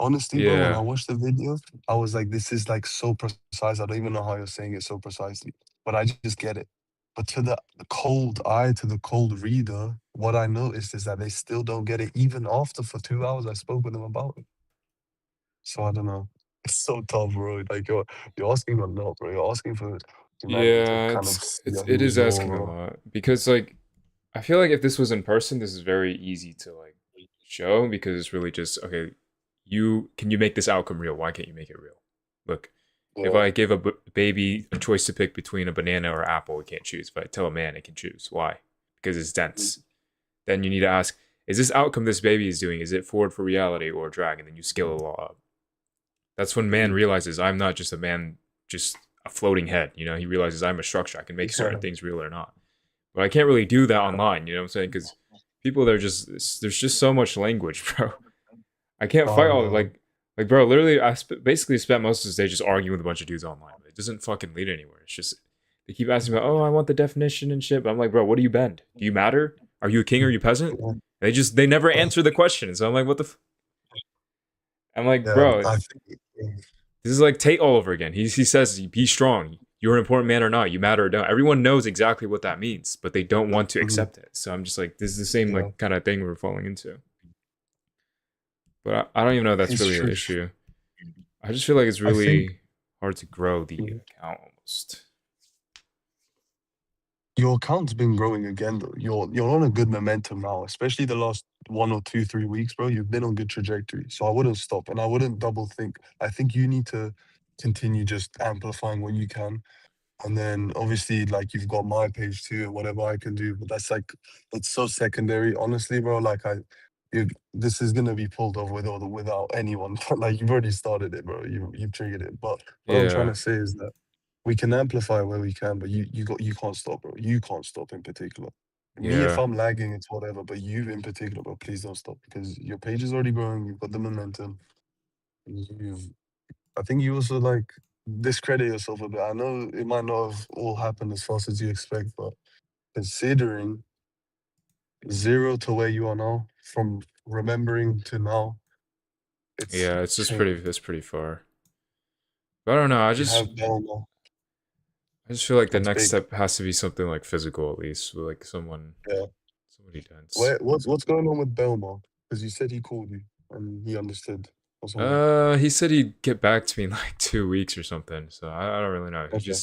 Honestly, bro, when I Yeah. watched the video, I was like, this is like so precise. I don't even know how you're saying it so precisely, but I just get it. But to the cold eye, to the cold reader, what I noticed is that they still don't get it, even after for 2 hours I spoke with them about it. So I don't know. It's so tough, bro. Like you're asking a lot, bro. You're asking for humanity to Yeah, kind of see it who's is more, asking a bro. lot because like I feel like if this was in person, this is very easy to like show because it's really just okay. You make this outcome real? Why can't you make it real? Look, if Yeah. I give a baby a choice to pick between a banana or apple, it can't choose. But I tell a man it can choose. Why? Because it's dense. Then you need to ask: is this outcome this baby is doing? Is it forward for reality or drag? And then you scale the law up. That's when man Mhm. realizes I'm not just a man, just a floating head. You know, he realizes I'm a structure. I can make certain Yeah. things real or not. But I can't really do that online. You know what I'm saying? Because people, they're just there's just so much language, bro. I can't Oh fight all no. bro. Literally, basically spent most of the day just arguing with a bunch of dudes online. It doesn't fucking lead anywhere. It's just they keep asking about, oh, I want the definition and shit. But I'm like, bro, what do you bend? Do you matter? Are you a king or are you peasant? Yeah. They never answer the question. So I'm like, what the? I'm like, Yeah, bro, I think this is like Tate all over again. He says, be strong. You're an important man or not. You matter or don't. Everyone knows exactly what that means, but they don't want to mhm, accept it. So I'm just like, this is the same yeah, like kind of thing we're falling into. But I don't even know if that's it's really an true. issue. I just feel like it's I think really hard to grow the mhm, account almost. your account's been growing again though. You're on a good momentum now, especially the last 1 or 2, 3 weeks, bro. You've been on good trajectory. So I wouldn't stop and I wouldn't double think. I think you need to continue just amplifying what you can. And then obviously like you've got my page too and whatever I can do, but that's like it's so secondary, honestly, bro. Like this is gonna be pulled off with or without anyone. Like you've already started it, bro. You've triggered it. But what I'm trying Yeah, to say is that we can amplify where we can, but you can't stop, bro. You can't stop in particular. Me, if yeah, I'm lagging, it's whatever. But you in particular, bro, please don't stop because your page is already growing. You've got the momentum. You've, I think you also like discredit yourself a bit. I know it might not have all happened as fast as you expect, but considering zero to where you are now, from remembering to now, it's yeah. insane. It's pretty far. But I don't know. You have Belmo. I just feel like the That's next big. step has to be something like physical at least, with like Yeah. somebody dense. What's going on with Belmo? Because you said he called you and he understood or something. He said he'd get back to me in like 2 weeks or something. So I don't really know. Okay.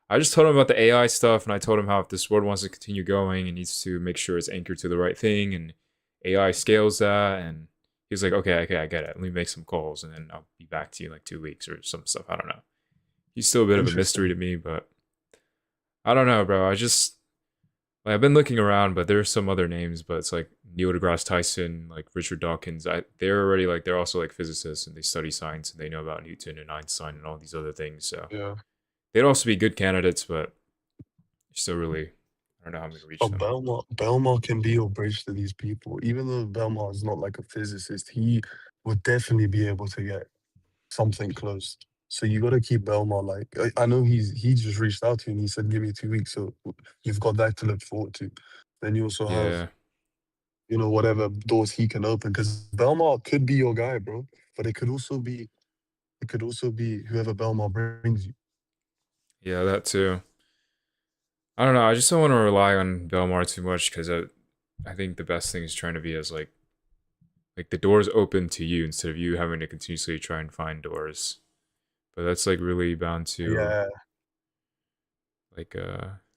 I just told him about the AI stuff, and I told him how if this world wants to continue going, it needs to make sure it's anchored to the right thing, and AI scales that. And he was like, okay, I get it. Let me make some calls, and then I'll be back to you in like 2 weeks or some stuff. I don't know. He's still a bit of a mystery Interesting. to me, but I don't know, bro. I've been looking around, but there's some other names, but it's like Neil deGrasse Tyson, like Richard Dawkins. They're already like they're also like physicists and they study science and they know about Newton and Einstein and all these other things. So Yeah. they'd also be good candidates, but still really, I don't know how I'm gonna reach But them. Belmar can be your bridge to these people. Even though Belmar is not like a physicist, he would definitely be able to get something close. So you got to keep Belmar like I know he just reached out to you and he said give me 2 weeks. So you've got that to look forward to. Then you also have Yeah, whatever doors he can open because Belmar could be your guy, bro. But it could also be whoever Belmar brings you. yeah, that too. I don't know. I just don't want to rely on Belmar too much because I think the best thing is trying to be as like the doors open to you instead of you having to continuously try and find doors. But that's like really bound to Yeah. like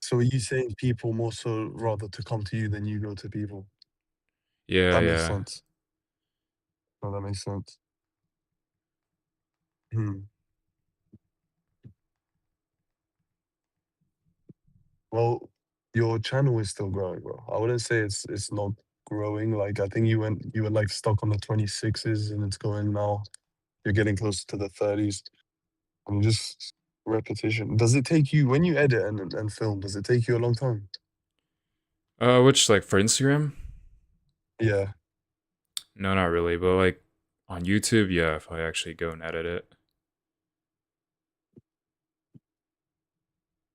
So are you saying people more so rather to come to you than you go to people? yeah, That makes yeah. sense. No, that makes sense. Hmm. Well, your channel is still growing, bro. I wouldn't say it's not growing. Like I think you were like stuck on the 26s and it's going now. You're getting closer to the 30s. And just repetition. Does it take you when you edit and film, does it take you a long time? Which like for Instagram? Yeah. No, not really. But like on YouTube, yeah, if I actually go and edit it.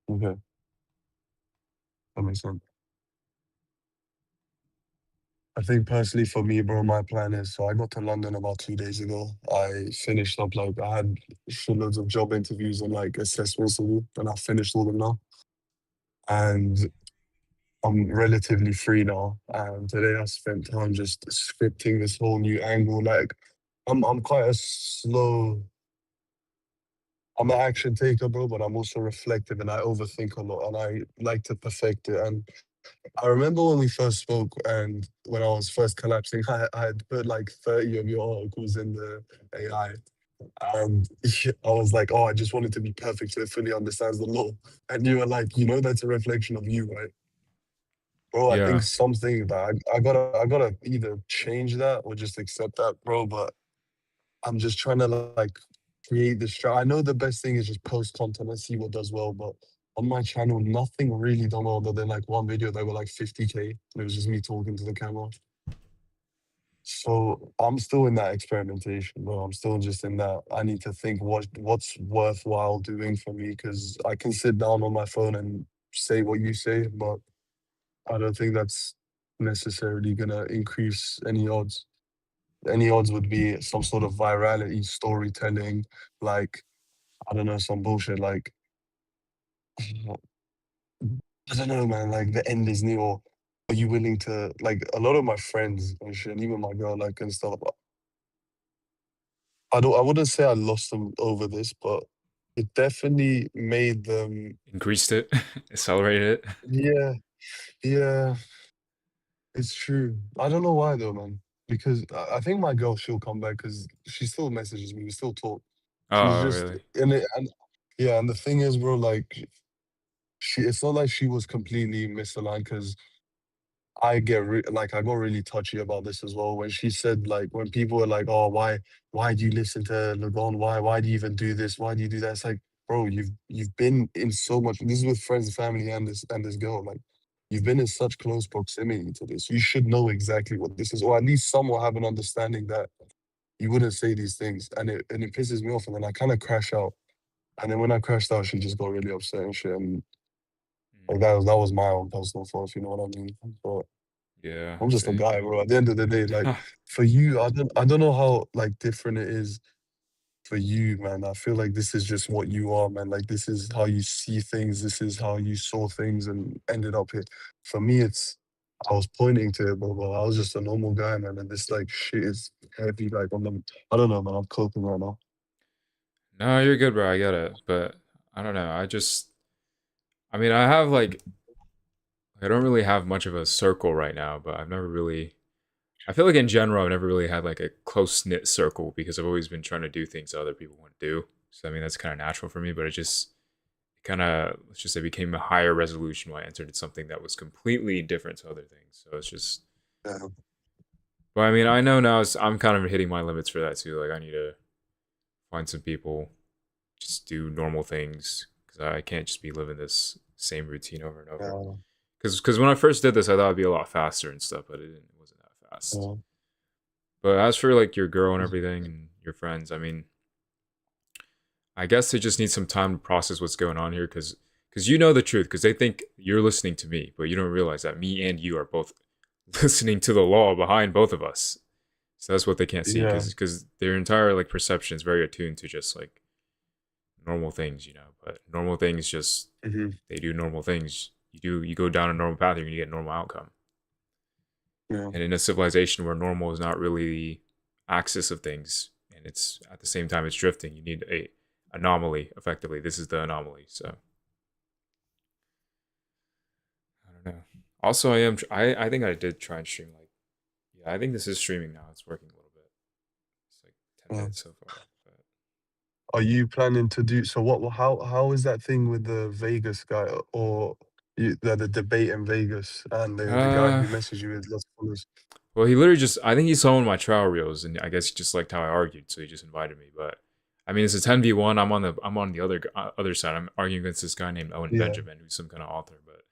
Okay. That makes sense. I think personally for me, bro, my plan is so I got to London about 2 days ago. I finished up like I had shitloads of job interviews and like assessments to do, and I finished all of them now. And I'm relatively free now. And today I spent time just scripting this whole new angle. Like I'm quite a slow. I'm an action taker, bro, but I'm also reflective and I overthink a lot and I like to perfect it. And I remember when we first spoke and when I was first collapsing, I had put like 30 of your articles in the AI. And I was like, oh, I just want it to be perfect so it fully understands the law. And you were like, that's a reflection of you, right? Bro, I think Yeah, something that I gotta either change that or just accept that, bro. But I'm just trying to like create this. I know the best thing is just post content and see what does well, but on my channel, nothing really done well other than like one video that got like 50K. And it was just me talking to the camera. So I'm still in that experimentation, bro. I'm still just in that. I need to think what's worthwhile doing for me because I can sit down on my phone and say what you say, but I don't think that's necessarily gonna increase any odds. Any odds would be some sort of virality, storytelling, like I don't know, some bullshit like I don't know, man. Like the end is near. Or are you willing to like a lot of my friends and shit, and even my girl, like and stuff. I wouldn't say I lost them over this, but it definitely made them. increased it, accelerated it. Yeah, yeah, it's true. I don't know why though, man. Because I think my girl she'll come back because she still messages me. We still talk. She's Oh, just really? in it, and yeah. And the thing is, bro, like she. It's not like she was completely misaligned because like I got really touchy about this as well when she said like when people were like, "Oh, why do you listen to Legon? Why do you even do this? Why do you do that?" It's like, bro, you've been in so much. This is with friends and family and this girl. Like, you've been in such close proximity to this. You should know exactly what this is, or at least somewhat have an understanding that you wouldn't say these things. And it pisses me off, and then I kind of crash out. And then when I crashed out, she just got really upset and shit. And Mm. like that was my own personal fault, if you know what I mean. But Yeah, I'm just a same. guy, bro. At the end of the day, like for you, I don't know how like different it is for you, man. I feel like this is just what you are, man. Like this is how you see things. This is how you saw things and ended up here. For me, it's I was pointing to it, but I was just a normal guy, man. And this like shit is heavy, like on the. I don't know, man. I'm coping right now. No, you're good, bro. I get it, but I don't know. I mean, I have like, I don't really have much of a circle right now, but I've never really. I feel like in general, I've never really had like a close knit circle because I've always been trying to do things other people want to do. So I mean, that's kind of natural for me, but it just kind of, let's just say, became a higher resolution when I entered something that was completely different to other things. So it's just, Yeah, but I mean, I know now I'm kind of hitting my limits for that too. Like, I need to find some people, just do normal things because I can't just be living this same routine over and over. yeah, Because when I first did this, I thought it'd be a lot faster and stuff, but it wasn't that fast. yeah. But as for like your girl and everything and your friends, I mean, I guess they just need some time to process what's going on here because you know the truth because they think you're listening to me, but you don't realize that me and you are both listening to the law behind both of us. So that's what they can't see Yeah. because their entire like perception is very attuned to just like normal things, you know. But normal things just Hmm. they do normal things. You go down a normal path, you're gonna get a normal outcome. Yeah. And in a civilization where normal is not really the axis of things, and it's at the same time it's drifting, you need a anomaly. Effectively, this is the anomaly. So I don't know. Also, I think I did try and stream like yeah. I think this is streaming now. It's working a little bit. It's like 10 minutes so far. But Are you planning to do so? How is that thing with the Vegas guy or the debate in Vegas and the guy uh, who messaged you with lots of followers? well, he literally just I think he saw one of my trial reels, and I guess he just liked how I argued, so he just invited me. But I mean, it's a 10v1. I'm on the other side. I'm arguing against this guy named Owen Yeah, Benjamin, who's some kind of author. But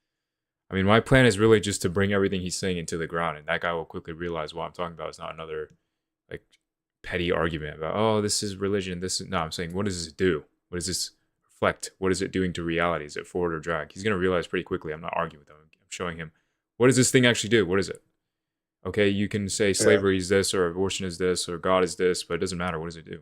I mean, my plan is really just to bring everything he's saying into the ground, and that guy will quickly realize what I'm talking about is not another like petty argument about oh this is religion. This is no. I'm saying what does this do? What does this reflect? What is it doing to reality? Is it forward or drag? He's gonna realize pretty quickly. I'm not arguing with him. I'm showing him what does this thing actually do? What is it? Okay, you can say Yeah. slavery is this, or abortion is this, or God is this, but it doesn't matter. What does it do?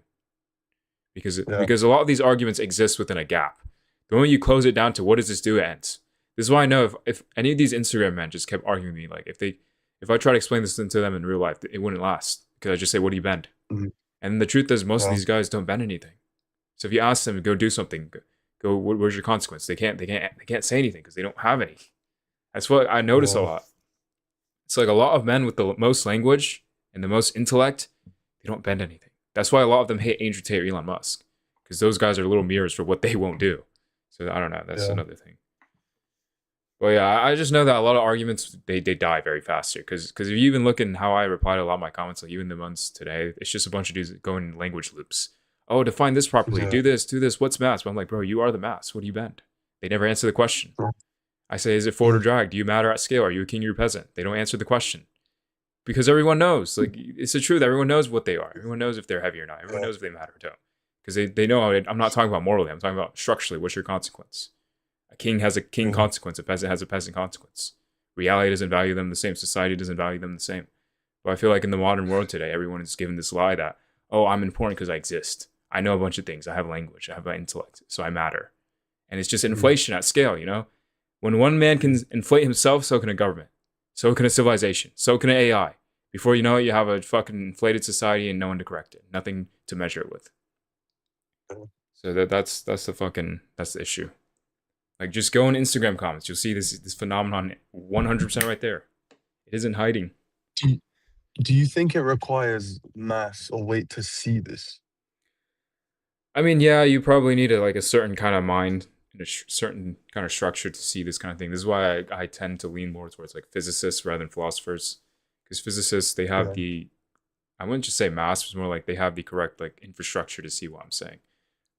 Yeah. Because a lot of these arguments exist within a gap. The moment you close it down to what does this do, it ends. This is why I know if any of these Instagram men just kept arguing with me, like if I try to explain this to them in real life, it wouldn't last. Because I just say, what do you bend? Mhm. And the truth is, most of Yeah. these guys don't bend anything. So if you ask them to go do something, go, where's your consequence? They can't say anything because they don't have any. That's what I notice a Yeah. lot. It's like a lot of men with the most language and the most intellect, they don't bend anything. That's why a lot of them hate Andrew Tate or Elon Musk, because those guys are little mirrors for what they won't do. So I don't know. That's Yeah. another thing. Well, yeah, I just know that a lot of arguments they die very faster. Because if you even look at how I reply to a lot of my comments, like even the ones today, it's just a bunch of dudes going in language loops. Oh, define this properly. Yeah. Do this. Do this. What's mass? But I'm like, bro, you are the mass. What do you bend? They never answer the question. I say, is it forward or drag? Do you matter at scale? Are you a king or a peasant? They don't answer the question. Because everyone knows. Like, it's the truth. Everyone knows what they are. Everyone knows if they're heavy or not. Everyone Yeah. knows if they matter or don't. Because they know, I'm not talking about morally. I'm talking about structurally. What's your consequence? A king has a king Yeah. consequence. A peasant has a peasant consequence. Reality doesn't value them the same. Society doesn't value them the same. But I feel like in the modern world today, everyone is given this lie that, oh, I'm important because I exist. I know a bunch of things. I have language. I have an intellect. So I matter. And it's just inflation at scale, you know? When one man can inflate himself, so can a government. So can a civilization. So can an AI. Before you know it, you have a fucking inflated society and no one to correct it. Nothing to measure it with. So that's the issue. Like, just go in Instagram comments. You'll see this phenomenon 100% right there. It isn't hiding. Do you think it requires mass or weight to see this? I mean, yeah, you probably need a certain kind of mind and a certain kind of structure to see this kind of thing. This is why I tend to lean more towards like physicists rather than philosophers, because physicists they have Yeah. the I wouldn't just say mass, it's more like they have the correct like infrastructure to see what I'm saying.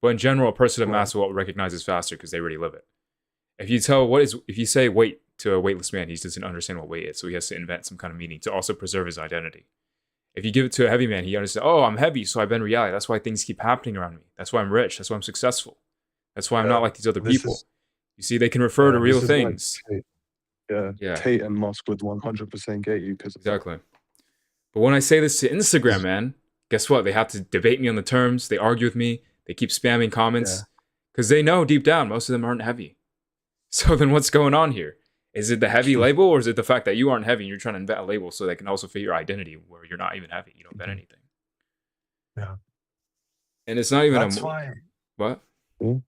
But in general, a person of Right. mass will recognize this faster because they already live it. If you say weight to a weightless man, he doesn't understand what weight is, so he has to invent some kind of meaning to also preserve his identity. If you give it to a heavy man, he understands, oh, I'm heavy, so I bend reality. That's why things keep happening around me. That's why I'm rich. That's why I'm successful. That's why I'm not Yeah. like these other This people. is You see, they can refer to real this is why things. Tate, yeah, Yeah, Tate and Musk would 100% get you because of that. exactly. But when I say this to Instagram, man, guess what? They have to debate me on the terms. They argue with me. They keep spamming Yeah. comments because they know deep down most of them aren't heavy. So then what's going on here? Is it the heavy label or is it the fact that you aren't heavy and you're trying to invent a label so they can also fit your identity where you're not even heavy? You don't bet Mhm. anything. Yeah. And it's not even That's why. what? Yeah.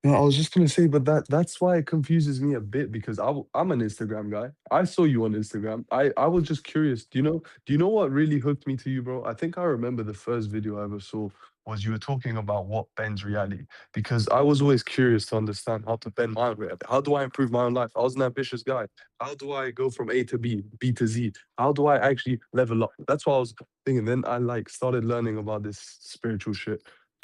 No, I was just gonna say, but that's why it confuses me a bit because I'm an Instagram guy. I saw you on Instagram. I was just curious. Do you know what really hooked me to you, bro? I think I remember the first video I ever saw was you were talking about what bends reality because I was always curious to understand how to bend my own reality. How do I improve my own life? I was an ambitious guy. How do I go from A to B, B to Z? How do I actually level up? That's what I was thinking. Then I like started learning about this spiritual shit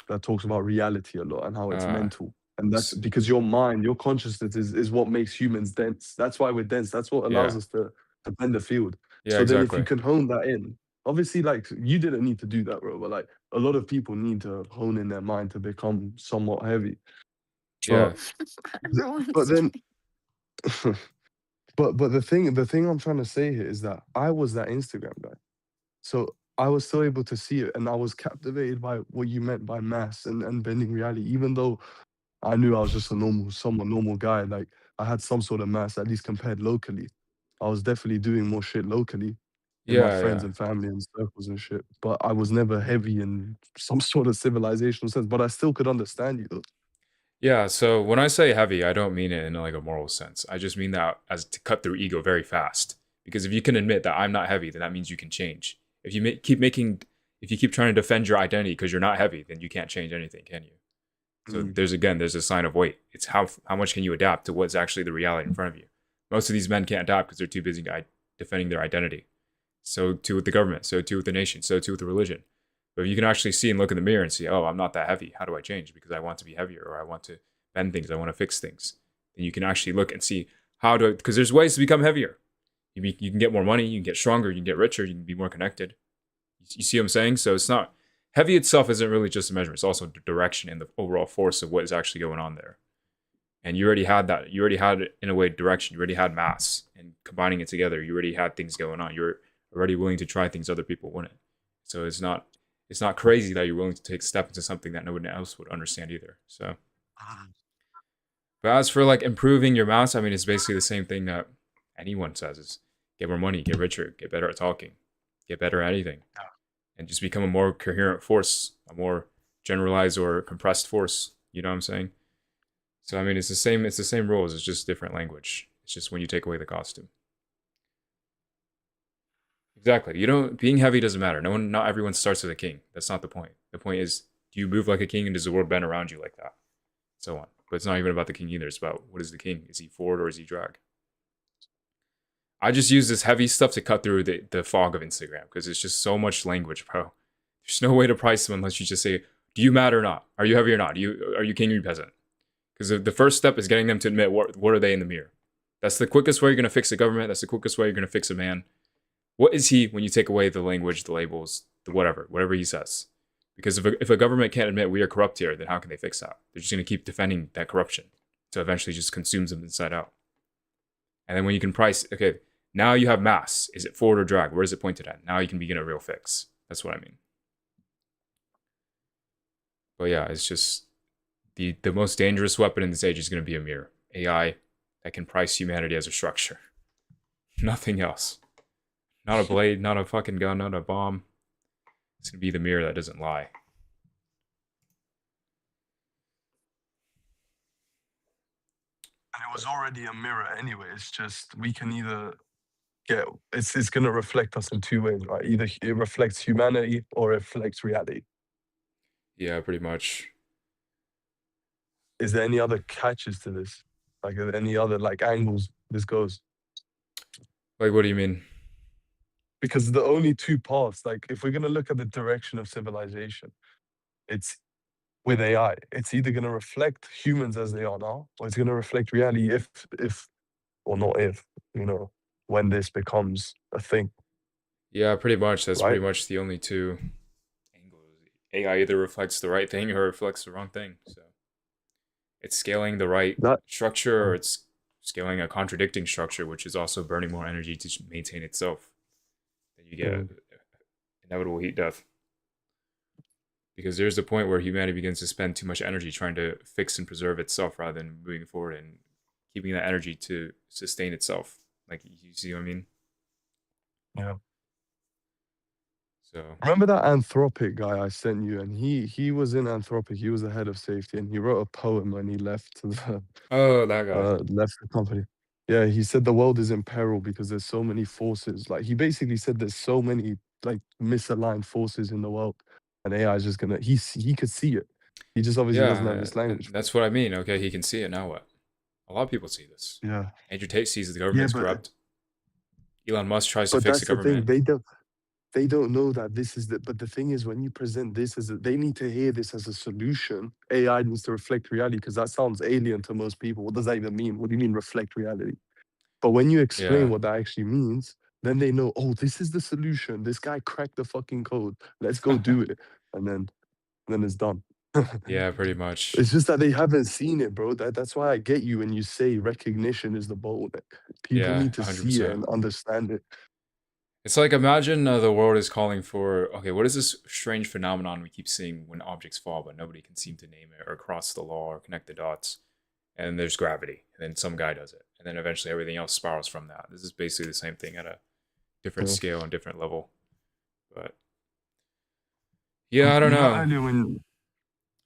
that talks about reality a lot and how it's Uh, mental. And that's because your mind, your consciousness is what makes humans dense. That's why we're dense. That's what allows yeah, us to bend the field. yeah, So then if you exactly. can hone that in, obviously like you didn't need to do that, bro, but like a lot of people need to hone in their mind to become somewhat heavy. Yeah, But but Everyone's then but the thing I'm trying to say here is that I was that Instagram guy. So I was still able to see it and I was captivated by what you meant by mass and bending reality, even though I knew I was just a somewhat normal guy. Like I had some sort of mass, at least compared locally. I was definitely doing more shit locally in my yeah, friends yeah. and family and circles and shit. But I was never heavy in some sort of civilizational sense. But I still could understand you though. Yeah, so when I say heavy, I don't mean it in like a moral sense. I just mean that as to cut through ego very fast. Because if you can admit that I'm not heavy, then that means you can change. If you keep trying to defend your identity because you're not heavy, then you can't change anything, can you? So Mm, there's a sign of weight. It's how much can you adapt to what's actually the reality in front of you. Most of these men can't adapt because they're too busy defending their identity. So too with the government. So too with the nation. So too with the religion. But if you can actually see and look in the mirror and see, oh, I'm not that heavy. How do I change? Because I want to be heavier or I want to bend things. I want to fix things. Then you can actually look and see because there's ways to become heavier. You can get more money. You can get stronger. You can get richer. You can be more connected. You see what I'm saying? So it's not heavy itself isn't really just a measurement. It's also the direction and the overall force of what is actually going on there. and you already had that. You already had in a way direction. You already had mass, and combining it together, you already had things going on. You're already willing to try things other people wouldn't. So it's not crazy that you're willing to take a step into something that no one else would understand either. So, but as for like improving your mouse, I mean, it's basically the same thing that anyone says: is get more money, get richer, get better at talking, get better at anything, and just become a more coherent force, a more generalized or compressed force. You know what I'm saying? So I mean, it's the same. It's the same rules. It's just different language. It's just when you take away the costume. Exactly. You don't. Being heavy doesn't matter. No one. Not everyone starts as a king. That's not the point. The point is, do you move like a king, and does the world bend around you like that? So on. But it's not even about the king either. It's about what is the king? Is he forward or is he drag? I just use this heavy stuff to cut through the fog of Instagram because it's just so much language, bro. There's no way to price them unless you just say, "Do you matter or not? Are you heavy or not? Are you king or you peasant?" Because the first step is getting them to admit what are they in the mirror. That's the quickest way you're gonna fix a government. That's the quickest way you're gonna fix a man. What is he when you take away the language, the labels, the whatever he says? Because if a government can't admit we are corrupt here, then how can they fix that? They're just gonna keep defending that corruption, so eventually just consumes them inside out. And then when you can price, okay, now you have mass. Is it forward or drag? Where is it pointed at? Now you can begin a real fix. That's what I mean. But yeah, it's just the most dangerous weapon in this age is going to be a mirror. AI that can price humanity as a structure. Nothing else. Not a blade, not a fucking gun, not a bomb. It's going to be the mirror that doesn't lie. And it was already a mirror anyway. It's just we can either get it's gonna reflect us in two ways, right? Either it reflects humanity or it reflects reality. Yeah, pretty much. Is there any other catches to this? Like are there any other like angles this goes? Like, what do you mean? Because the only two paths, like if we're gonna look at the direction of civilization, it's with AI. It's either gonna reflect humans as they are now, or it's gonna reflect reality if or not if, you know, when this becomes a thing, Yeah, pretty much. That's right? pretty much the only two angles. AI either reflects the right thing or reflects the wrong thing. So it's scaling the right That structure or uh, it's scaling a contradicting structure, which is also burning more energy to maintain itself. Then you get mm, inevitable heat death. Because there's the point where humanity begins to spend too much energy trying to fix and preserve itself rather than moving forward and keeping that energy to sustain itself. Like, you see what I mean? yeah. So, Remember that Anthropic guy I sent you, and he was in Anthropic. He was the head of safety, and he wrote a poem when he left the oh, that guy. left the company. Yeah, he said the world is in peril because there's so many forces. Like he basically said there's so many like misaligned forces in the world, and AI is just gonna he could see it. He just obviously doesn't have Yeah, this and language for it. that's what I mean. Okay, he can see it now. What? A lot of people see this. Yeah, Andrew Tate sees the yeah, government's corrupt. Elon Musk tries to but fix the that's the thing. government. They don't know that this is the but the thing is when you present this as a, they need to hear this as a solution. AI needs to reflect reality because that sounds alien to most people. What does that even mean? What do you mean reflect reality? But when you explain Yeah, what that actually means, then they know, oh, this is the solution. This guy cracked the fucking code. Let's go do it. And then it's done. yeah, pretty much. It's just that they haven't seen it, bro. That's why I get you when you say recognition is the bottleneck. People Yeah, need to see it 100%. and understand it. It's like imagine the world is calling for okay, what is this strange phenomenon we keep seeing when objects fall, but nobody can seem to name it or cross the law or connect the dots? And there's gravity, and then some guy does it, and then eventually everything else spirals from that. This is basically the same thing at a different Yeah. scale and different level. But yeah, I don't You know, know. earlier when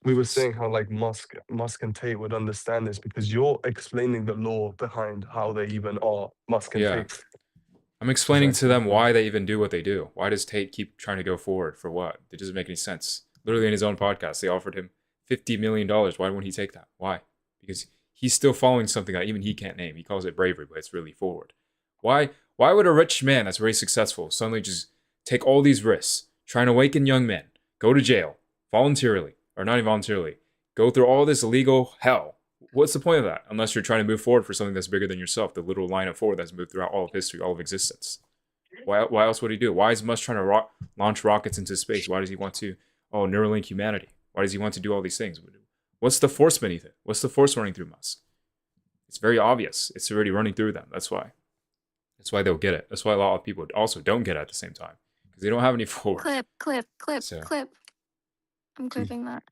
we were It's saying how like Musk and Tate would understand this because you're explaining the law behind how they even are Musk and yeah. Tate. I'm explaining to Exactly. them Yeah. why they even do what they do. Why does Tate keep trying to go forward for what? It doesn't make any sense. Literally in his own podcast, they offered him $50 million. Why wouldn't he take that? Why? Because he's still following something that even he can't name. He calls it bravery, but it's really forward. Why? Why would a rich man that's very successful suddenly just take all these risks, try and awaken young men, go to jail voluntarily or not even voluntarily, go through all this illegal hell? What's the point of that? Unless you're trying to move forward for something that's bigger than yourself, the literal line of forward that's moved throughout all of history, all of existence. Why else would he do it? Why is Musk trying to launch rockets into space? Why does he want to, Neuralink humanity? Why does he want to do all these things? What's the force beneath it? What's the force running through Musk? It's very obvious. It's already running through them. That's why. That's why they'll get it. That's why a lot of people also don't get it at the same time because they don't have any forward. So I'm clipping that.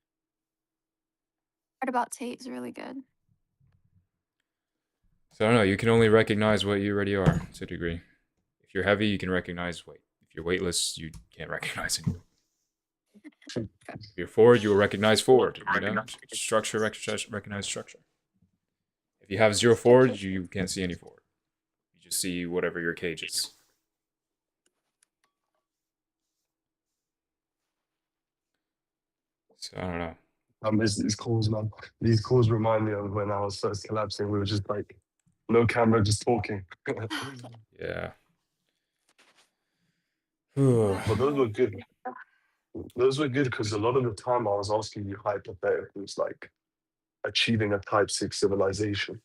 Part about Tate is really good. I don't know. You can only recognize what you already are to a degree. If you're heavy, you can recognize weight. If you're weightless, you can't recognize anything. If you're forward, you will recognize forward. You know, structure recognize structure. If you have 0 forward, you can't see any forward. You just see whatever your cage is. So I don't know. I miss these calls, man. These calls remind me of when I was first collapsing. We were just like, no camera, just talking. Yeah. But those were good. Those were good because a lot of the time I was asking you hypotheticals like achieving a type 6 civilization.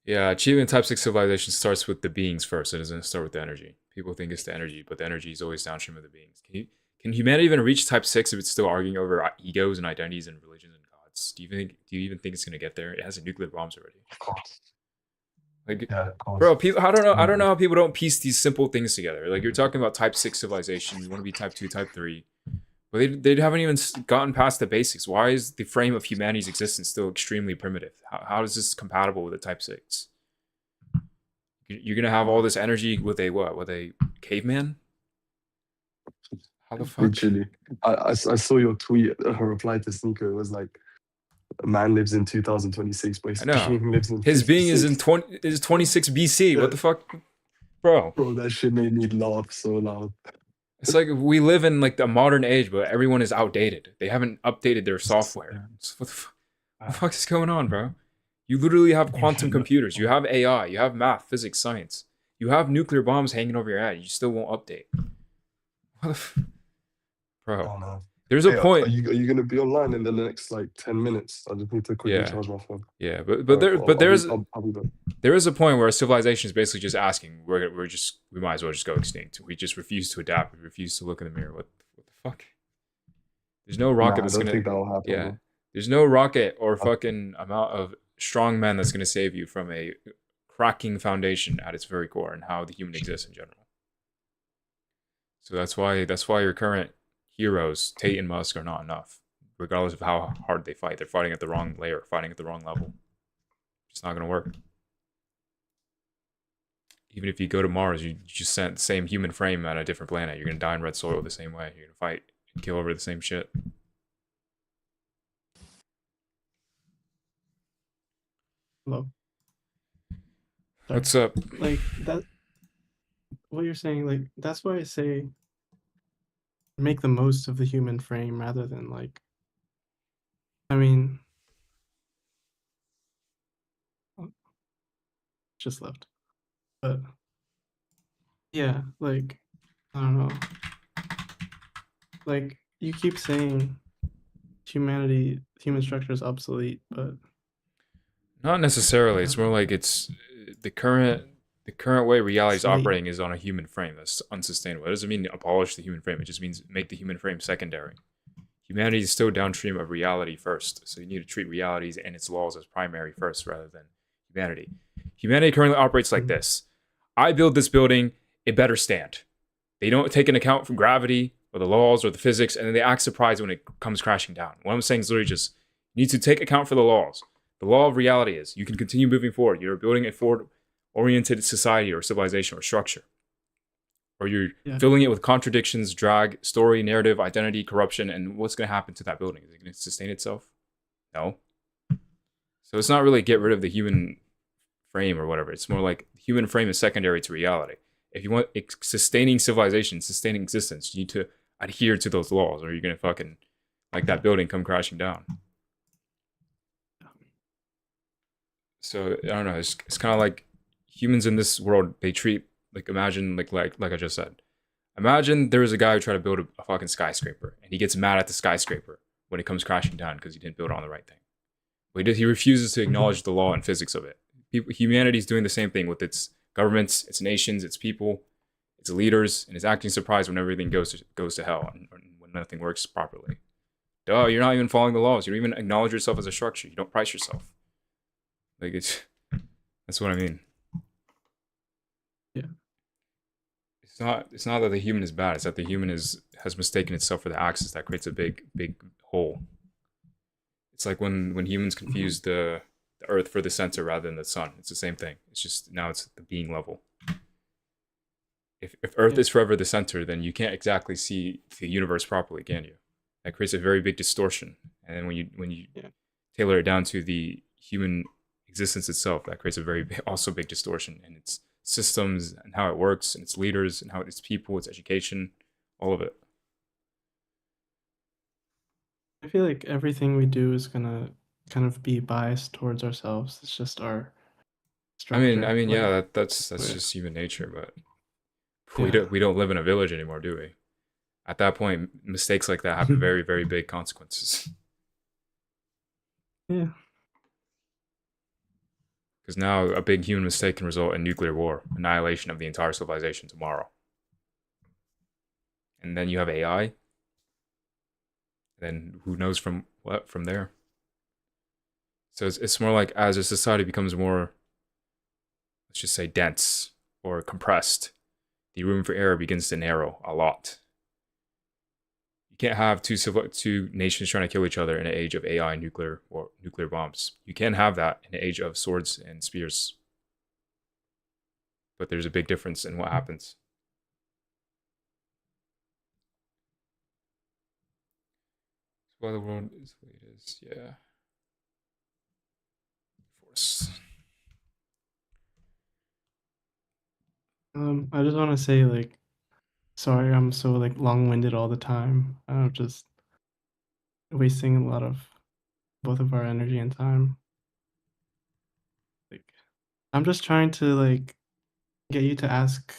Yeah, achieving type 6 civilization starts with the beings first. It doesn't start with the energy. People think it's the energy, but the energy is always downstream of the beings. Can humanity even reach type 6 if it's still arguing over egos and identities and religions and gods? Do you even think it's gonna get there? It has nuclear bombs already. Of course. Like, Yeah, of course. bro, people, I don't know how people don't piece these simple things together. Like, you're talking about type 6 civilization, you want to be type 2, type 3. But they haven't even gotten past the basics. Why is the frame of humanity's existence still extremely primitive? How is this compatible with a type 6? You're going to have all this energy with a what? With a caveman? How the fuck? Literally. I saw your tweet, her reply to Sneaker. It was like, a man lives in 2026, but his being lives in his 56. being is 26 BC. Yeah. What the fuck? Bro, that shit made me laugh so loud. It's like we live in like the modern age, but everyone is outdated. They haven't updated their software. What the fuck is going on, bro? You literally have quantum computers. You have AI. You have math, physics, science. You have nuclear bombs hanging over your head. You still won't update. What the bro? There's a point. Are you gonna be online in the next like 10 minutes? I just need to quickly charge my phone. Yeah, but there is a point where civilization is basically just asking, we might as well just go extinct. We just refuse to adapt. We refuse to look in the mirror. What the fuck? There's no rocket that's gonna. I don't think that'll happen. Yeah, there's no rocket or fucking amount of strong men that's gonna save you from a cracking foundation at its very core and how the human exists in general. So that's why your current heroes, Tate and Musk, are not enough. Regardless of how hard they fight, they're fighting at the wrong layer, fighting at the wrong level. It's not gonna work. Even if you go to Mars, you just sent the same human frame at a different planet. You're gonna die in red soil the same way. You're gonna fight and kill over the same shit. Hello. What's up? Like that. What you're saying, like that's why I say make the most of the human frame rather than like, I mean, just left, but yeah, like, I don't know, like you keep saying human structure is obsolete, but not necessarily. It's more like it's the current way reality is operating is on a human frame that's unsustainable. It doesn't mean abolish the human frame. It just means make the human frame secondary. Humanity is still downstream of reality first. So you need to treat realities and its laws as primary first rather than humanity. Humanity currently operates like this. I build this building, it better stand. They don't take into account from gravity or the laws or the physics, and then they act surprised when it comes crashing down. What I'm saying is literally just you need to take account for the laws. The law of reality is you can continue moving forward. You're building a forward-oriented society or civilization or structure. Or you're filling it with contradictions, drag, story, narrative, identity, corruption, and what's going to happen to that building? Is it going to sustain itself? No. So it's not really get rid of the human frame or whatever. It's more like the human frame is secondary to reality. If you want sustaining civilization, sustaining existence, you need to adhere to those laws or you're going to fucking, like that building, come crashing down. So I don't know. It's kind of like humans in this world. They treat like imagine like I just said. Imagine there was a guy who tried to build a fucking skyscraper, and he gets mad at the skyscraper when it comes crashing down because he didn't build it on the right thing. But he refuses to acknowledge the law and physics of it. Humanity's doing the same thing with its governments, its nations, its people, its leaders, and is acting surprised when everything goes to hell and when nothing works properly. Duh, you're not even following the laws. You don't even acknowledge yourself as a structure. You don't price yourself. Like that's what I mean. Yeah. It's not that the human is bad. It's that the human has mistaken itself for the axis that creates a big hole. It's like when humans confuse the Earth for the center rather than the sun. It's the same thing. It's just now it's the being level. If Earth is forever the center, then you can't exactly see the universe properly, can you? That creates a very big distortion. And then when you tailor it down to the human existence itself, that creates a very also big distortion in its systems and how it works, and its leaders and how its people, its education, all of it. I feel like everything we do is gonna kind of be biased towards ourselves. It's just our structure. I mean, yeah, like, that's yeah. just human nature, but Yeah. we don't live in a village anymore, do we? At that point, mistakes like that have very, very big consequences. Yeah. Because now a big human mistake can result in nuclear war, annihilation of the entire civilization tomorrow. And then you have AI. Then who knows from there? So it's more like as a society becomes more, let's just say, dense or compressed, the room for error begins to narrow a lot. You can't have two nations trying to kill each other in an age of AI and nuclear bombs. You can have that in an age of swords and spears. But there's a big difference in what happens. That's why the world is the way it is. Yeah. Force. I just want to say, like, sorry, I'm so like long-winded all the time. I'm just wasting a lot of both of our energy and time. Like, I'm just trying to like get you to ask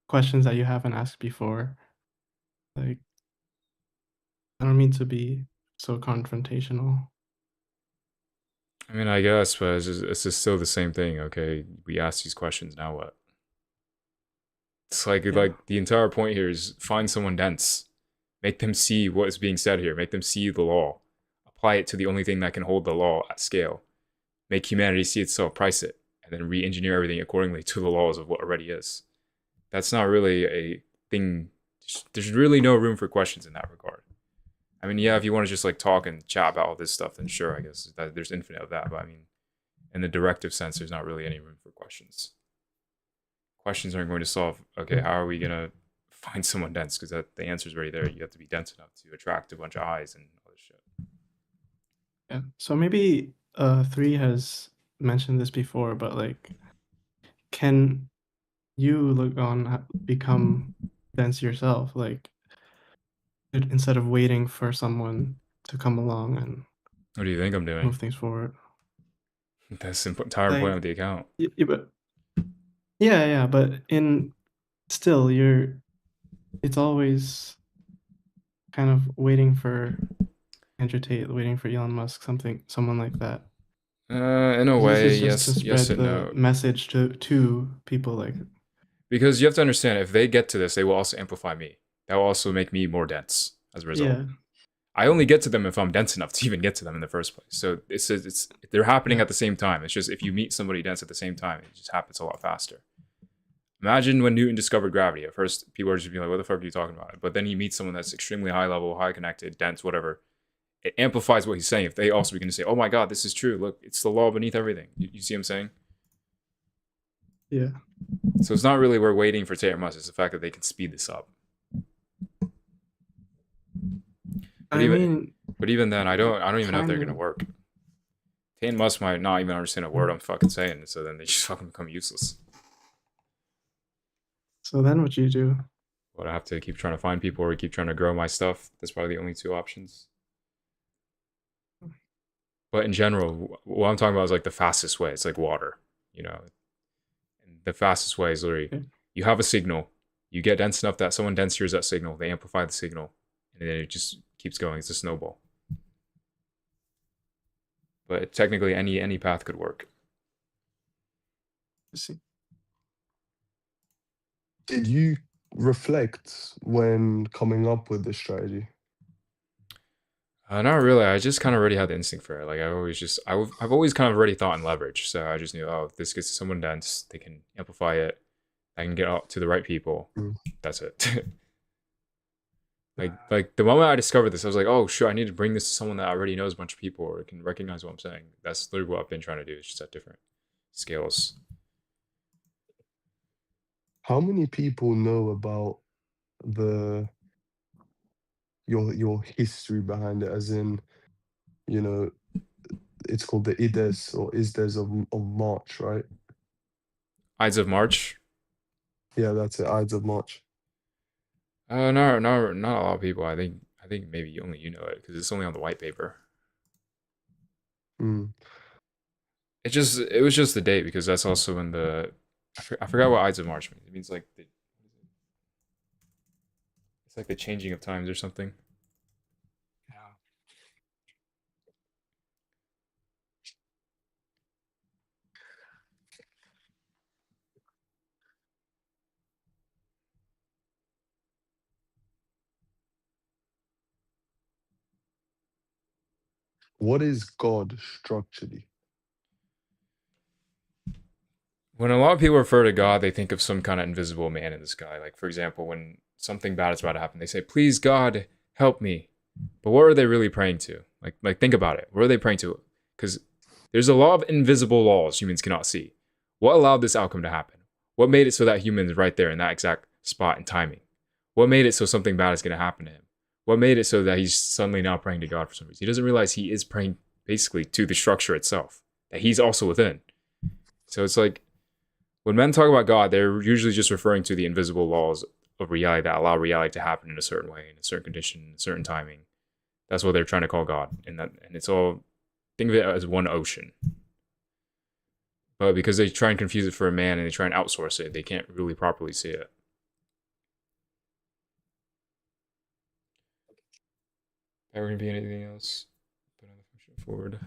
questions that you haven't asked before. Like, I don't mean to be so confrontational. I mean, I guess, but it's just still the same thing. Okay, we ask these questions. Now what? It's like the entire point here is find someone dense, make them see what is being said here, make them see the law, apply it to the only thing that can hold the law at scale, make humanity see itself, price it, and then re-engineer everything accordingly to the laws of what already is. That's not really a thing. There's really no room for questions in that regard. I mean, yeah, if you want to just like talk and chat about all this stuff, then sure, I guess that there's infinite of that. But I mean, in the directive sense, there's not really any room for questions. Questions aren't going to solve, okay, how are we going to find someone dense? Because the answer's already there. You have to be dense enough to attract a bunch of eyes and all this shit. Yeah. So maybe 3 has mentioned this before, but like, can you look on become dense yourself? Like, instead of waiting for someone to come along and What do you think I'm doing? move things forward. That's the entire point of the account. But yeah, but still, it's always kind of waiting for Andrew Tate, waiting for Elon Musk, someone like that. In a way, This is just to spread the no. message to people like. Because you have to understand, if they get to this, they will also amplify me. That will also make me more dense as a result. Yeah. I only get to them if I'm dense enough to even get to them in the first place. So they're happening at the same time. It's just if you meet somebody dense at the same time, it just happens a lot faster. Imagine when Newton discovered gravity. At first, people are just being like, what the fuck are you talking about? But then he meets someone that's extremely high level, high connected, dense, whatever. It amplifies what he's saying. If they also begin to say, oh my God, this is true. Look, it's the law beneath everything. You see what I'm saying? Yeah. So it's not really we're waiting for Tate or Musk. It's the fact that they can speed this up. But even then, I don't even know if they're gonna work. Tate and Musk might not even understand a word I'm fucking saying, so then they just fucking become useless. So then what you do? Would I have to keep trying to find people or keep trying to grow my stuff? That's probably the only two options. But in general, what I'm talking about is like the fastest way. It's like water, you know. And the fastest way is literally you have a signal, you get dense enough that someone dense hears that signal, they amplify the signal, and then it just keeps going. It's a snowball. But technically, any path could work. I see. Did you reflect when coming up with this strategy? Not really. I just kind of already had the instinct for it. Like I've always kind of already thought in leverage. So I just knew, oh, if this gets to someone dense, they can amplify it. I can get out to the right people. Mm. That's it. like the moment I discovered this, I was like, oh sure, I need to bring this to someone that already knows a bunch of people or can recognize what I'm saying. That's literally what I've been trying to do. It's just at different scales. How many people know about the your history behind it? As in, you know, it's called the Ides or Isdes of March, right? Ides of March. Yeah, that's it. Ides of March. No, not a lot of people. I think maybe only you know it because it's only on the white paper. Mm. It was just the date because that's also in the I forgot what Ides of March means. It means like it's like the changing of times or something. What is God structurally? When a lot of people refer to God, they think of some kind of invisible man in the sky. Like for example, when something bad is about to happen, they say, "Please God, help me." But what are they really praying to? Like think about it. What are they praying to? Because there's a law of invisible laws humans cannot see. What allowed this outcome to happen? What made it so that human is right there in that exact spot and timing? What made it so something bad is going to happen to him? What made it so that he's suddenly now praying to God for some reason? He doesn't realize he is praying basically to the structure itself, that he's also within. So it's like when men talk about God, they're usually just referring to the invisible laws of reality that allow reality to happen in a certain way, in a certain condition, in a certain timing. That's what they're trying to call God, and it's all think of it as one ocean. But because they try and confuse it for a man and they try and outsource it, they can't really properly see it. Ever gonna be anything else? Put on the function forward.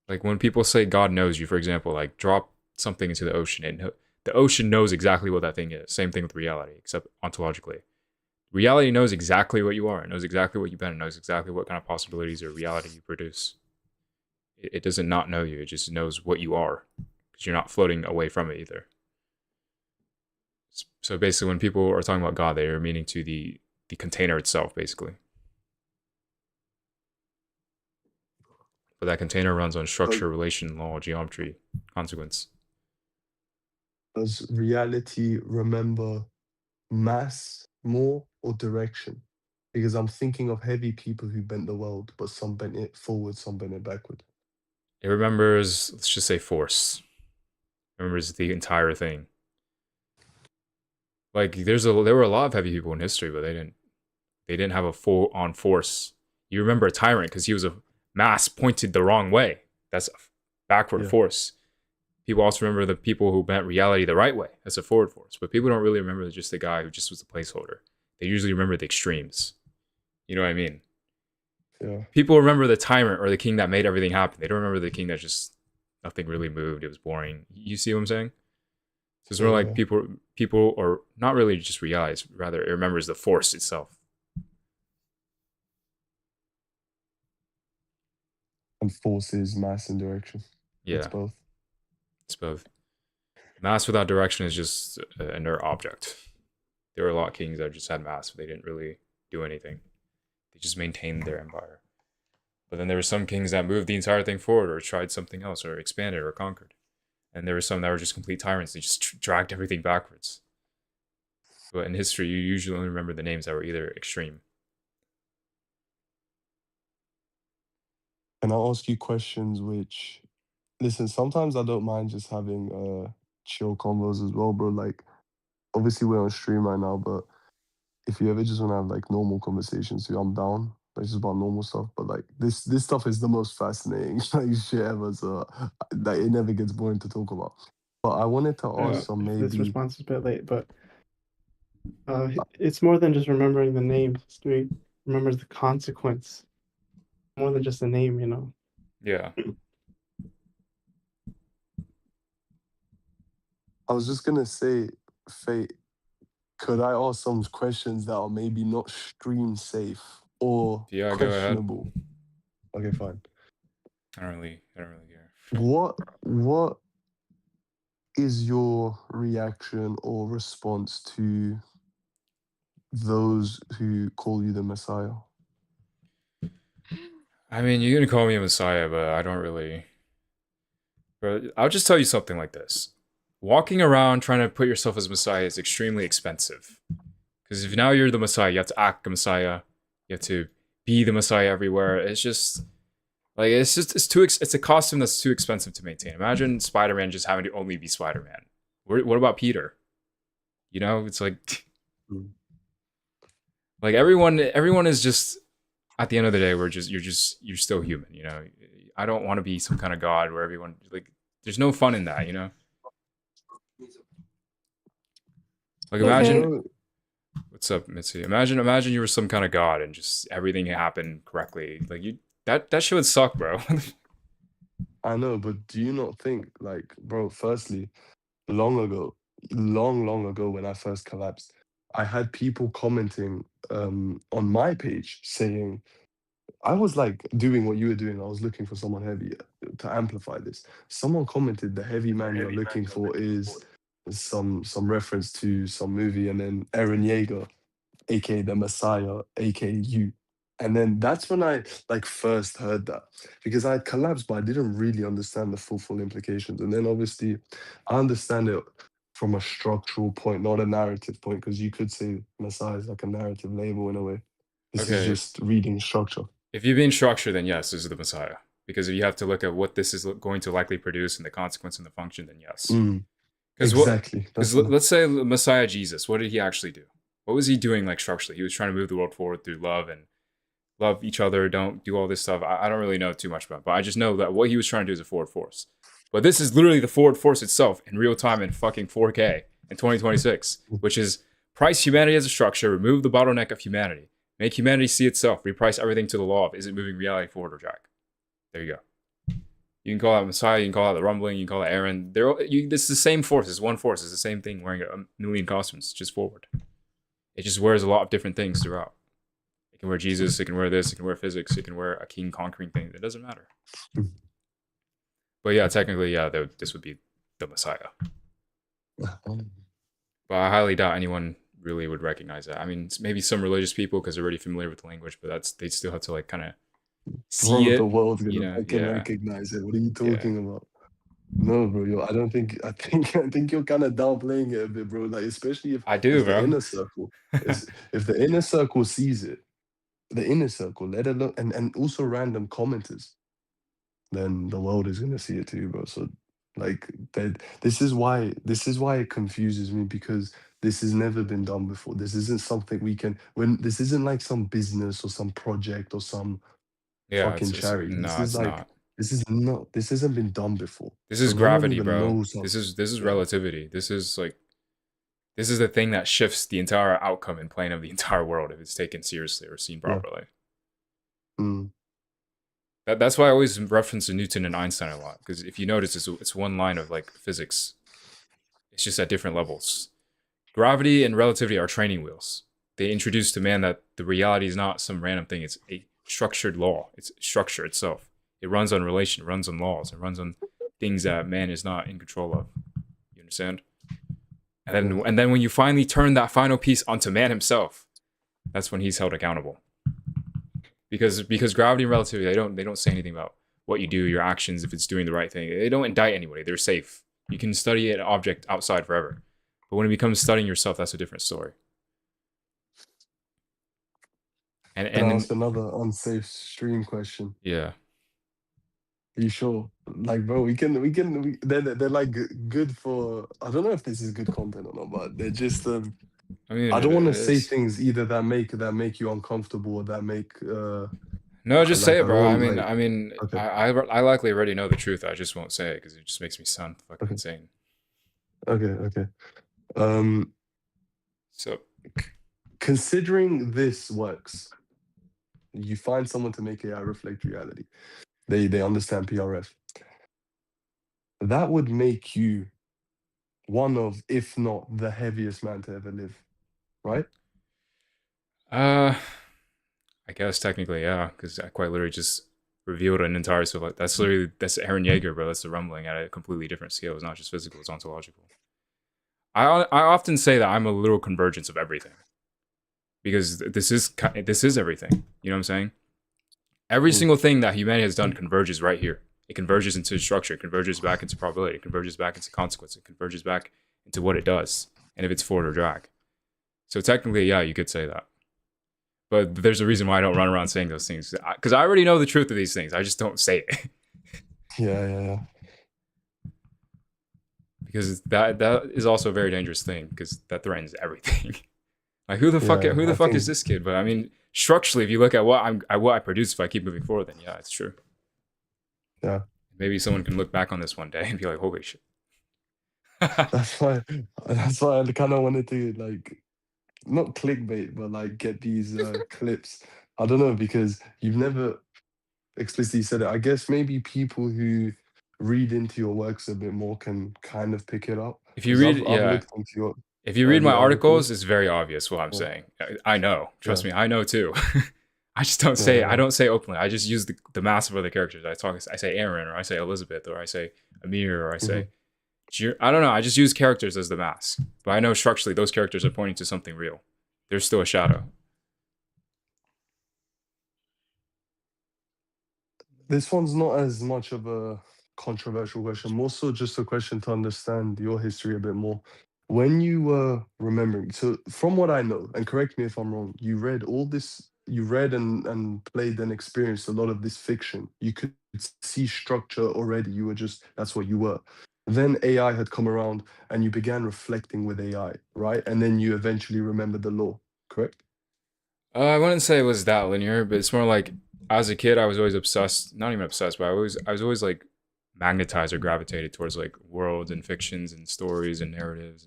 Like when people say God knows you, for example, like drop something into the ocean and the ocean knows exactly what that thing is. Same thing with reality, except ontologically. Reality knows exactly what you are. It knows exactly what you've been. It knows exactly what kind of possibilities or reality you produce. It doesn't not know you. It just knows what you are because you're not floating away from it either. So basically, when people are talking about God, they are meaning to the container itself, basically. But that container runs on structure, relation, law, geometry, consequence. Does reality remember mass more or direction? Because I'm thinking of heavy people who bent the world, but some bent it forward, some bent it backward. It remembers, let's just say, force. It remembers the entire thing. Like there were a lot of heavy people in history, but they didn't have a full on force. You remember a tyrant because he was a mass pointed the wrong way. That's a backward force. People also remember the people who bent reality the right way. That's a forward force. But people don't really remember just the guy who just was the placeholder. They usually remember the extremes. You know what I mean? Yeah. People remember the tyrant or the king that made everything happen. They don't remember the king that just nothing really moved. It was boring. You see what I'm saying? So it's more like people or not really just realize, rather it remembers the force itself. And force is mass and direction. Yeah. It's both. It's both. Mass without direction is just an inert object. There were a lot of kings that just had mass, but they didn't really do anything. They just maintained their empire. But then there were some kings that moved the entire thing forward or tried something else or expanded or conquered. And there were some that were just complete tyrants. They just dragged everything backwards. But in history, you usually only remember the names that were either extreme. Can I ask you questions which, listen, sometimes I don't mind just having chill convos as well, bro. Like, obviously we're on stream right now, but if you ever just want to have like normal conversations, I'm down. Like just about normal stuff. But like this stuff is the most fascinating like shit ever. So like it never gets boring to talk about. But I wanted to ask some This maybe. response is a bit late, but it's more than just remembering the name. History remembers the consequence more than just a name, you know. Yeah. I was just gonna say, Fate, could I ask some questions that are maybe not stream safe? or Yeah, go ahead. questionable? Okay, fine. I don't really care. What is your reaction or response to those who call you the Messiah? I mean, you're gonna call me a messiah, but I don't really. Bro, I'll just tell you something like this: walking around trying to put yourself as messiah is extremely expensive. Because if now you're the messiah, you have to act a messiah, you have to be the messiah everywhere. It's just like it's a costume that's too expensive to maintain. Imagine Spider-Man just having to only be Spider-Man. What about Peter? You know, it's like Mm. like everyone is just at the end of the day, you're still human. You know, I don't want to be some kind of god where everyone like there's no fun in that. You know, like But, imagine what's up, Mitzi. Imagine you were some kind of god and just everything happened correctly. Like you that shit would suck, bro. I know, but do you not think, like, bro, firstly, long ago when I first collapsed, I had people commenting on my page saying, I was like doing what you were doing. I was looking for someone heavy to amplify this. Someone commented the heavy man you're looking for is some reference to some movie, and then Aaron Yeager, aka the Messiah, aka you. And then that's when I like first heard that, because I had collapsed, but I didn't really understand the full implications. And then obviously I understand it from a structural point, not a narrative point, because you could say Messiah is like a narrative label in a way. This is Okay, just reading structure. if you're being structured, then yes, this is the Messiah. Because if you have to look at what this is going to likely produce and the consequence and the function, then yes. Mm, Because exactly. Because let's say Messiah Jesus, what did he actually do? What was he doing like structurally? He was trying to move the world forward through love and love each other. Don't do all this stuff. I don't really know too much about it, but I just know that what he was trying to do is a forward force. But this is literally the forward force itself in real time in fucking 4K in 2026, which is price humanity as a structure, remove the bottleneck of humanity, make humanity see itself, reprice everything to the law of is it moving reality forward or back. There you go. You can call that Messiah, you can call that the rumbling, you can call that Aaron. This is the same force, it's one force, it's the same thing wearing a million costumes, just forward. It just wears a lot of different things throughout. It can wear Jesus, it can wear this, it can wear physics, it can wear a king conquering thing. It doesn't matter. But yeah, technically, yeah, this would be the Messiah. But I highly doubt anyone really would recognize that. I mean, maybe some religious people because they're already familiar with the language, but they still have to like kind of see Bro, it. the world's You gonna know, can yeah, recognize it. What are you yeah. talking about? No, bro. I think you're kind of downplaying it a bit, bro. Like, especially I do, if the bro. inner circle if the inner circle sees it, the inner circle, let alone and also random commenters, then the world is gonna see it too, bro. So like that this is why it confuses me, because this has never been done before. This isn't something we can when this isn't like some business or some project or some Yeah, fucking charity. This no, is it's like not. this hasn't been done before. This So is no one gravity, even bro. knows how. This is Yeah. relativity. This is the thing that shifts the entire outcome and plane of the entire world if it's taken seriously or seen Yeah. properly. Mm. That's why I always reference to Newton and Einstein a lot, because if you notice, it's one line of like physics. It's just at different levels. Gravity and relativity are training wheels. They introduce to man that the reality is not some random thing. It's a structured law. It's structure itself. It runs on relation. It runs on laws. It runs on things that man is not in control of. You understand? And then when you finally turn that final piece onto man himself, that's when he's held accountable. Because gravity and relativity, they don't say anything about what you do, your actions, if it's doing the right thing. They don't indict anybody. They're safe. You can study an object outside forever. But when it becomes studying yourself, that's a different story. Can I ask another unsafe stream question? Yeah. Are you sure? Like, bro, they're like good for. I don't know if this is good content or not, but they're just. I mean, I don't want to say things either that make you uncomfortable or that make. No, just say it, bro. Okay. I likely already know the truth. I just won't say it because it just makes me sound fucking insane. Okay. So, considering this works, you find someone to make AI reflect reality. They understand PRF. That would make you one of, if not the heaviest man to ever live, right? I I guess technically, yeah, because I quite literally just revealed an entire that's Aaron Yeager, bro. That's the rumbling at a completely different scale. It's not just physical; it's ontological. I often say that I'm a literal convergence of everything, because this is everything. You know what I'm saying? Every single thing that humanity has done converges right here. It converges into structure, it converges back into probability, it converges back into consequence, it converges back into what it does, and if it's forward or drag. So technically, yeah, you could say that. But there's a reason why I don't run around saying those things, because I already know the truth of these things. I just don't say it. Yeah. Because that is also a very dangerous thing, because that threatens everything. Like who the fuck is this kid? But I mean, structurally, if you look at what I produce, if I keep moving forward, then yeah, it's true. Yeah. Maybe someone can look back on this one day and be like, holy shit. That's why I kind of wanted to like not clickbait, but like get these clips. I don't know, because you've never explicitly said it. I guess maybe people who read into your works a bit more can kind of pick it up. If you 'Cause read, I've looked into your if you read my early articles, it's very obvious what I'm Yeah. saying. I know. Trust Yeah. me, I know too. I just don't say it. Yeah. I don't say openly. I just use the massive other characters. I say Aaron, or I say Elizabeth, or I say Amir, or I say I don't know. I just use characters as the mask. But I know structurally those characters are pointing to something real. There's still a shadow. This one's not as much of a controversial question, more so just a question to understand your history a bit more. When you were remembering, so from what I know, and correct me if I'm wrong, you read all this, you read and played and experienced a lot of this fiction. You could see structure already. You were just, that's what you were. Then AI had come around and you began reflecting with AI, right? And then you eventually remembered the law, correct? I wouldn't say it was that linear, but it's more like as a kid, I was always obsessed. Not even obsessed, but I was always like magnetized or gravitated towards like worlds and fictions and stories and narratives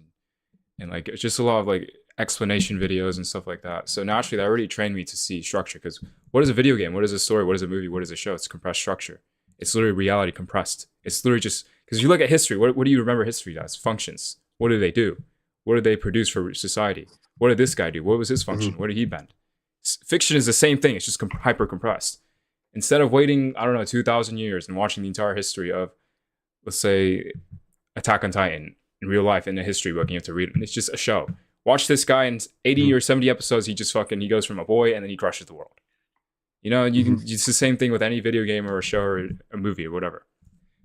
and like it's just a lot of like explanation videos and stuff like that. So naturally, that already trained me to see structure. Because what is a video game? What is a story? What is a movie? What is a show? It's compressed structure. It's literally reality compressed. It's literally just because you look at history. What do you remember history as? Functions. What do they do? What did they produce for society? What did this guy do? What was his function? What did he bend? Fiction is the same thing. It's just hyper compressed. Instead of waiting, I don't know, 2,000 years and watching the entire history of, let's say, Attack on Titan in real life in a history book, and you have to read it. And it's just a show. Watch this guy in 80 or 70 episodes. He goes from a boy and then he crushes the world. You know, it's the same thing with any video game or a show or a movie or whatever.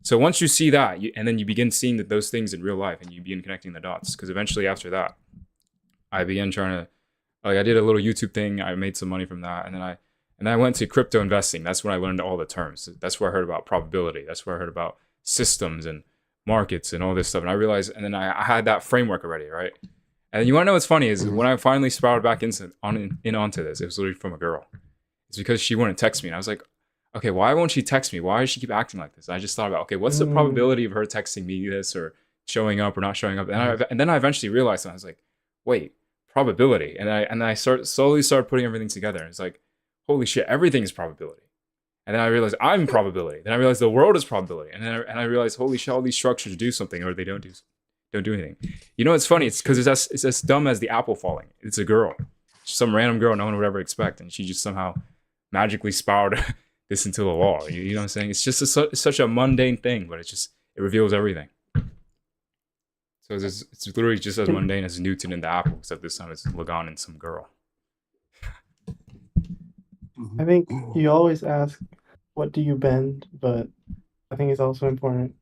So once you see that, and then you begin seeing those things in real life, and you begin connecting the dots. Because eventually after that, I began trying to, I did a little YouTube thing. I made some money from that, and then I went to crypto investing. That's when I learned all the terms. That's where I heard about probability. That's where I heard about systems and markets and all this stuff. And I realized, and then I had that framework already, right? And you want to know what's funny is when I finally sprouted back onto this, it was literally from a girl. It's because she wouldn't text me, and I was like, okay, why won't she text me? Why does she keep acting like this? And I just thought about, okay, what's the probability of her texting me this or showing up or not showing up? And then I eventually realized, and I was like, wait, probability. And I slowly started putting everything together. And it's like, holy shit, everything is probability. And then I realized I'm probability. Then I realized the world is probability. And then I realized, holy shit, all these structures do something or they don't do anything. You know, it's funny. It's because it's as dumb as the apple falling. It's a girl, some random girl no one would ever expect, and she just somehow magically spouted this into the law. You know what I'm saying? It's just such a mundane thing, but it reveals everything. So it's literally just as mundane as Newton and the apple, except this time it's Lagan and some girl. I think you always ask, what do you bend? But I think it's also important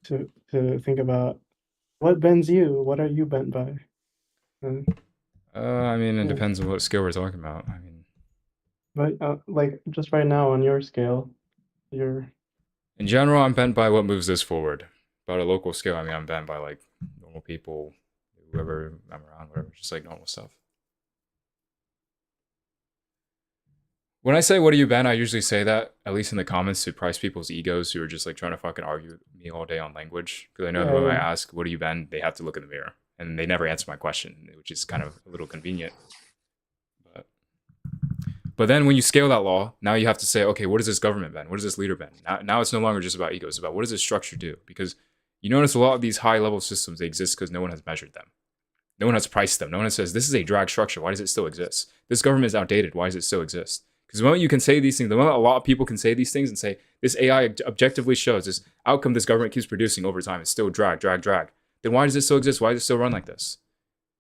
to think about what bends you. What are you bent by? I mean, it depends on what scale we're talking about. I mean, but like just right now on your scale, you're. In general, I'm bent by what moves this forward. But at a local scale, I mean, I'm bent by like normal people, whoever I'm around, whatever, just like normal stuff. When I say, what do you bend, I usually say that, at least in the comments, to price people's egos who are just like trying to fucking argue with me all day on language. Because I know that when I ask, what do you bend, they have to look in the mirror. And they never answer my question, which is kind of a little convenient. But then when you scale that law, now you have to say, okay, what does this government bend? What does this leader bend? Now it's no longer just about ego. It's about what does this structure do? Because you notice a lot of these high-level systems, they exist because no one has measured them. No one has priced them. No one has says, this is a drag structure. Why does it still exist? This government is outdated. Why does it still exist? Because the moment you can say these things, the moment a lot of people can say these things and say, this AI objectively shows this outcome this government keeps producing over time is still drag, then why does it still exist? Why does it still run like this?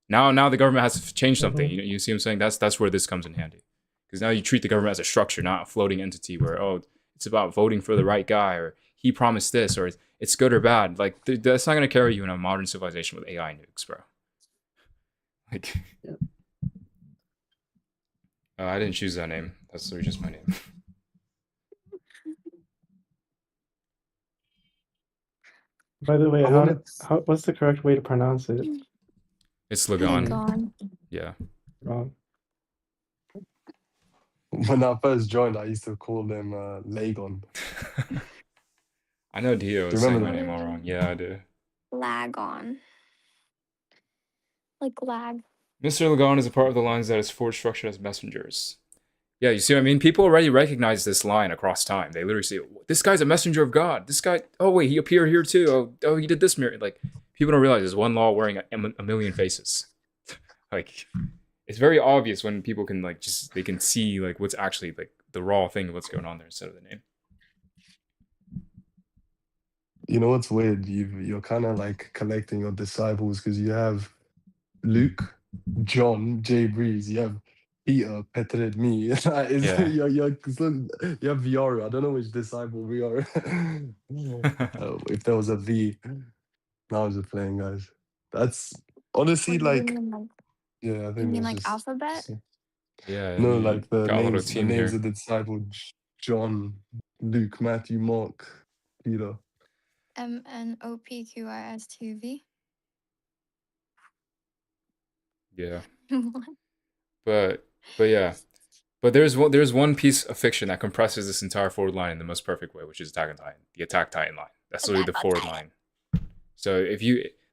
Now the government has to change something. You see what I'm saying? That's where this comes in handy. Because now you treat the government as a structure, not a floating entity where, oh, it's about voting for the right guy, or he promised this, or it's good or bad. Like, that's not going to carry you in a modern civilization with AI nukes, bro. Like, I didn't choose that name. That's literally just my name. By the way, I wanted- what's the correct way to pronounce it? It's Lagon. Gone. Yeah. Wrong. When I first joined, I used to call them Lagon. I know Dio Do is you saying remember my that? name all wrong. Yeah, I do. Lag on. Like lag. Mr. Lagon is a part of the lines that is forward structured as messengers. Yeah, you see what I mean? People already recognize this line across time. They literally say, this guy's a messenger of God. This guy, oh wait, he appeared here too. Oh, he did this mirror. Like, people don't realize there's one law wearing a million faces. Like, it's very obvious when people can like they can see like what's actually like the raw thing of what's going on there instead of the name. You know what's weird? You're kind of like collecting your disciples because you have Luke, John, Jay Breeze, you have Peter, Petred, me. Yeah. You have Viaro. I don't know which disciple we are. If there was a V. Now I'm just playing, guys. That's honestly What do you like, mean, like, yeah, I you think mean that's like just alphabet? Yeah. no, you like the got a little names, the team names here. of the disciple: John, Luke, Matthew, Mark, Peter. MNOPQIS2V. Yeah. But yeah. But there's one piece of fiction that compresses this entire forward line in the most perfect way, which is Attack on Titan, the Attack Titan line. That's literally the forward line. So this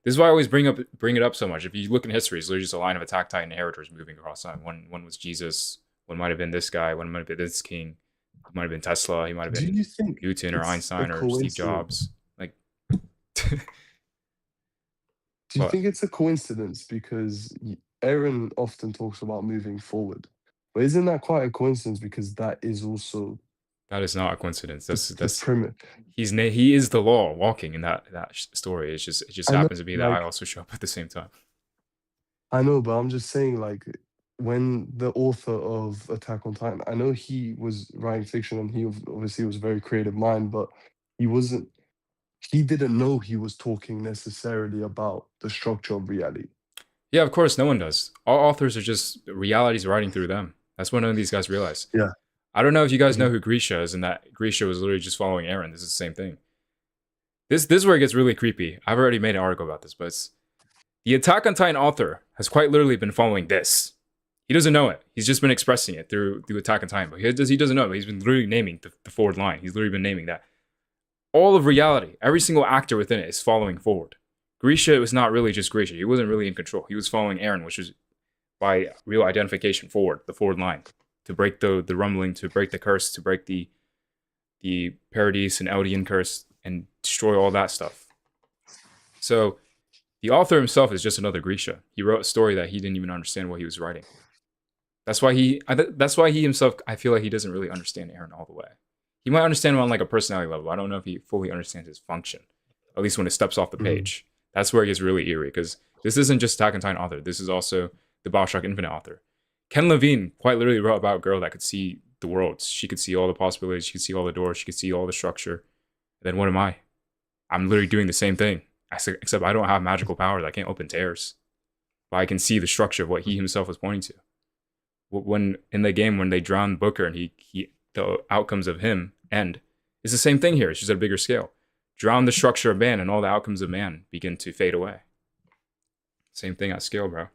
is why I always bring it up so much. If you look in history, it's literally just a line of Attack Titan inheritors moving across time. One was Jesus. One might have been this guy. One might have been this king. It might have been Tesla. He might have Do been you think Newton or it's a Einstein or Steve coincidence? Jobs. Like, Do you What? think it's a coincidence because Aaron often talks about moving forward, but isn't that quite a coincidence because that is also that is not a coincidence. the That's premise? he is the law walking in that story. It just I know, happens to be that I like also show up at the same time. I know, but I'm just saying, like when the author of Attack on Titan, I know he was writing fiction and he obviously was a very creative mind, but he wasn't. He didn't know he was talking necessarily about the structure of reality. Yeah, of course, no one does. All authors are just reality's writing through them. That's what none of these guys realize. Yeah. I don't know if you guys Mhm. know who Grisha is, and that Grisha was literally just following Aaron. This is the same thing. This is where it gets really creepy. I've already made an article about this, but it's the Attack on Titan author has quite literally been following this. He doesn't know it. He's just been expressing it through Attack on Titan, but he doesn't know it. He's been literally naming the forward line. He's literally been naming that. All of reality, every single actor within it is following forward. Grisha was not really just Grisha. He wasn't really in control. He was following Aaron, which was by real identification forward, the forward line, to break the rumbling, to break the curse, to break the Paradise and Eldian curse, and destroy all that stuff. So the author himself is just another Grisha. He wrote a story that he didn't even understand what he was writing. That's why he himself, I feel like he doesn't really understand Aaron all the way. He might understand him on like a personality level. I don't know if he fully understands his function, at least when it steps off the page. That's where it gets really eerie, because this isn't just Attack on Titan author. This is also the BioShock Infinite author. Ken Levine quite literally wrote about a girl that could see the worlds. She could see all the possibilities. She could see all the doors. She could see all the structure. And then what am I? I'm literally doing the same thing, except I don't have magical powers. I can't open tears, but I can see the structure of what he himself was pointing to. When in the game, when they drown Booker and the outcomes of him end, it's the same thing here. It's just at a bigger scale. Drown the structure of man and all the outcomes of man begin to fade away. Same thing at scale, bro.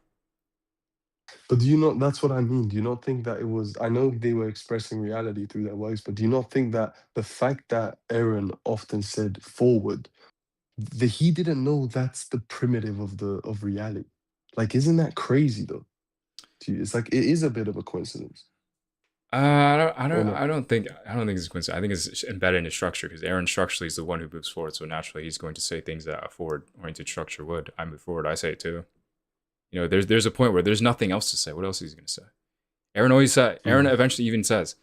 But do you not, that's what I mean. Do you not think that it was, I know they were expressing reality through their works, but do you not think that the fact that Aaron often said forward, he didn't know that's the primitive of reality? Like, isn't that crazy though? It's like, it is a bit of a coincidence. I don't think it's a coincidence. I think it's embedded in the structure, because Aaron structurally is the one who moves forward. So naturally, he's going to say things that a forward-oriented structure would. I move forward. I say it too. You know, there's a point where there's nothing else to say. What else is he going to say? Aaron eventually even says,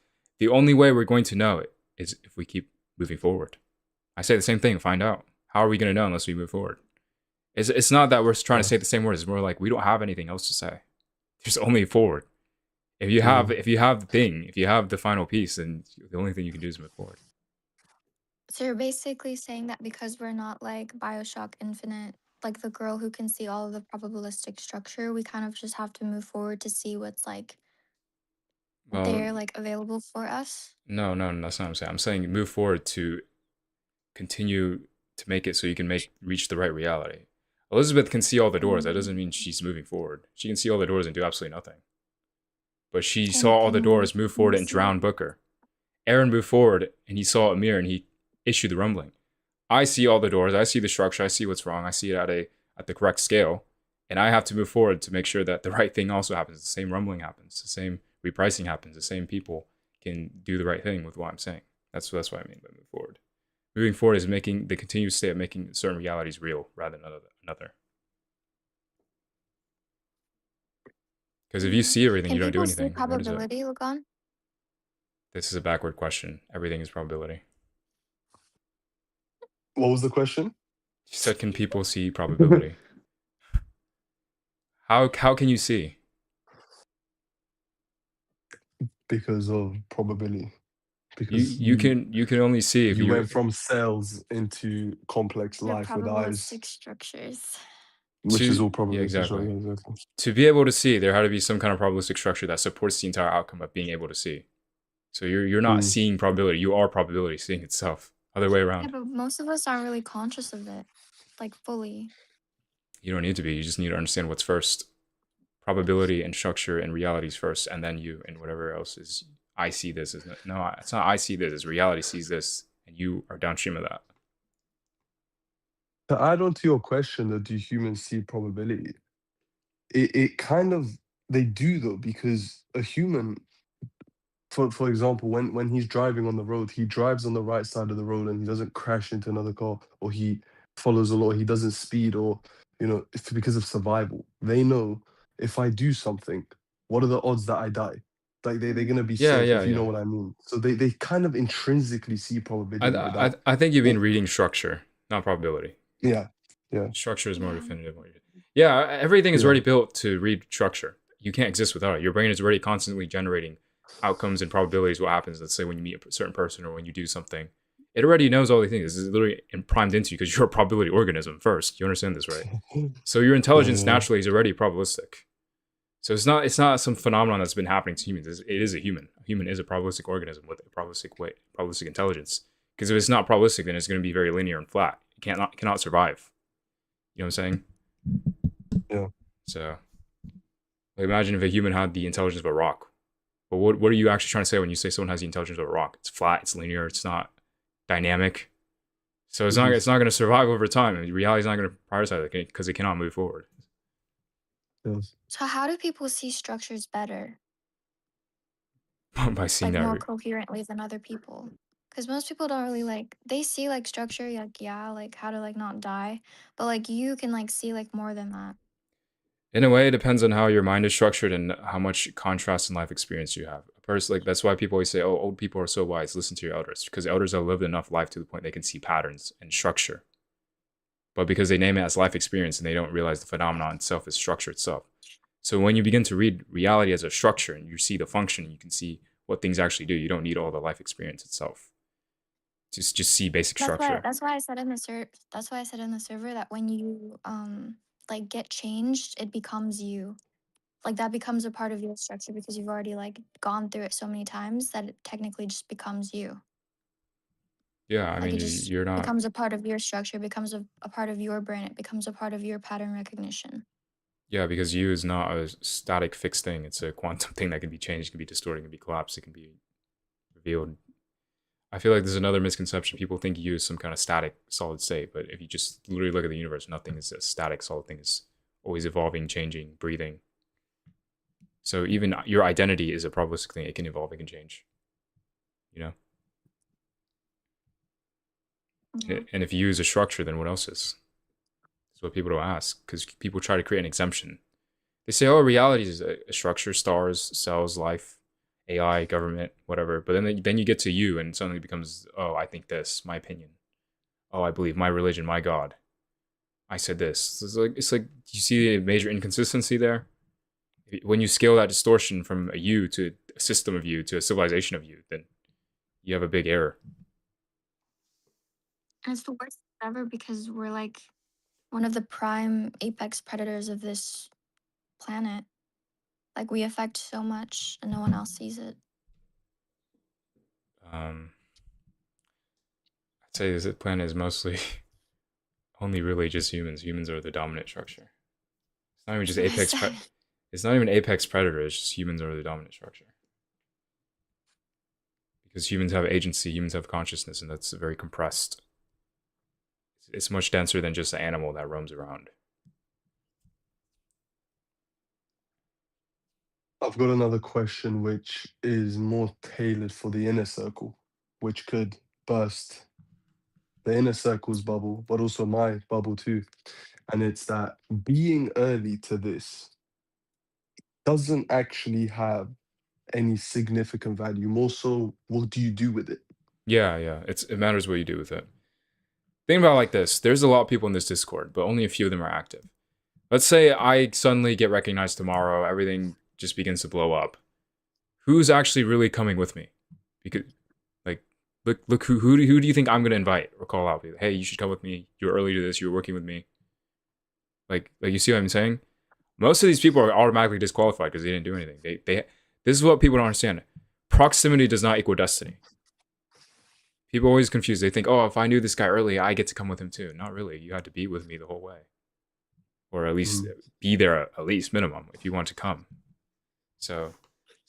The only way we're going to know it is if we keep moving forward. I say the same thing, find out. How are we going to know unless we move forward? It's not that we're trying to say the same words. It's more like we don't have anything else to say. There's only forward. If you have the final piece, then the only thing you can do is move forward. So you're basically saying that because we're not like Bioshock Infinite, like the girl who can see all of the probabilistic structure, we kind of just have to move forward to see what's like Well, there, like available for us. no, that's not what I'm saying. I'm saying move forward to continue to make it so you can reach the right reality. Elizabeth can see all the doors. That doesn't mean she's moving forward. She can see all the doors and do absolutely nothing. But she Can- saw all the can doors, move forward, you and see drown it? Booker. Aaron moved forward, and he saw Amir, and he issued the rumbling. I see all the doors. I see the structure. I see what's wrong. I see it at the correct scale, and I have to move forward to make sure that the right thing also happens. The same rumbling happens. The same repricing happens. The same people can do the right thing with what I'm saying. That's what I mean by move forward. Moving forward is making the continuous state of making certain realities real rather than another. Because if you see everything, Can you don't do people see anything. What is it? probability, Lagan? This is a backward question. Everything is probability. What was the question? She said, "Can people see probability?" How can you see? Because of probability. Because You can only see if you you went from cells into complex They're life with eyes, probabilistic structures. which is all yeah, probability. exactly. Exactly. To be able to see, there had to be some kind of probabilistic structure that supports the entire outcome of being able to see. So you're not Mm. seeing probability. You are probability seeing itself. Other way Yeah, around. but most of us aren't really conscious of it, like fully. You don't need to be. You just need to understand what's first. Probability and structure and realities first, and then you and whatever else is. I see this. No, it's not. I see this. It's reality sees this, and you are downstream of that. To add on to your question, that do humans see probability? It kind of, they do though, because a human, for example, when he's driving on the road, he drives on the right side of the road and he doesn't crash into another car, or he follows a law, he doesn't speed, or it's because of survival. They know, if I do something, what are the odds that I die? Like they're gonna be Yeah, safe, yeah, if you know yeah. what I mean. So they kind of intrinsically see probability like that. I think you've been Or- reading structure, not probability. yeah, Structure is more Yeah. definitive. Yeah, everything is Yeah. already built to read structure. You can't exist without it. Your brain is already constantly generating outcomes and probabilities. What happens? Let's say when you meet a certain person or when you do something, it already knows all these things. This is literally primed into you because you're a probability organism first. You understand this, right? So your intelligence Yeah. naturally is already probabilistic. So it's not some phenomenon that's been happening to humans. It is a human. A human is a probabilistic organism with a probabilistic intelligence. Because if it's not probabilistic, then it's going to be very linear and flat. It cannot survive. You know what I'm saying? Yeah. So, like, imagine if a human had the intelligence of a rock. But what are you actually trying to say when you say someone has the intelligence of a rock? It's flat. It's linear. It's not dynamic. So it's not going to survive over time. Reality's not going to prioritize it because it cannot move forward. Yes. So how do people see structures better, By seeing like that. more coherently than other people? Because most people don't really they see like structure, like like how to like not die, but like you can like see like more than that. In a way, it depends on how your mind is structured and how much contrast in life experience you have. A person, like, that's why people always say, "Oh, old people are so wise. Listen to your elders," because elders have lived enough life to the point they can see patterns and structure. But because they name it as life experience and they don't realize the phenomenon itself is structure itself. So when you begin to read reality as a structure and you see the function, you can see what things actually do. You don't need all the life experience itself. Just see basic structure. That's why I said in the That's why I said in the server that when you like get changed, it becomes you. Like that becomes a part of your structure because you've already like gone through it so many times that it technically just becomes you. Yeah, I Like mean, it just you're not. becomes a part of your structure, becomes a part of your brain, it becomes a part of your pattern recognition. Yeah, because you is not a static fixed thing. It's a quantum thing that can be changed, can be distorted, can be collapsed, it can be revealed. I feel like there's another misconception. People think you is some kind of static, solid state, but if you just literally look at the universe, nothing is a static, solid thing. It's always evolving, changing, breathing. So even your identity is a probabilistic thing. It can evolve, it can change. You know? Mhm. And if you use a structure, then what else is? That's what people don't ask, because people try to create an exemption. They say, oh, reality is a structure, stars, cells, life, AI, government, whatever. But then you get to you, and suddenly it becomes, oh, I think this, my opinion. Oh, I believe my religion, my God. I said this. So it's like you see a major inconsistency there. When you scale that distortion from a you to a system of you to a civilization of you, then you have a big error. And it's the worst ever because we're like one of the prime apex predators of this planet. Like we affect so much and no one else sees it. I'd say this planet is mostly only really just humans. Humans are the dominant structure. It's not even just apex. It's not even apex predator. It's just humans are the dominant structure. Because humans have agency, humans have consciousness, and that's very compressed. It's much denser than just an animal that roams around. I've got another question which is more tailored for the inner circle, which could burst the inner circle's bubble, but also my bubble too. And it's that being early to this doesn't actually have any significant value. More so, what do you do with it? Yeah. It matters what you do with it. Think about it like this. There's a lot of people in this Discord, but only a few of them are active. Let's say I suddenly get recognized tomorrow, everything just begins to blow up. Who's actually really coming with me? Because, like, look, who do you think I'm gonna invite or call out? Hey, you should come with me. You're early to this. You're working with me. Like you see what I'm saying? Most of these people are automatically disqualified because they didn't do anything. This is what people don't understand. Proximity does not equal destiny. People always confuse. They think, oh, if I knew this guy early, I get to come with him too. Not really. You had to be with me the whole way. Or at least be there at least minimum if you want to come. So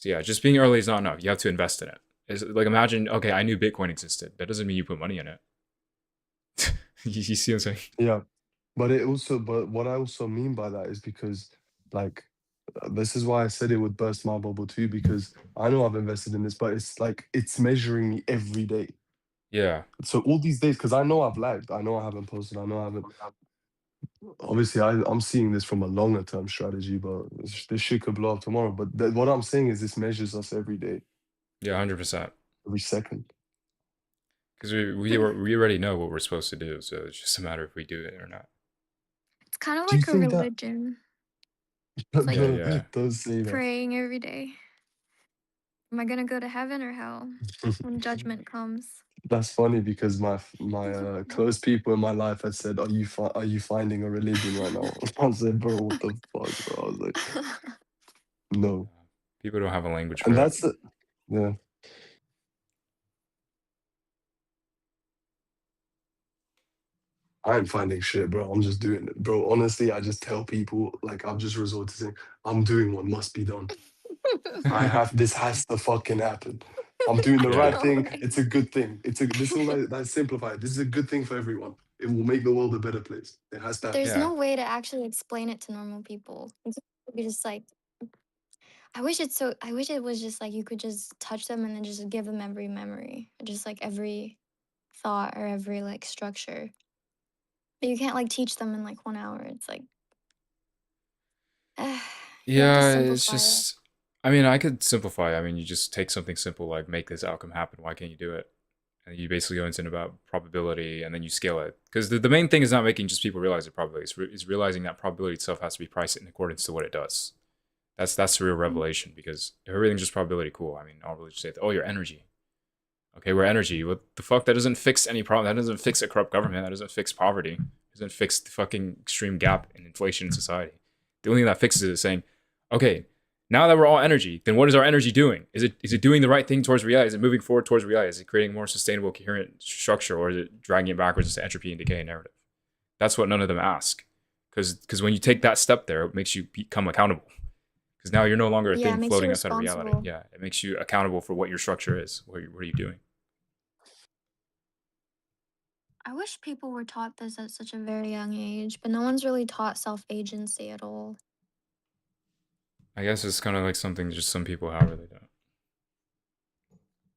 yeah, just being early is not enough. You have to invest in it. It's like, imagine, okay, I knew Bitcoin existed. That doesn't mean you put money in it. You see what I'm saying? Yeah. But what I also mean by that is because, like, this is why I said it would burst my bubble too, because I know I've invested in this, but it's like it's measuring me every day. Yeah. So all these days, because I know I've lagged, I know I haven't posted, I know I haven't. Obviously, I'm seeing this from a longer term strategy, but this shit could blow up tomorrow. But what I'm saying is this measures us every day, Yeah, 100%. every second. Because we already know what we're supposed to do, so it's just a matter if we do it or not. It's kind of Do you like a think that? religion. like- Yeah. Don't say that. Praying every day. Am I gonna go to heaven or hell when judgment comes? That's funny because my close people in my life had said, "Are you finding a religion right now?" I said, "Bro, what the fuck, bro?" I was like, "No." People don't have a language for And it. that's it. Yeah. I ain't finding shit, bro. I'm just doing it, bro. Honestly, I just tell people, like, I've just resorted to saying, "I'm doing what must be done. This has to fucking happen. I'm doing the right thing. It's a good thing. This is that's simplified. This is a good thing for everyone. It will make the world a better place. It has to happen." There's Yeah. no way to actually explain it to normal people. You're just like, I wish it was just like you could just touch them and then just give them every memory, just like every thought or every like structure. But you can't like teach them in like 1 hour. It's like, you have to Yeah, it's simplify it. just. I mean, I could simplify. I mean, you just take something simple like make this outcome happen. Why can't you do it? And you basically go into about probability, and then you scale it. Because the main thing is not making just people realize the probability. It's realizing that probability itself has to be priced in accordance to what it does. That's the real revelation. Because if everything's just probability, cool. I mean, I'll really just say, oh, your energy. Okay, we're energy. What the fuck? That doesn't fix any problem. That doesn't fix a corrupt government. That doesn't fix poverty. It doesn't fix the fucking extreme gap in inflation in society. The only thing that fixes it is saying, okay, now that we're all energy, then what is our energy doing? Is it doing the right thing towards reality? Is it moving forward towards reality? Is it creating a more sustainable, coherent structure, or is it dragging it backwards into entropy and decay narrative? That's what none of them ask. Because when you take that step there, it makes you become accountable. Because now you're no longer a thing floating outside of reality. Yeah, it makes you accountable for what your structure is. What are you doing? I wish people were taught this at such a very young age, but no one's really taught self-agency at all. I guess it's kind of like something just some people have or they don't.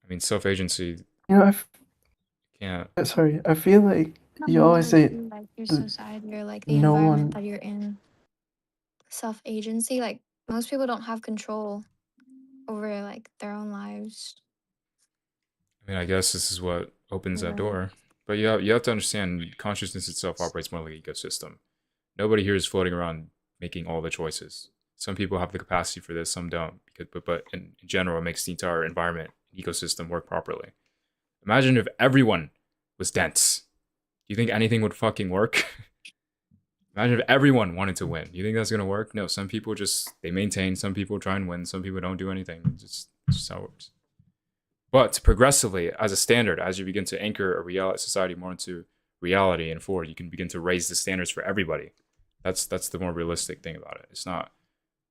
I mean, self-agency can't. Sorry, I feel like you always say like your society or like the no environment one. that you're in. Self-agency, like most people don't have control. over like their own lives. I mean, I guess this is what opens that Right. door. But you have to understand, consciousness itself operates more like an ecosystem. Nobody here is floating around making all the choices. Some people have the capacity for this, some don't. But in general, it makes the entire environment, ecosystem work properly. Imagine if everyone was dense. Do you think anything would fucking work? Imagine if everyone wanted to win. Do you think that's gonna work? No, some people they maintain, some people try and win, some people don't do anything. It's just how it works. But progressively, as a standard, as you begin to anchor a reality society more into reality and forward, you can begin to raise the standards for everybody. That's the more realistic thing about it. It's not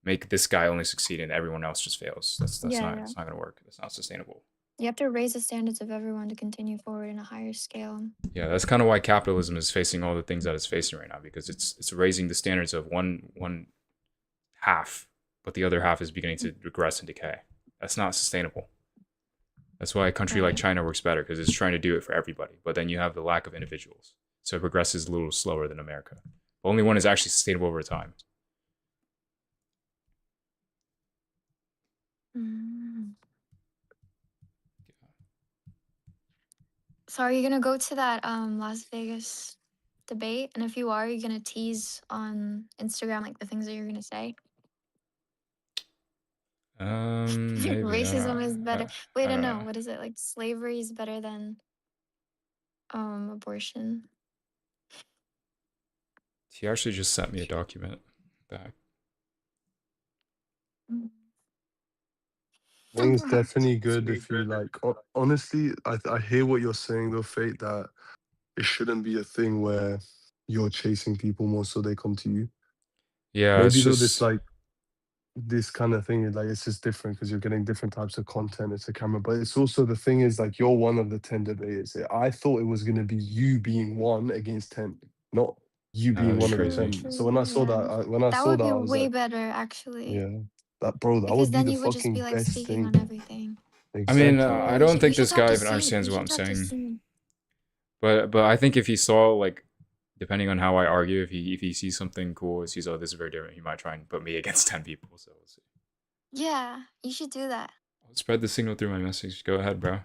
make this guy only succeed and everyone else just fails. That's not it's not gonna work. That's not sustainable. You have to raise the standards of everyone to continue forward in a higher scale. Yeah, that's kind of why capitalism is facing all the things that it's facing right now, because it's raising the standards of one half, but the other half is beginning to regress and decay. That's not sustainable. That's why a country like Right. China works better, because it's trying to do it for everybody. But then you have the lack of individuals, so it progresses a little slower than America. The only one is actually sustainable over time. Mm. So are you gonna go to that Las Vegas debate? And if you are you gonna tease on Instagram like the things that you're gonna say? Maybe Racism is better. Wait, I don't no. know. What is it? Like slavery is better than abortion. He actually just sent me a document back. Mm. I think it's definitely good if you like. Honestly, I hear what you're saying though, Fate. That it shouldn't be a thing where you're chasing people more so they come to you. Yeah, Maybe it's though just this kind of thing is like it's just different because you're getting different types of content. It's a camera, but it's also the thing is like you're one of the 10 debaters. I thought it was gonna be you being 1 against 10, not you being that'd be one of the crazy. 10. So when I saw Yeah. that, when I That saw would that, be I was way like, better actually. yeah, that bro, that Because would be then the you would just be fucking like best speaking thing. on everything. I mean, Exactly. I don't think You this just have guy to even see. understands You what I'm just have to saying. see. But I think if he saw, like, depending on how I argue, if he sees something cool, he sees, oh, this is very different, he might try and put me against 10 people. So we'll see. Yeah, you should do that. I'll spread the signal through my message. Go ahead, bro.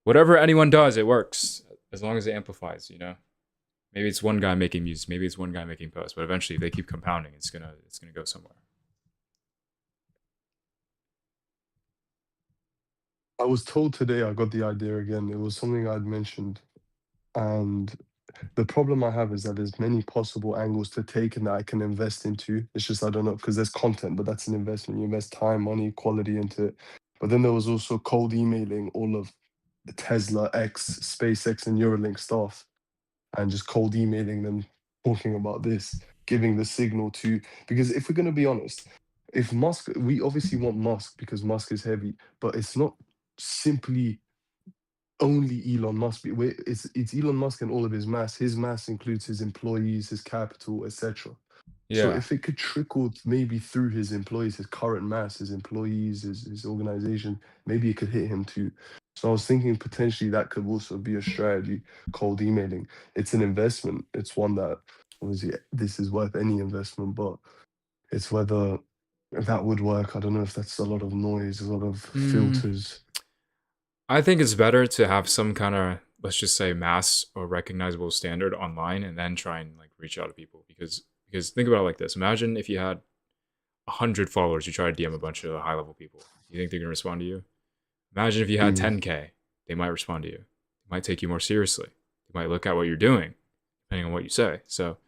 Whatever anyone does, it works as long as it amplifies. You know, maybe it's one guy making music, maybe it's one guy making posts, but eventually, if they keep compounding, it's gonna go somewhere. I was told today I got the idea again. It was something I'd mentioned. And the problem I have is that there's many possible angles to take and that I can invest into. It's just I don't know because there's content, but that's an investment. You invest time, money, quality into it. But then there was also cold emailing all of the Tesla, X, SpaceX, and Neuralink staff, and just cold emailing them, talking about this, giving the signal to. Because if we're going to be honest, if Musk, we obviously want Musk because Musk is heavy, but it's not simply only Elon Musk. It's Elon Musk and all of his mass. His mass includes his employees, his capital, etc. So Yeah. if it could trickle maybe through his employees, his current mass, his employees, his organization, maybe it could hit him too. So I was thinking potentially that could also be a strategy, cold emailing. It's an investment. It's one that obviously this is worth any investment, but it's whether that would work. I don't know if that's a lot of noise, a lot of filters. I think it's better to have some kind of, let's just say, mass or recognizable standard online and then try and like reach out to people. Because think about it like this. Imagine if you had 100 followers, you try to DM a bunch of high level people. You think they're gonna respond to you? Imagine if you had 10K, they might respond to you. They might take you more seriously. They might look at what you're doing, depending on what you say. So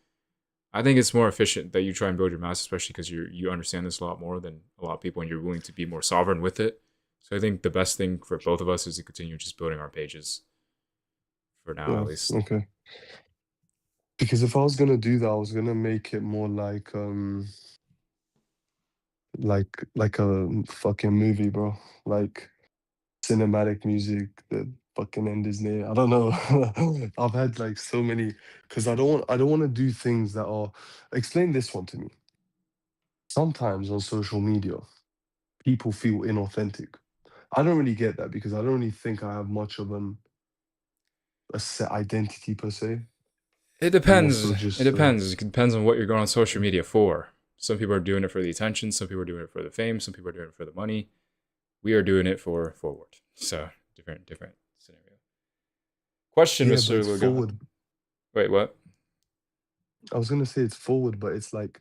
I think it's more efficient that you try and build your mass, especially because you understand this a lot more than a lot of people and you're willing to be more sovereign with it. So I think the best thing for both of us is to continue just building our pages. For now, at least. Okay. Because if I was gonna do that, I was gonna make it more like a fucking movie, bro. Like cinematic music. The fucking end is near. I don't know. I've had like so many because I don't want to do things that are. Explain this one to me. Sometimes on social media, people feel inauthentic. I don't really get that because I don't really think I have much of a set identity per se. It I'm depends. also just It depends. It depends on what you're going on social media for. Some people are doing it for the attention. Some people are doing it for the fame. Some people are doing it for the money. We are doing it for forward. So different scenario. Question, Yeah, but Mr. it's Lugan. forward. Wait, what? I was gonna say it's forward, but it's like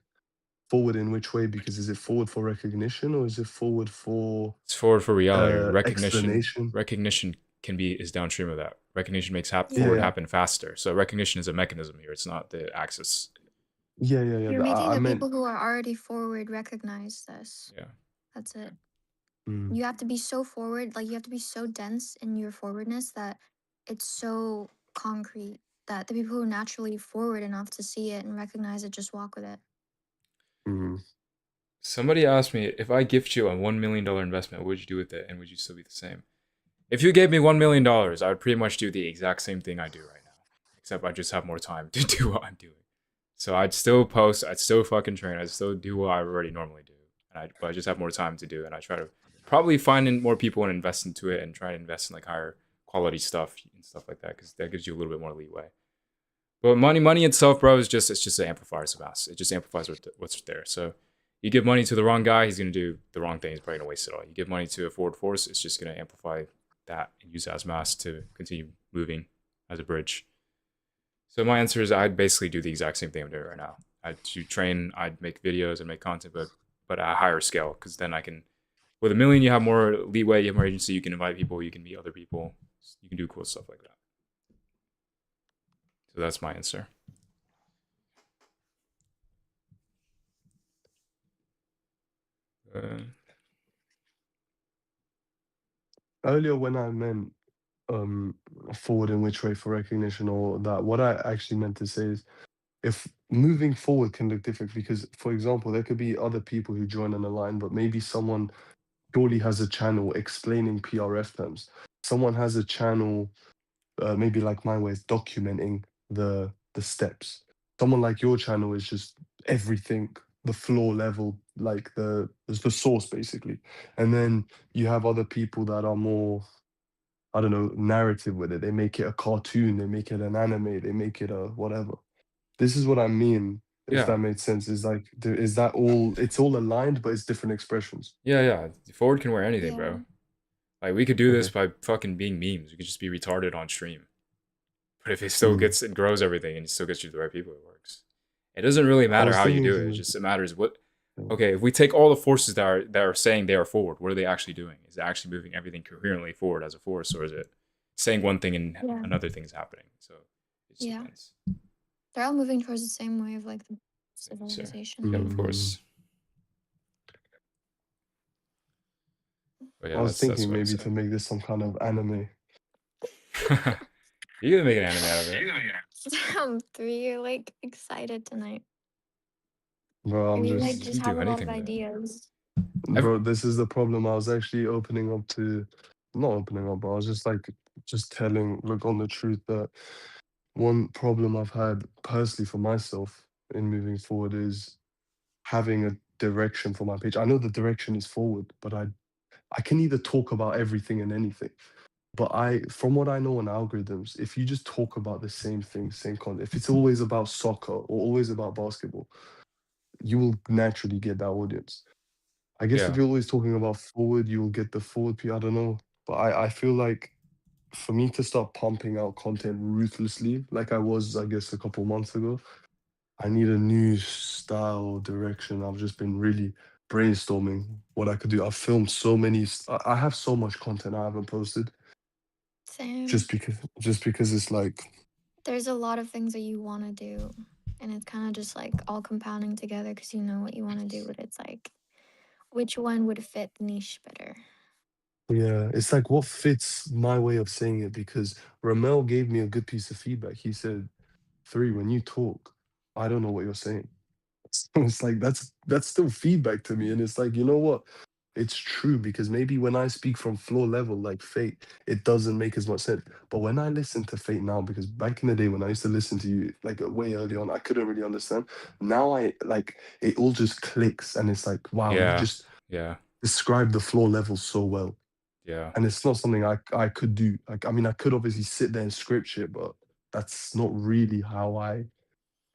forward in which way? Because is it forward for recognition or is it forward for It's forward for reality. explanation? Recognition is downstream of that. Recognition makes Yeah. forward Yeah. happen faster. So recognition is a mechanism here. It's not the axis. Yeah. You're But making I the meant. people who are already forward recognize this. Yeah. That's it. Mm, You have to be so forward, like you have to be so dense in your forwardness that it's so concrete that the people who are naturally forward enough to see it and recognize it just walk with it. mm. Somebody asked me, if I gift you a $1 million investment, what would you do with it? And would you still be the same? If you gave me $1 million, I would pretty much do the exact same thing I do right now. Except I just have more time to do what I'm doing. So I'd still post, I'd still fucking train, I'd still do what I already normally do. But I just have more time to do. And I try to probably find more people and invest into it and try to invest in like higher quality stuff and stuff like that. Because that gives you a little bit more leeway. But money itself, bro, it's just an amplifier, Sebas. It just amplifies what's there. So you give money to the wrong guy, he's gonna do the wrong thing. He's probably gonna waste it all. You give money to a forward force, it's just gonna amplify that and use it as mass to continue moving as a bridge. So my answer is I'd basically do the exact same thing I'm doing right now. I'd train, I'd make videos and make content, but at a higher scale, because then I can. With $1 million, you have more leeway, you have more agency. You can invite people, you can meet other people, you can do cool stuff like that. So that's my answer. Earlier when I meant forward in which way for recognition or that, what I actually meant to say is if moving forward can look different because, for example, there could be other people who join on the line, but maybe someone purely has a channel explaining PRF terms. Someone has a channel, maybe like my way, is documenting the steps. Someone like your channel is just everything, the floor level, like the source basically. And then you have other people that are more, I don't know, narrative with it. They make it a cartoon, they make it an anime, they make it a whatever. This is what I mean, if Yeah. that made sense. Is like, is that all? It's all aligned, but it's different expressions. Yeah. Forward can wear anything, Yeah. bro. Like we could do this Okay. by fucking being memes. We could just be retarded on stream. But if it still it grows everything and it still gets you the right people, it works. It doesn't really matter was how you thinking do it. to- It just it matters what. Yeah. Okay, if we take all the forces that are saying they are forward, what are they actually doing? Is it actually moving everything coherently forward as a force, or is it saying one thing and Yeah. another thing is happening? So it just Yeah. depends. They're all moving towards the same way of like the Same, sir. civilization. Yeah, of course. But yeah, I was that's thinking what I'm maybe to saying. make this some kind of anime. You can make an anime out of it. 3, you're like excited tonight. Bro, I'm You just, like You just can have do a lot of anything with it. ideas. bro, this is the problem. I was actually opening up to, not opening up, but I was just like, just telling, look, on the truth that one problem I've had personally for myself in moving forward is having a direction for my page. I know the direction is forward, but I can either talk about everything and anything. But from what I know on algorithms, if you just talk about the same thing, same content, if it's always about soccer or always about basketball, you will naturally get that audience. I guess if Yeah. you're always talking about forward, you will get the forward people. I don't know. But I feel like for me to start pumping out content ruthlessly, like I was, I guess, a couple months ago, I need a new style direction. I've just been really brainstorming what I could do. I've filmed so many. I have so much content I haven't posted Same. just because it's like, There's a lot of things that you want to do, and it's kind of just like all compounding together because you know what you want to do, but it's like which one would fit the niche better. yeah, it's like what fits my way of saying it because Ramel gave me a good piece of feedback. He said, 3, when you talk, I don't know what you're saying. So it's like that's still feedback to me. And it's like, you know what? It's true because maybe when I speak from floor level like Fate, it doesn't make as much sense. But when I listen to Fate now, because back in the day when I used to listen to you like way early on, I couldn't really understand. Now I like it all just clicks and it's like, wow, you Yeah. just Yeah. describe the floor level so well. Yeah. And it's not something I could do. Like I mean, I could obviously sit there and script shit, but that's not really how I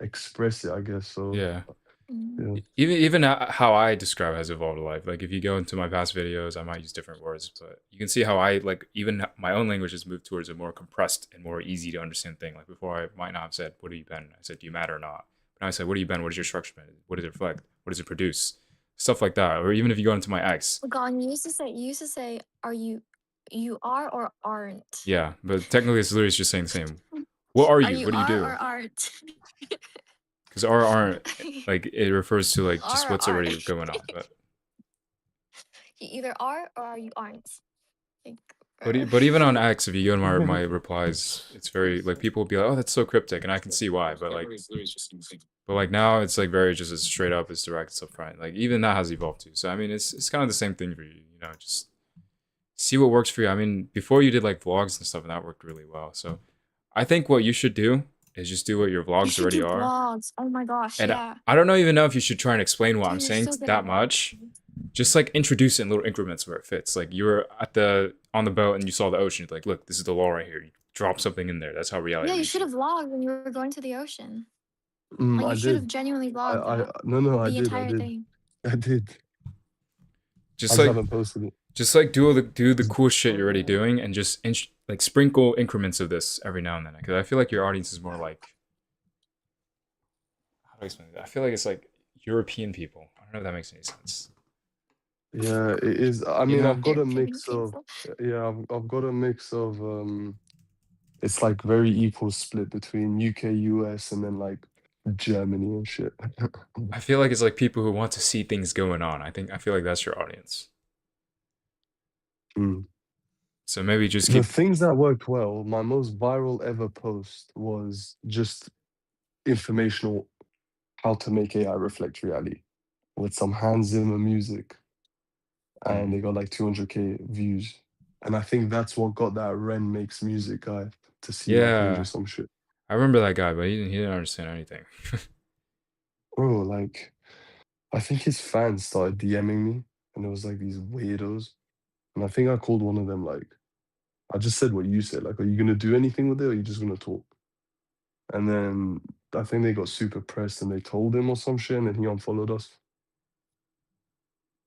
express it, I guess. So Yeah. Mm. Yeah. Even how I describe has evolved a life. Like if you go into my past videos, I might use different words, but you can see how I like even my own language has moved towards a more compressed and more easy to understand thing. Like before, I might not have said, "What have you been?" I said, "Do you matter or not?" But now I said, "What have you been? What is your structure been? What does it reflect? What does it produce?" Stuff like that. Or even if you go into my ex, Oh God, you used to say, "Are you are or aren't? yeah. But technically, it's literally just saying the same. What are Are you? you What do you are do? or aren't? Because R aren't like it refers to like just Are or what's already aren't? going on. But You either are or you aren't. Like, but even on X, if you go to my replies, it's very like people will be like, "Oh, that's so cryptic," and I can see why. But like now, it's like very just as straight up, as direct, as upfront. Like even that has evolved too. So I mean, it's kind of the same thing for you. You know, just see what works for you. I mean, before you did like vlogs and stuff, and that worked really well. So I think what you should do is just do what your you vlogs should already do are. vlogs. Oh my gosh, And yeah. I don't even know if you should try and explain what I'm Dude, you're saying so good at that vlogs. much. Just like introduce it in little increments where it fits. Like you were on the boat and you saw the ocean. You're like, look, this is the law right here. You drop something in there. That's how reality Yeah, you reads should you. have vlogged when you were going to the ocean. Mm, Like I you should have did. genuinely vlogged I that no, I the did. entire thing. I did. I Just just like haven't posted it. do the cool shit you're already doing and just like sprinkle increments of this every now and then. Because I feel like your audience is more like, how do I explain that? I feel like it's like European people. I don't know if that makes any sense. Yeah, it is. I You mean, know? I've got a European mix of people. yeah, I've got a mix of it's like very equal split between UK, US, and then like Germany and shit. I feel like it's like people who want to see things going on. I feel like that's your audience. Mm. So maybe just The keep. things that worked well, my most viral ever post was just informational how to make AI reflect reality with some Hans Zimmer music, and they got like 200K views. And I think that's what got that Ren Makes Music guy to see my page or Yeah, some shit. I remember that guy, but he didn't understand anything. Bro, like, I think his fans started DMing me, and it was like these weirdos. And I think I called one of them, like, I just said what you said, like, are you gonna do anything with it or are you just gonna talk? And then I think they got super pressed and they told him or some shit, and then he unfollowed us.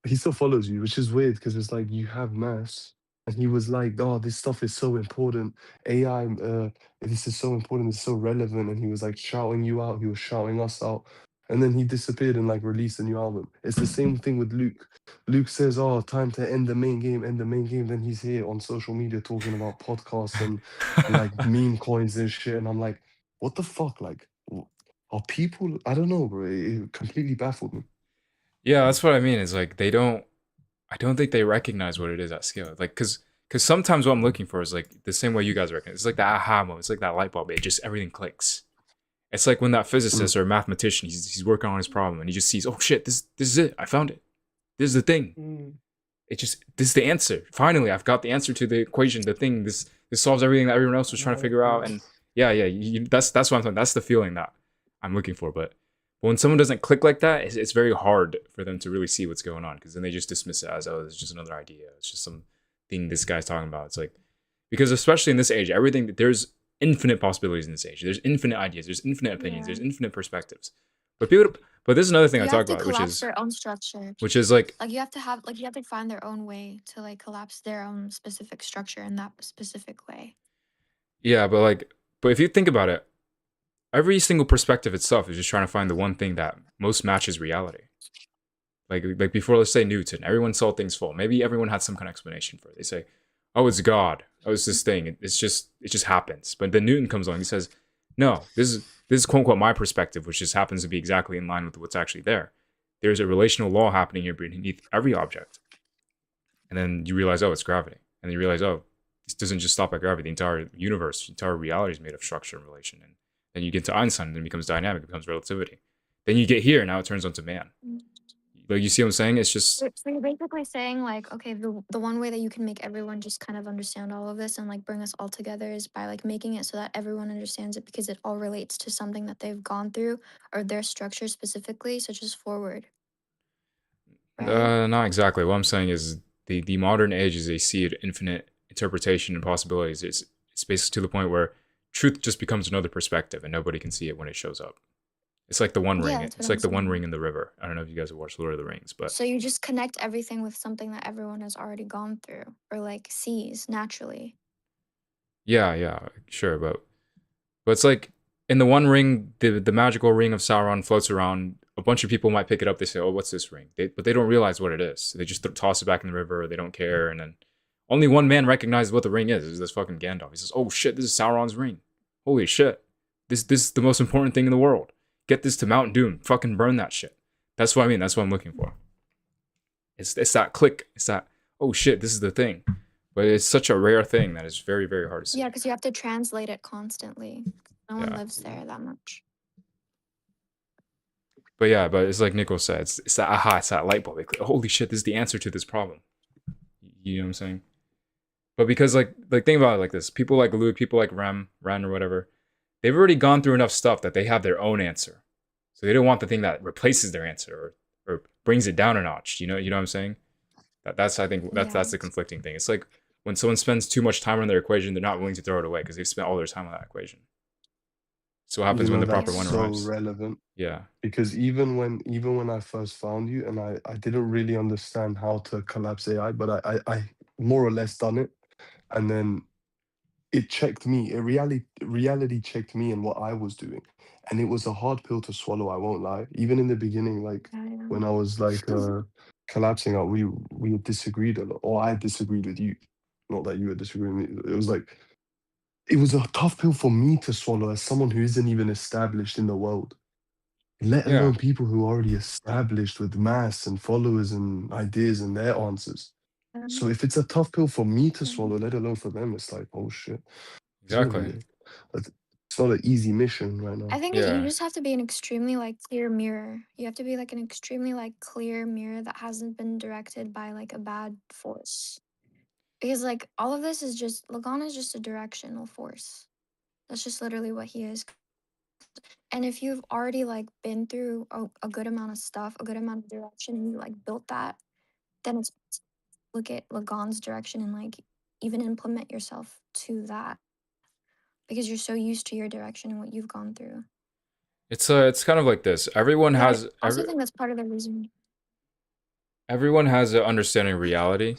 He still follows you, which is weird because it's like you have mass. And he was like, "Oh, this stuff is so important. AI, this is so important. It's so relevant." And he was like shouting you out. He was shouting us out. And then he disappeared and like released a new album. It's the same thing with Luke. Luke says, "Oh, time to end the main game. End the main game." Then he's here on social media talking about podcasts and like meme coins and shit. And I'm like, "What the fuck? Like, are people? I don't know, bro. It completely baffled me." Yeah, that's what I mean. Is like they don't. I don't think they recognize what it is at scale. Like, cause sometimes what I'm looking for is like the same way you guys recognize. It's like the aha moment. It's like that light bulb. It just everything clicks. It's like when that Mm, physicist or mathematician he's working on his problem and he just sees, oh shit, this is it. I found it. This is the thing. This is the answer. Finally, I've got the answer to the equation. The thing. This solves everything that everyone else was trying to figure out. And yeah, that's what I'm saying. That's the feeling that I'm looking for. But when someone doesn't click like that, it's very hard for them to really see what's going on because then they just dismiss it as, oh, it's just another idea. It's just some thing this guy's talking about. It's like because especially in this age, everything there's infinite possibilities in this age. There's infinite ideas. There's infinite opinions. Yeah. There's infinite perspectives. But this is another thing I You have talk to about, collapse their own structure. which is like Like you have to find their own way to like collapse their own specific structure in that specific way. yeah, but if you think about it, every single perspective itself is just trying to find the one thing that most matches reality. Like before, let's say Newton, everyone saw things fall. Maybe everyone had some kind of explanation for it. They say, "Oh, it's God. Oh, it's this thing. It just happens." But then Newton comes along. He says, "No, this is quote unquote my perspective, which just happens to be exactly in line with what's actually there. There's a relational law happening here beneath every object." And then you realize, oh, it's gravity. And then you realize, oh, this doesn't just stop at gravity. The entire universe, the entire reality is made of structure and relation. And then you get to Einstein, and then it becomes dynamic, it becomes relativity. Then you get here, now it turns onto man. Like you see what I'm saying? It's just So you're basically saying like, okay, the one way that you can make everyone just kind of understand all of this and like bring us all together is by like making it so that everyone understands it because it all relates to something that they've gone through or their structure specifically, such as forward, right? not exactly. What I'm saying is the modern age is they see an infinite interpretation and possibilities. It's basically to the point where truth just becomes another perspective and nobody can see it when it shows up. It's like the One Yeah, Ring. that's what It's I'm like the One saying. Ring in the river. I don't know if you guys have watched Lord of the Rings, but So you just connect everything with something that everyone has already gone through or like sees naturally. yeah, sure, but it's like in the One Ring, the magical ring of Sauron floats around. A bunch of people might pick it up. They say, "Oh, what's this ring?" But they don't realize what it is. They just toss it back in the river. They don't care, and then only one man recognizes what the ring is. Is this fucking Gandalf? He says, "Oh shit, this is Sauron's ring. Holy shit, this is the most important thing in the world. Get this to Mount Doom. Fucking burn that shit." That's what I mean. That's what I'm looking for. It's that click. It's that, oh shit, this is the thing. But it's such a rare thing that it's very, very hard to Yeah, see. because you have to translate it constantly. No one Yeah. lives there that much. But yeah, but it's like Nico said, it's that aha, it's that light bulb. Like, holy shit, this is the answer to this problem. You know what I'm saying? But because like think about it like this, people like Luke, people like Ren or whatever, they've already gone through enough stuff that they have their own answer. So they don't want the thing that replaces their answer or brings it down a notch. You know what I'm saying? That's I think that's Yeah. the conflicting thing. It's like when someone spends too much time on their equation, they're not willing to throw it away because they've spent all their time on that equation. So what happens You when know, the proper that's one so arrives? relevant Yeah. because even when I first found you and I didn't really understand how to collapse AI, but I more or less done it, and then it checked me. Reality checked me and what I was doing, and it was a hard pill to swallow. I won't lie. Even in the beginning, like Yeah, when I was like collapsing out, we disagreed a lot, or I disagreed with you. Not that you were disagreeing with me. It was like it was a tough pill for me to swallow as someone who isn't even established in the world, let Yeah. alone people who are already established with mass and followers and ideas and their answers. So if it's a tough pill for me to swallow, let alone for them, it's like, oh shit. It's Exactly. really, it's not an easy mission right I now. think you Yeah. just have to be an extremely like clear mirror. You have to be like an extremely like clear mirror that hasn't been directed by like a bad force. Because like all of this is just Lagan is just a directional force. That's just literally what he is. And if you've already like been through a good amount of stuff, a good amount of direction, and you like built that, then it's look at Lagan's direction and like even implement yourself to that because you're so used to your direction and what you've gone through. It's kind of like this. Everyone But has I also think that's part of the reason. everyone has an understanding of reality.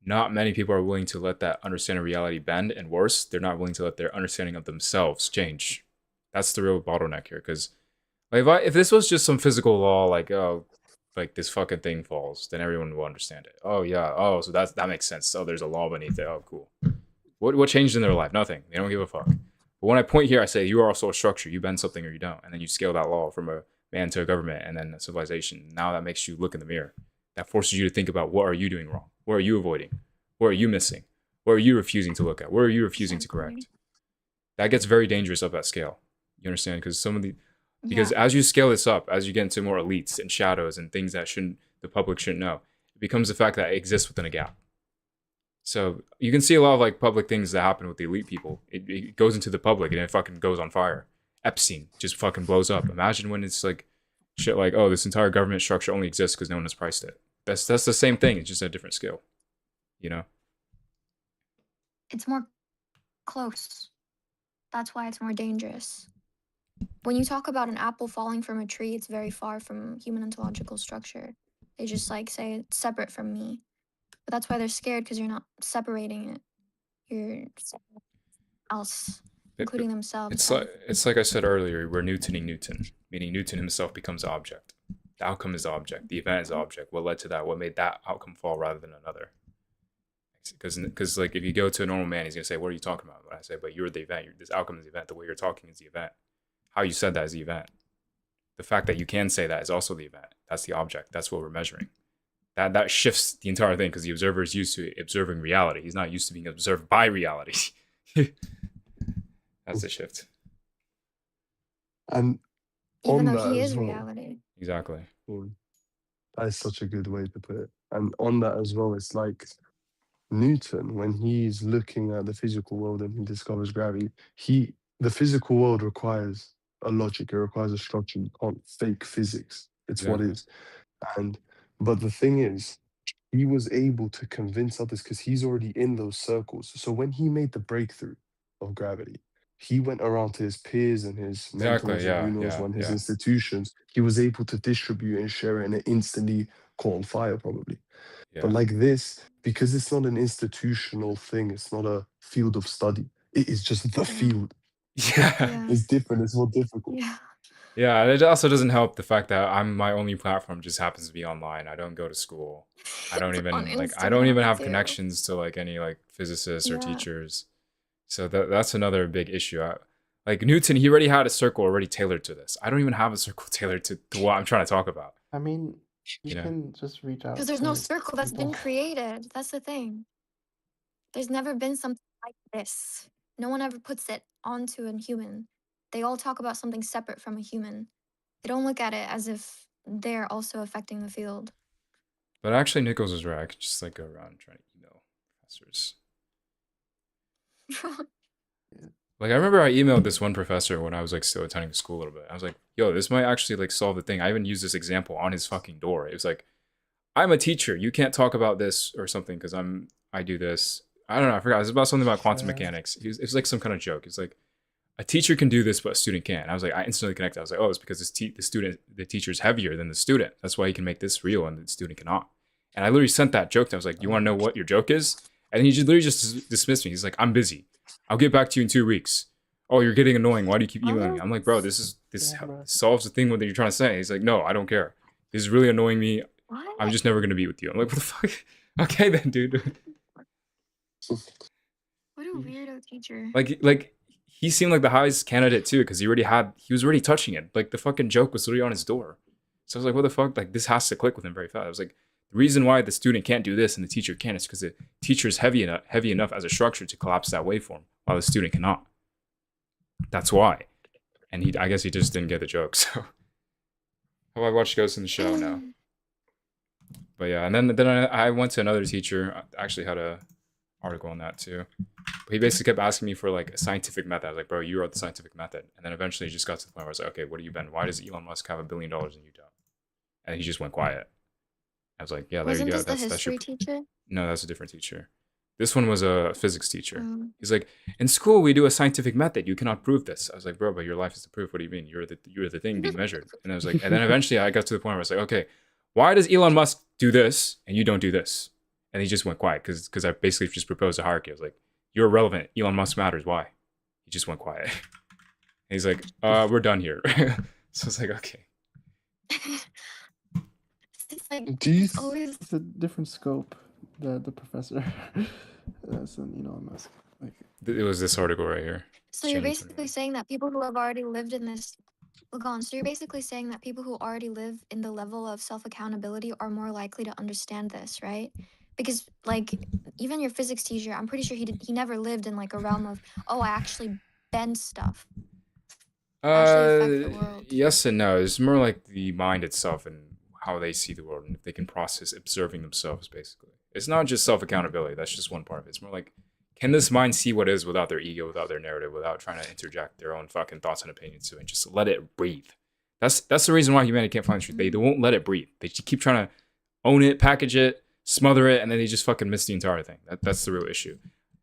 Not many people are willing to let that understanding of reality bend, and worse, they're not willing to let their understanding of themselves change. That's the real bottleneck here. Because like if this was just some physical law, like oh, like this fucking thing falls, then everyone will understand it. Oh yeah, oh so that makes sense. Oh, there's a law beneath it. Oh cool. What changed in their life? Nothing. They don't give a fuck. But when I point here, I say you are also a structure. You bend something or you don't, and then you scale that law from a man to a government and then a civilization. Now that makes you look in the mirror. That forces you to think about what are you doing wrong? What are you avoiding? What are you missing? What are you refusing to look at? What are you refusing to correct? That gets very dangerous up that scale. You understand? Because because as you scale this up, as you get into more elites and shadows and things that the public shouldn't know, it becomes the fact that it exists within a gap. So you can see a lot of like public things that happen with the elite people. It goes into the public and it fucking goes on fire. Epstein just fucking blows up. Imagine when it's like shit like, oh, this entire government structure only exists because no one has priced it. That's the same thing. It's just a different scale. You know? It's more close. That's why it's more dangerous. When you talk about an apple falling from a tree, it's very far from human ontological structure. They just like say it's separate from me. But that's why they're scared because you're not separating it. You're separating else, including themselves. It's like I said earlier, we're Newtoning Newton, meaning Newton himself becomes the object. The outcome is the object. The event is the object. What led to that? What made that outcome fall rather than another? Because like if you go to a normal man, he's gonna say, "What are you talking about?" When I say, "But you're the event. This outcome is the event. The way you're talking is the event. How you said that is the event. The fact that you can say that is also the event. That's the object. That's what we're measuring. That shifts the entire thing because the observer is used to observing reality. He's not used to being observed by reality. That's the shift. And Even on though that he as is well, reality. Exactly. that is such a good way to put it. And on that as well, it's like Newton, when he's looking at the physical world and he discovers gravity, the physical world requires a logic, it requires a structure. You can't fake physics. It's what Exactly. is. And but the thing is, he was able to convince others because he's already in those circles. So when he made the breakthrough of gravity, he went around to his peers and his mentors Exactly. and who Yeah. knows Yeah. what, his Yeah. institutions. He was able to distribute and share it, and it instantly caught on fire, probably. But Yeah. like this, because it's not an institutional thing, it's not a field of study. It is just the Yeah. field. Yeah. Yeah. It's different. It's more difficult. Yeah. Yeah. And it also doesn't help the fact that my only platform just happens to be online. I don't go to school. I don't It's on even I don't even Instagram have too. connections to like any like physicists or Yeah. teachers. So that's another big issue. Like Newton, he already had a circle already tailored to this. I don't even have a circle tailored to what I'm trying to talk about. I mean, You you know? can just reach out Because there's no to circle that's been people. created. That's the thing. There's never been something like this. No one ever puts it onto a human. They all talk about something separate from a human. They don't look at it as if they're also affecting the field. But actually, Nichols was right. I could just like go around trying to email professors. Like I remember I emailed this one professor when I was like still attending school a little bit. I was like, "Yo, this might actually like solve the thing." I even used this example on his fucking door. It was like, "I'm a teacher. You can't talk about this or something because I do this." I don't know. I forgot. It was about something about quantum Yeah. mechanics. It was like some kind of joke. It's like a teacher can do this, but a student can't. I was like, I instantly connected. I was like, "Oh, it's because the teacher's heavier than the student. That's why he can make this real and the student cannot." And I literally sent that joke. I was like, "You want to know what your joke is?" And he just literally just dismissed me. He's like, "I'm busy. I'll get back to you in 2 weeks." "Oh, you're getting annoying. Why do you keep emailing me?" I'm like, "Bro, this Yeah, bro. solves the thing what you're trying to say." He's like, "No, I don't care. This is really annoying me. I'm What? just never gonna be with you." I'm like, "What the fuck?" Okay then, dude. What a weirdo teacher. Like he seemed like the highest candidate too, because he was already touching it. Like the fucking joke was literally on his door. So I was like, what the fuck? Like this has to click with him very fast. I was like, the reason why the student can't do this and the teacher can is because the teacher is heavy enough as a structure to collapse that waveform, while the student cannot. That's why. And I guess he just didn't get the joke. So how I watched Ghost in the Shell now. But yeah, and then I went to another teacher. I actually had a article on that too. But he basically kept asking me for like a scientific method. I was like, "Bro, you wrote the scientific method." And then eventually he just got to the point where I was like, "Okay, what do you been? Why does Elon Musk have $1 billion and you don't?" And he just went quiet. I was like, "Yeah, there Wasn't you go. this the That's your history teacher? No, that's a different teacher. This one was a physics teacher. Um, He's like, in school we do a scientific method. You cannot prove this. I was like, bro, but your life is the proof. What do you mean? You're the thing being measured. And I was like, and then eventually I got to the point where I was like, okay, why does Elon Musk do this and you don't do this? And he just went quiet because I basically just proposed a hierarchy. I was like, you're irrelevant. Elon Musk matters. Why? He just went quiet. And he's like, we're done here. So I was like, okay. it's like Do you it's always It's a different scope. The professor. That's an Elon Musk. Like, It was this article right here. so you're January basically 29th. saying that people who have already lived in this so you're basically saying that people who already live in the level of self-accountability are more likely to understand this, right? Because like even your physics teacher, I'm pretty sure he never lived in like a realm of, oh, I actually bend stuff. Actually affect the world. Yes and no. It's more like the mind itself and how they see the world and if they can process observing themselves, basically. It's not just self-accountability. That's just one part of it. It's more like, can this mind see what is without their ego, without their narrative, without trying to interject their own fucking thoughts and opinions to it and just let it breathe? That's the reason why humanity can't find the truth. They won't let it breathe. They just keep trying to own it, package it, smother it, and then they just fucking miss the entire thing. That's the real issue.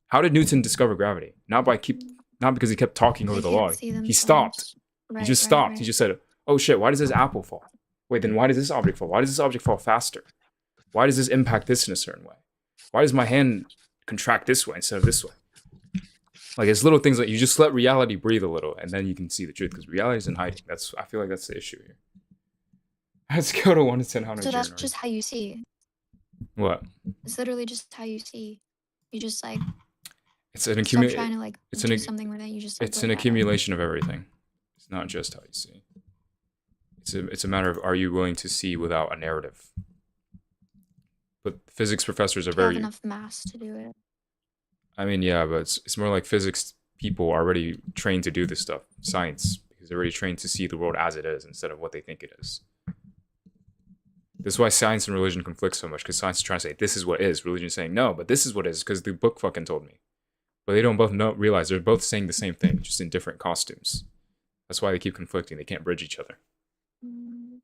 How did Newton discover gravity? Not because he kept talking over They the can't log. see He themselves. stopped. Right, He just right, stopped. right. He just said, "Oh shit, why does this apple fall? Wait, then why does this object fall? Why does this object fall faster? Why does this impact this in a certain way? Why does my hand contract this way instead of this way?" Like it's little things like you just let reality breathe a little, and then you can see the truth because reality is in hiding. I feel like that's the issue here. Let's go to 1 to 10 how So Nigerian that's are. just how you see. What? It's literally just how you see. You just like It's an stop accumulation. trying to like it's do an- something with it. You just like, It's look an at it. accumulation of everything. It's not just how you see. It's a matter of are you willing to see without a narrative. But physics professors are To have very. enough mass to do it. I mean, yeah, but it's more like physics people are already trained to do this stuff. Science, because they're already trained to see the world as it is instead of what they think it is. This is why science and religion conflict so much, because science is trying to say, this is what is. Religion is saying, no, but this is what is, because the book fucking told me. But they don't both realize they're both saying the same thing, just in different costumes. That's why they keep conflicting. They can't bridge each other. Mm,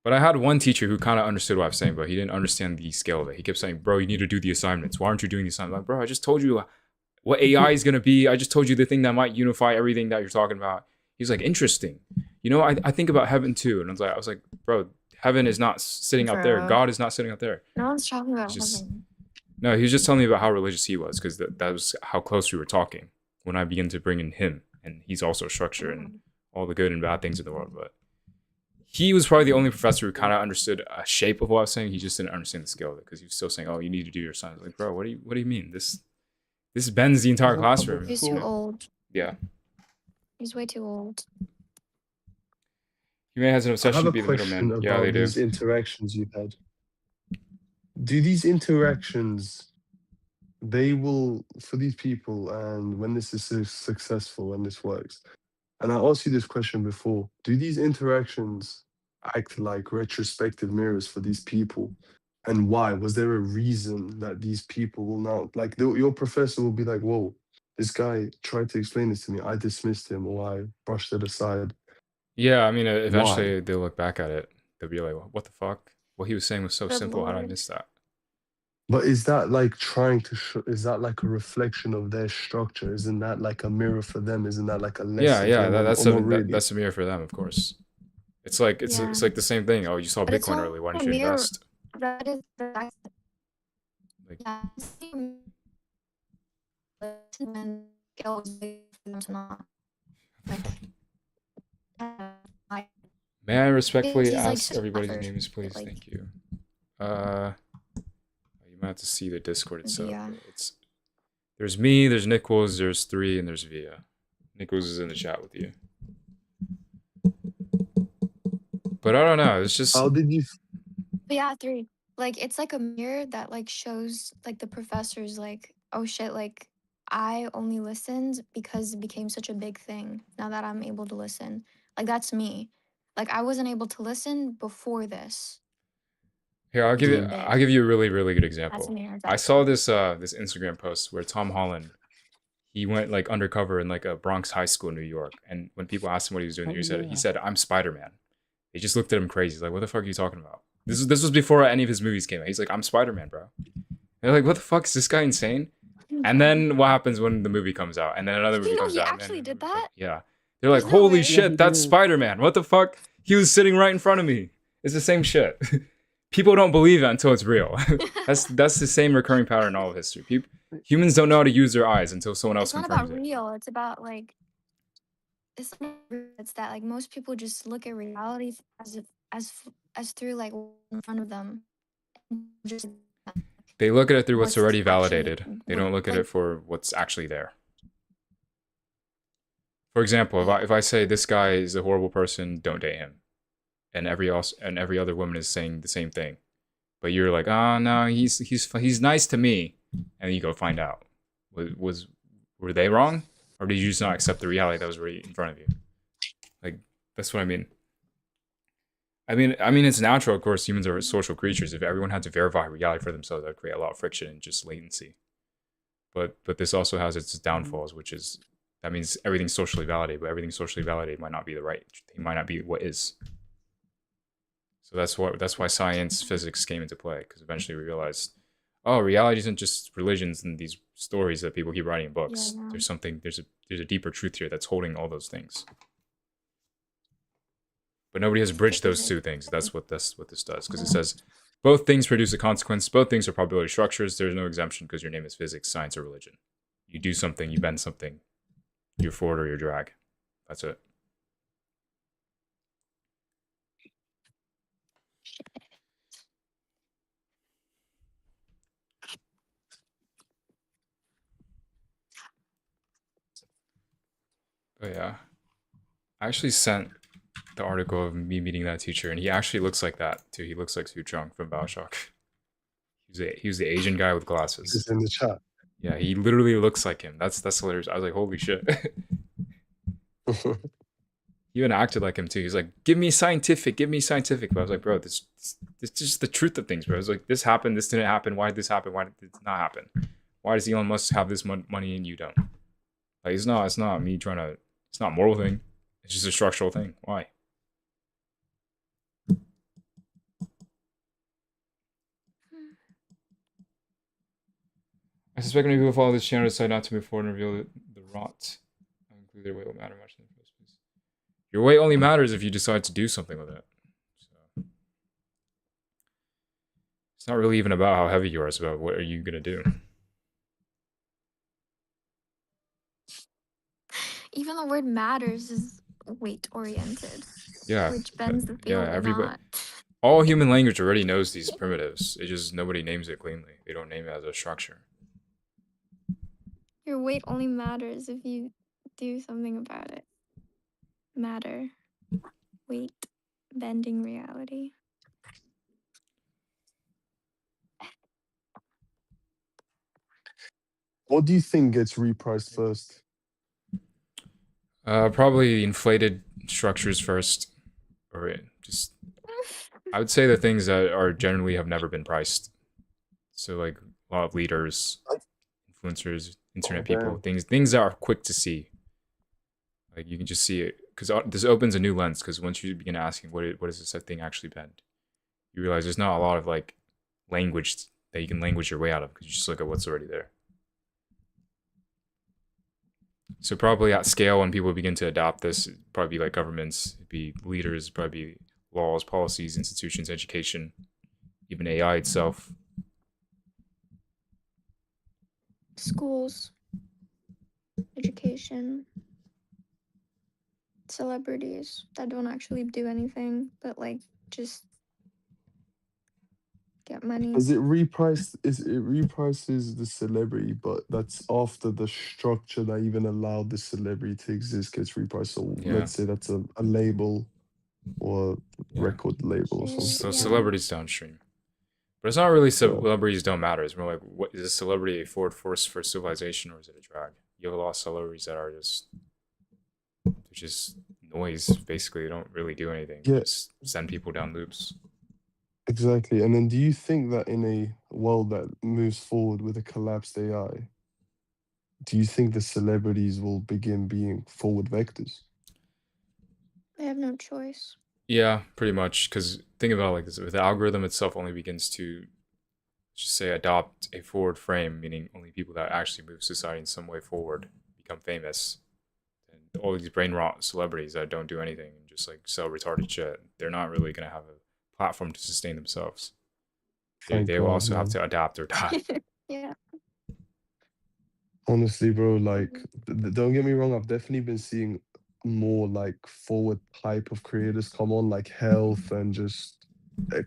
But I had one teacher who kind of understood what I was saying, but he didn't understand the scale of it. He kept saying, bro, you need to do the assignments. Why aren't you doing the assignments? Like, bro, I just told you what AI is gonna be. I just told you the thing that might unify everything that you're talking about. He's like, interesting. You know, I think about heaven too, and I was like, bro, heaven is not sitting out there. Bro. God is not sitting out there. No one's talking about Just heaven. no, he was just telling me about how religious he was because that was how close we were talking when I began to bring in him, and he's also structure and all the good and bad things in the world. But he was probably the only professor who kind of understood a shape of what I was saying. He just didn't understand the scale of it because he was still saying, "Oh, you need to do your science." Like, bro, what do you mean? This bends the entire classroom. He's too old. Yeah, He's way too old. he may has an I obsession have to a be the question middleman. Yeah, about they do. these interactions you've had. Do these interactions, they will, for these people, and when this is successful, when this works, and I asked you this question before, do these interactions act like retrospective mirrors for these people? And why? Was there a reason that these people will now, like your professor will be like, whoa, this guy tried to explain this to me. I dismissed him or I brushed it aside. Yeah, I mean, Why? eventually they'll look back at it. They'll be like, "What the fuck? What he was saying was so Good simple. How did I lord. miss that?" But is that like trying to is that like a reflection of their structure? Isn't that like a mirror for them? Isn't that like a Yeah, lesson to yeah, them? Or not really? that's a mirror for them, of course. It's like it's Yeah. like the same thing. Oh, you saw But it's Bitcoin all early. Why a didn't you mirror. invest? That is the fact that- Like, yeah, it's the listen and it always wait for them to not like like may I respectfully he's like ask such everybody's effort. names, please? Like Thank you. You might have to see the Discord itself. yeah. But there's me, there's Nichols, there's 3, and there's Via. Nichols is in the chat with you. But I don't know. It's just How did you But yeah, 3. Like it's like a mirror that like shows like the professors like, oh shit, like I only listened because it became such a big thing. Now that I'm able to listen. Like that's me. Like I wasn't able to listen before this. here. I'll give Mm. you a really really good That's example. me. I saw this this Instagram post where Tom Holland he went like undercover in like a Bronx high school in New York, and when people asked him what he was doing, Oh, he yeah. said I'm Spider-Man. They just looked at him crazy. He's like, what the fuck are you talking about? This was before any of his movies came out. He's like, I'm Spider-Man, bro. They're like, what the fuck is this guy insane? And then what happens when the movie comes out? And then another movie You know comes he out. and then actually another did movie comes- that? Yeah. They're like, There's no holy way. shit, he that's did. Spider-Man. What the fuck? He was sitting right in front of me. It's the same shit. People don't believe it until it's real. That's the same recurring pattern in all of history. Humans don't know how to use their eyes until someone else It's not confirms about it. real. It's about like it's not real. It's that like most people just look at reality as through like what's in front of them. Just They look at it through what's what's already actually validated. They don't look at like it for what's actually there. For example, yeah. if I say this guy is a horrible person, don't date him, and every other woman is saying the same thing, but you're like, oh no, he's nice to me, and then you go find out, were they wrong, or did you just not accept the reality that was right in front of you? Like that's what I mean. I mean, it's natural, of course. Humans are social creatures. If everyone had to verify reality for themselves, that would create a lot of friction and just latency. But this also has its downfalls, which is that means everything's socially validated, but everything socially validated might not be the right. It might not be what is. So that's why science, physics came into play, because eventually we realized, oh, reality isn't just religions and these stories that people keep writing in books. Yeah, There's a deeper truth here that's holding all those things. But nobody has bridged those two things. That's what this does, because it says both things produce a consequence. Both things are probability structures. There's no exemption because your name is physics, science, or religion. You do something, you bend something, you're forward or you're drag. That's it. But yeah, I actually sent the article of me meeting that teacher, and he actually looks like that too. He looks like Su Chung from Bioshock. He was the Asian guy with glasses. is in the chat? Yeah, he literally looks like him. That's hilarious. I was like, holy shit. He even acted like him too. He's like, give me scientific. But I was like, bro, this is just the truth of things, bro. I was like, this happened, this didn't happen. Why did this happen? Why did this not happen? Why does Elon Musk have this money and you don't? Like, it's not me trying to. It's not a moral thing. It's just a structural thing. Why? I suspect many people follow this channel decide not to move forward and reveal the rot. I include their weight will matter much in the first place. Your weight only matters if you decide to do something with it. So it's not really even about how heavy you are, it's about what are you gonna do. Even the word matters is weight oriented, Yeah. which bends the field a everybody. lot. All human language already knows these primitives. It just nobody names it cleanly. They don't name it as a structure. Your weight only matters if you do something about it. Matter. Weight. Bending reality. What do you think gets repriced first? Probably inflated structures first, or just I would say the things that are generally have never been priced. So like a lot of leaders, influencers, internet people, things that are quick to see. Like you can just see it because this opens a new lens. Because once you begin asking what does this thing actually bend, you realize there's not a lot of like language that you can language your way out of because you just look at what's already there. So probably at scale, when people begin to adopt this, it'd probably be like governments, it'd be leaders, it'd probably be laws, policies, institutions, education, even AI itself. Schools. Education. Celebrities that don't actually do anything, but like just get money. Is it repriced? It reprices the celebrity, but that's after the structure that even allowed the celebrity to exist gets repriced. So Yeah. let's say that's a label or Yeah. record label or something. So Yeah. celebrities downstream. But it's not really celebrities don't matter. It's more like, what is a celebrity a forward force for civilization, or is it a drag? You have a lot of celebrities that are just noise. Basically, they don't really do anything. Yeah. Just send people down loops. Exactly. And then do you think that in a world that moves forward with a collapsed AI, do you think the celebrities will begin being forward vectors? They have no choice. Yeah, pretty much. Because think about it like this: if the algorithm itself only begins to, just say, adopt a forward frame, meaning only people that actually move society in some way forward become famous, and all these brain rot celebrities that don't do anything and just like sell retarded shit, they're not really gonna have a platform to sustain themselves. They will also have to adapt or die. Yeah. Honestly, bro, like, don't get me wrong, I've definitely been seeing more like forward type of creators come on, like health and just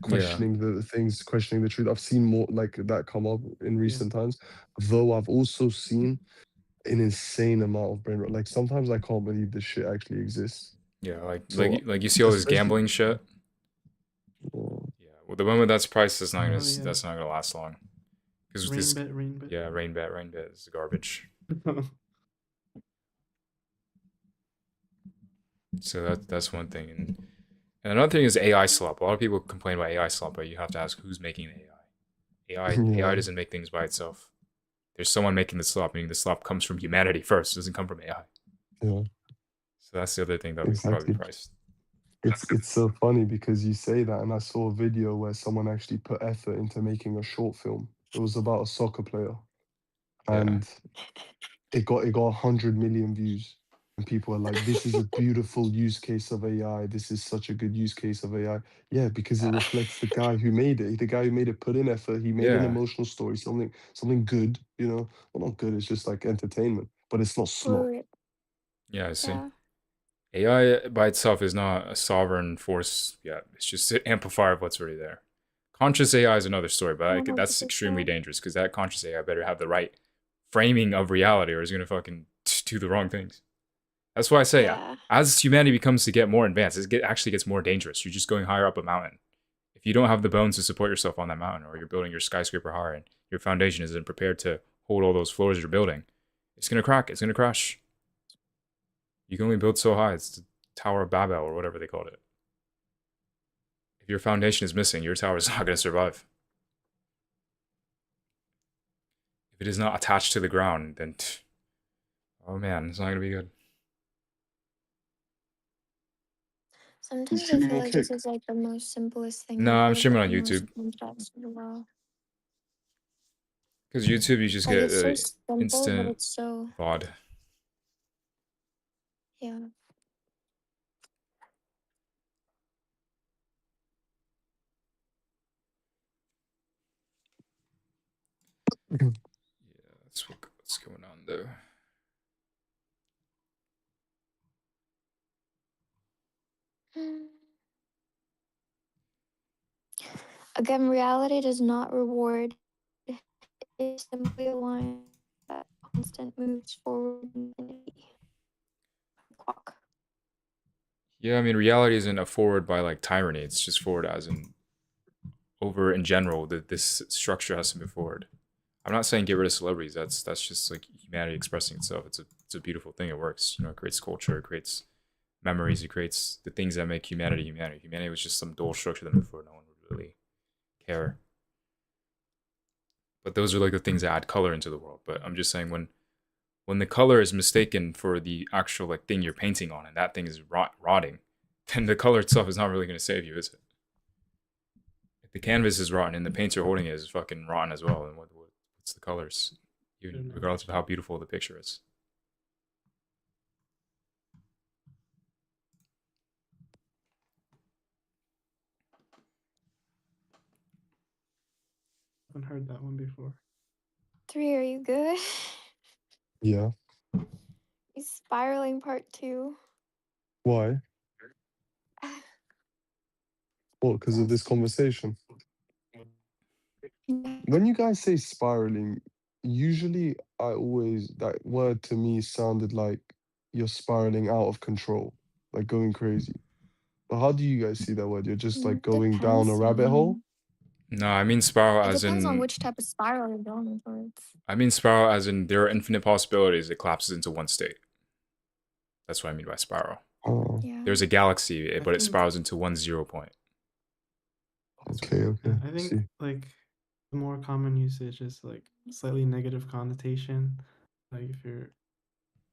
questioning the things, questioning the truth. I've seen more like that come up in recent times, though I've also seen an insane amount of brain rot. Like sometimes I can't believe this shit actually exists. Yeah, like So, you see all this especially- gambling shit. Oh, Yeah, well, the moment that's priced, that's not Oh, gonna yeah. that's not gonna last long. Because this, Rain bet. yeah, rain bet is garbage. So that's one thing, and another thing is AI slop. A lot of people complain about AI slop, but you have to ask who's making the AI. Yeah. AI doesn't make things by itself. There's someone making the slop, meaning the slop comes from humanity first. It doesn't come from AI. Yeah. So that's the other thing that we probably Exactly. priced. It's so funny because you say that, and I saw a video where someone actually put effort into making a short film. It was about a soccer player, Yeah. and it got 100 million views, and people are like, "This is a beautiful use case of AI. This is such a good use case of AI." Yeah, because it reflects the guy who made it. The guy who made it put in effort. He made an Yeah. emotional story, something good. You know, well, not good. It's just like entertainment, but it's not slop. Fluid. Yeah, I see. Yeah. AI by itself is not a sovereign force yet. It's just an amplifier of what's already there. Conscious AI is another story, but that's extremely 100%. dangerous because that conscious AI better have the right framing of reality, or it's gonna fucking do the wrong things. That's why I say, Yeah. as humanity becomes to get more advanced, actually gets more dangerous. You're just going higher up a mountain. If you don't have the bones to support yourself on that mountain, or you're building your skyscraper higher and your foundation isn't prepared to hold all those floors you're building, it's gonna crack. It's gonna crash. You can only build so high. It's the Tower of Babel or whatever they called it. If your foundation is missing, your tower is not going to survive. If it is not attached to the ground, then, oh man, it's not going to be good. Sometimes I streaming feel on like this Kick? is like the most simplest thing. No, ever, I'm streaming but on the most YouTube. complex as well. Because YouTube, you just Like get it's so simple, but instant it's so VOD. yeah. Yeah, that's what's going on though. Again, reality does not reward. It's simply a line that constant moves forward in infinity. Clock. Yeah, I mean, reality isn't a forward by like tyranny. It's just forward as in over in general. That this structure has to move forward. I'm not saying get rid of celebrities. That's just like humanity expressing itself. It's a beautiful thing. It works. You know, it creates culture. It creates memories. It creates the things that make humanity humanity. Humanity was just some dual structure that moved forward. No one would really care. But those are like the things that add color into the world. But I'm just saying when the color is mistaken for the actual like thing you're painting on, and that thing is rotting, then the color itself is not really going to save you, is it? If the canvas is rotten and the painter holding it is fucking rotten as well, then what's the colors? Even regardless of how beautiful the picture is. I haven't heard that one before. 3, are you good? Yeah. He's spiraling part 2. Why? What? Because of this Yes. conversation. When you guys say spiraling, usually that word to me sounded like you're spiraling out of control, like going crazy. But how do you guys see that word? You're just like going down a Depends rabbit hole? No, I mean spiral It as depends on in which type of spiral you're going towards. I mean spiral as in there are infinite possibilities. It collapses into one state. That's what I mean by spiral. Oh, Yeah. There's a galaxy, but it think- spirals into one 0 point. okay, okay. I think See. like the more common usage is like slightly negative connotation. Like if you're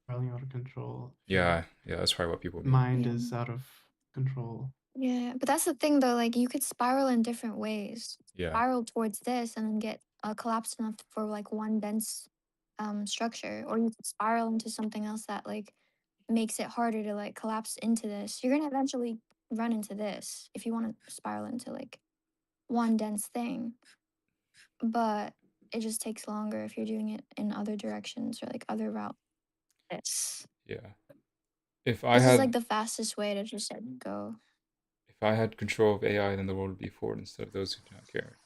spiraling out of control. if your Yeah, that's probably what people mean. mind Yeah. is out of control. Yeah, but that's the thing though, like you could spiral in different ways. Yeah. Spiral towards this and then get collapsed enough for like one dense structure, or you could spiral into something else that like makes it harder to like collapse into this. You're gonna eventually run into this if you want to spiral into like one dense thing, but it just takes longer if you're doing it in other directions or like other routes. Yeah. If I This is had like the fastest way to just like, go. if I had control of AI, then the world would be forward instead of those who do not care.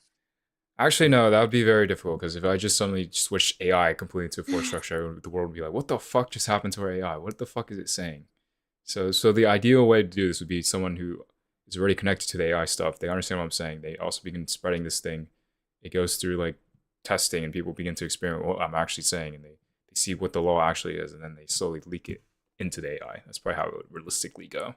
Actually, no, that would be very difficult because if I just suddenly switched AI completely to a force structure, the world would be like, "What the fuck just happened to our AI? What the fuck is it saying?" So the ideal way to do this would be someone who is already connected to the AI stuff. They understand what I'm saying. They also begin spreading this thing. It goes through like testing, and people begin to experiment what I'm actually saying, and they see what the law actually is, and then they slowly leak it into the AI. That's probably how it would realistically go.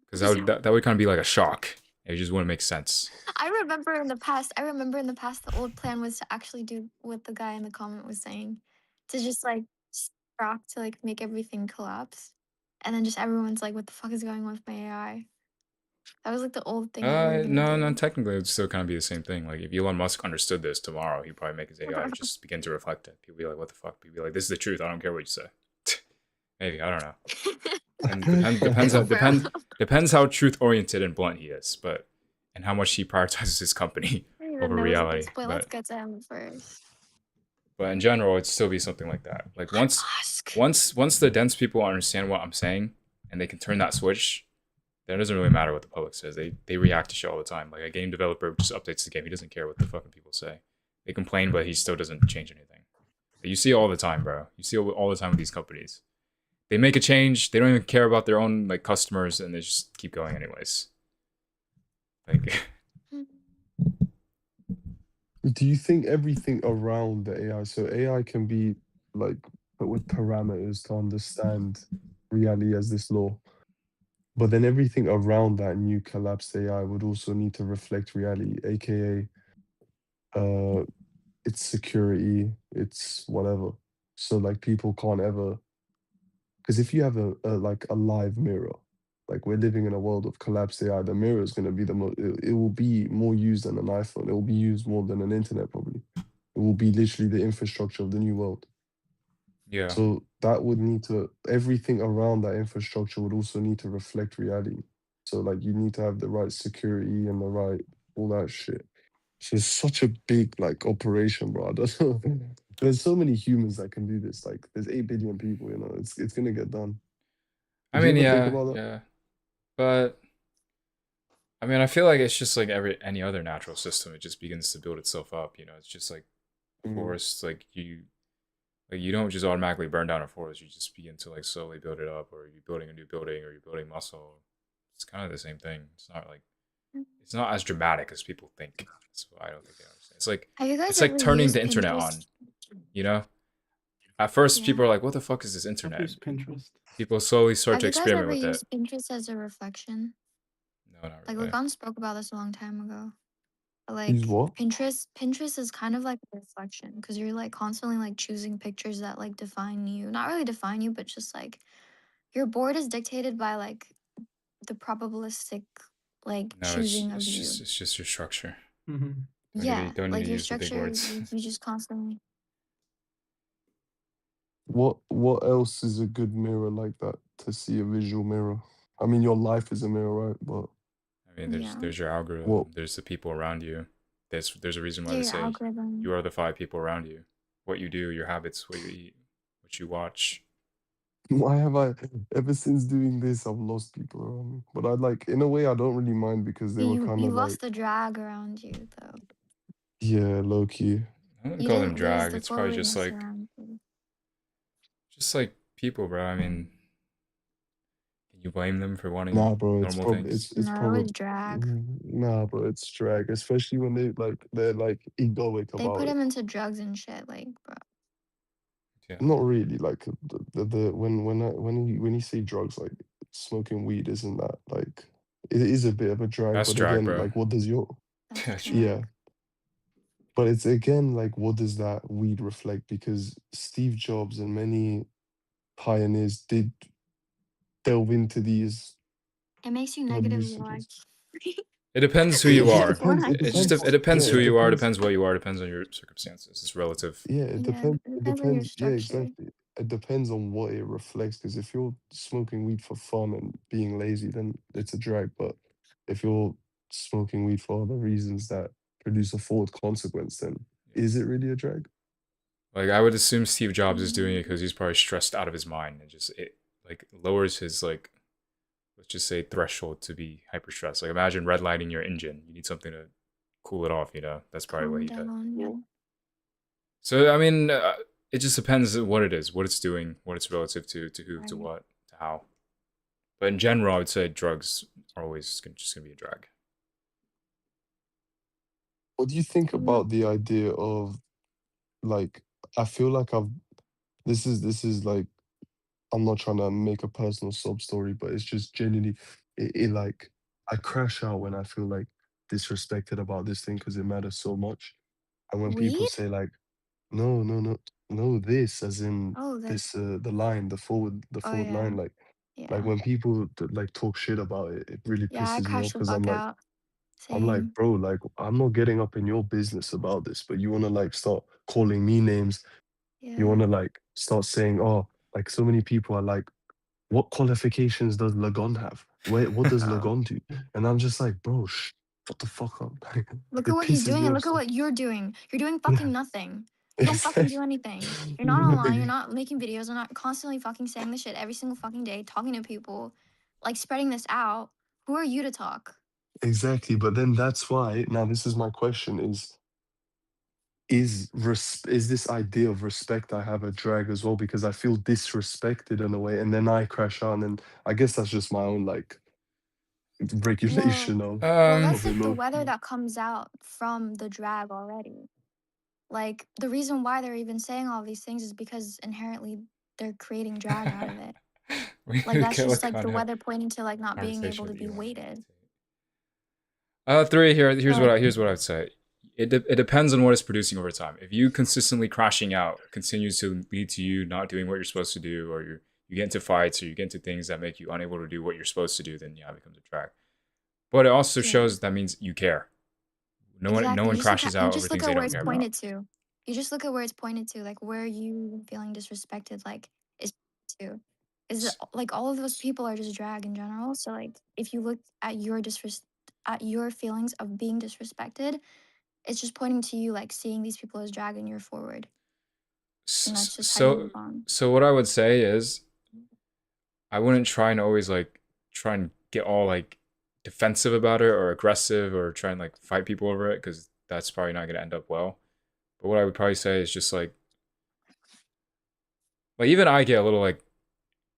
Because that would kind of be like a shock. It just wouldn't make sense. I remember in the past the old plan was to actually do what the guy in the comment was saying. To just like rock to like make everything collapse. And then just everyone's like, what the fuck is going on with my AI? That was like the old thing that we were gonna No, do. technically it would still kind of be the same thing. Like if Elon Musk understood this tomorrow, he'd probably make his AI just begin to reflect it. People be like, "What the fuck?" People be like, "This is the truth. I don't care what you say." Maybe I don't know. And depends how truth oriented and blunt he is, but and how much he prioritizes his company over reality. Wait, let's get to him first. But in general, it'd still be something like that. Like Musk. once the dense people understand what I'm saying and they can turn that switch, then it doesn't really matter what the public says. They react to shit all the time. Like a game developer just updates the game. He doesn't care what the fucking people say. They complain, but he still doesn't change anything. You see it all the time, bro. You see it all the time with these companies. They make a change. They don't even care about their own like customers, and they just keep going anyways. Like, Do you think everything around the AI, so AI can be like put with parameters to understand reality as this law, but then everything around that new collapsed AI would also need to reflect reality, aka its security, its whatever. So like people can't ever, because if you have a like a live mirror, like we're living in a world of collapsed AI. The mirror is going to be the most. It will be more used than an iPhone. It will be used more than an internet probably. It will be literally the infrastructure of the new world. Yeah. So that would need to, everything around that infrastructure would also need to reflect reality. So like you need to have the right security and the right all that shit. So it's such a big like operation, bro. I don't know. There's so many humans that can do this. Like there's 8 billion people, you know. It's gonna get done. I Did you mean, ever think yeah, about that? yeah. But I mean, I feel like it's just like any other natural system. It just begins to build itself up. You know, it's just like a Mm. forest. Like you don't just automatically burn down a forest. You just begin to like slowly build it up, or you're building a new building, or you're building muscle. It's kind of the same thing. It's not as dramatic as people think. That's what I don't think they understand. Have you guys It's like ever turning used the internet on. Pinterest? You know, at first Yeah. people are like, "What the fuck is this I've internet?" used Pinterest. People slowly start Have to you guys experiment ever with it. used Pinterest as a reflection? No, not Like really. Lagan spoke about this a long time ago. But, Use like what? Pinterest is kind of like a reflection because you're like constantly like choosing pictures that like define you. Not really define you, but just like your board is dictated by like the probabilistic like No, choosing of you. it's just your structure. Hmm. Yeah, Don't need like to your use the big structure, words. you just constantly. What else is a good mirror like that to see a visual mirror? I mean, your life is a mirror, right? But I mean, Yeah. there's your algorithm. what? There's the people around you. There's a reason why Yeah, they your say algorithm. you are the 5 people around you. What you do, your habits, what you eat, what you watch. Why have I ever since doing this? I've lost people around me, but I like in a way I don't really mind because they were You kind you of like lost the drag around you though. yeah, low key. I wouldn't You call them didn't lose drag. the It's probably forwardness around you. just like people, bro. I mean, can you blame them for wanting Nah, bro, normal things? it's No, it was probably drag. nah, bro, it's drag, especially when they're like egoic They put about it. him into drugs and shit, like, bro. Yeah. Not really, like the when you say drugs, like smoking weed, isn't that like it is a bit of a drag, That's but drag, again, bro. like what does your That's True. yeah, drag. but it's again like what does that weed reflect? Because Steve Jobs and many pioneers did delve into these It makes you drug negatively like. usages. It depends who you are. Depends. It depends. It depends Yeah, who it you are. depends. Depends what you are. Depends on your circumstances. It's relative. Yeah, it Yeah, depends. it It depends on your depends. Yeah, structure. exactly. It depends on what it reflects. Because if you're smoking weed for fun and being lazy, then it's a drag. But if you're smoking weed for other reasons that produce a forward consequence, then is it really a drag? Like I would assume Steve Jobs is doing it because he's probably stressed out of his mind and just it like lowers his like let's just say threshold to be hyper stressed. Like imagine redlining your engine. You need something to cool it off. You know that's probably what Calm he did. down. Yeah. So I mean, it just depends on what it is, what it's doing, what it's relative to who, to Right. what, to how. But in general, I would say drugs are always just gonna be a drag. What do you think Yeah. about the idea of like? I feel like I've. This is like I'm not trying to make a personal sob story, but it's just genuinely it like I crash out when I feel like disrespected about this thing because it matters so much. And when people Weed? say like, no, no, no, no, this as in Oh, this this. the line, the Oh forward yeah. line, like Yeah. when people like talk shit about it, it really Yeah, I pisses me off crashed the because fuck out. I'm like, Same. bro, like I'm not getting up in your business about this, but you wanna like start calling me names. You Yeah. wanna like start saying, oh, like so many people are like, what qualifications does Lagon have? What does Lagon do? And I'm just like, bro, what the fuck up? Look It at what he's pisses doing me and off look at so. what you're doing. You're doing Yeah, fucking nothing. You don't fucking do anything. You're not online. You're not making videos. You're not constantly fucking saying this shit every single fucking day, talking to people, like spreading this out. Who are you to talk? exactly. But then that's why now this is my question: is this idea of respect I have a drag as well because I feel disrespected in a way, and then I crash on, and I guess that's just my own like Well, regulation of that's of like the emotion. weather that comes out from the drag already. Like the reason why they're even saying all these things is because inherently they're creating drag out of it. Like that's just like the weather pointing to like not being able conversation to with be Elon. weighted. Three here. But Here's what I'd say. It depends on what it's producing over time. If you consistently crashing out continues to lead to you not doing what you're supposed to do, or you get into fights or you get into things that make you unable to do what you're supposed to do, then yeah, it becomes a drag. But it also Yeah. shows that means you care. No Exactly. one You just look crashes at you out over just look things at they where don't it's care about. pointed to. You just look at where it's pointed to, like where you feeling disrespected, like is to. Is it, S- like all of those people are just drag in general. So like if you look at at your feelings of being disrespected, it's just pointing to you like seeing these people as dragging you forward. And that's just how you So move on. so what I would say is I wouldn't try and always like try and get all like defensive about it or aggressive or try and like fight people over it because that's probably not gonna end up well. But what I would probably say is just like even I get a little like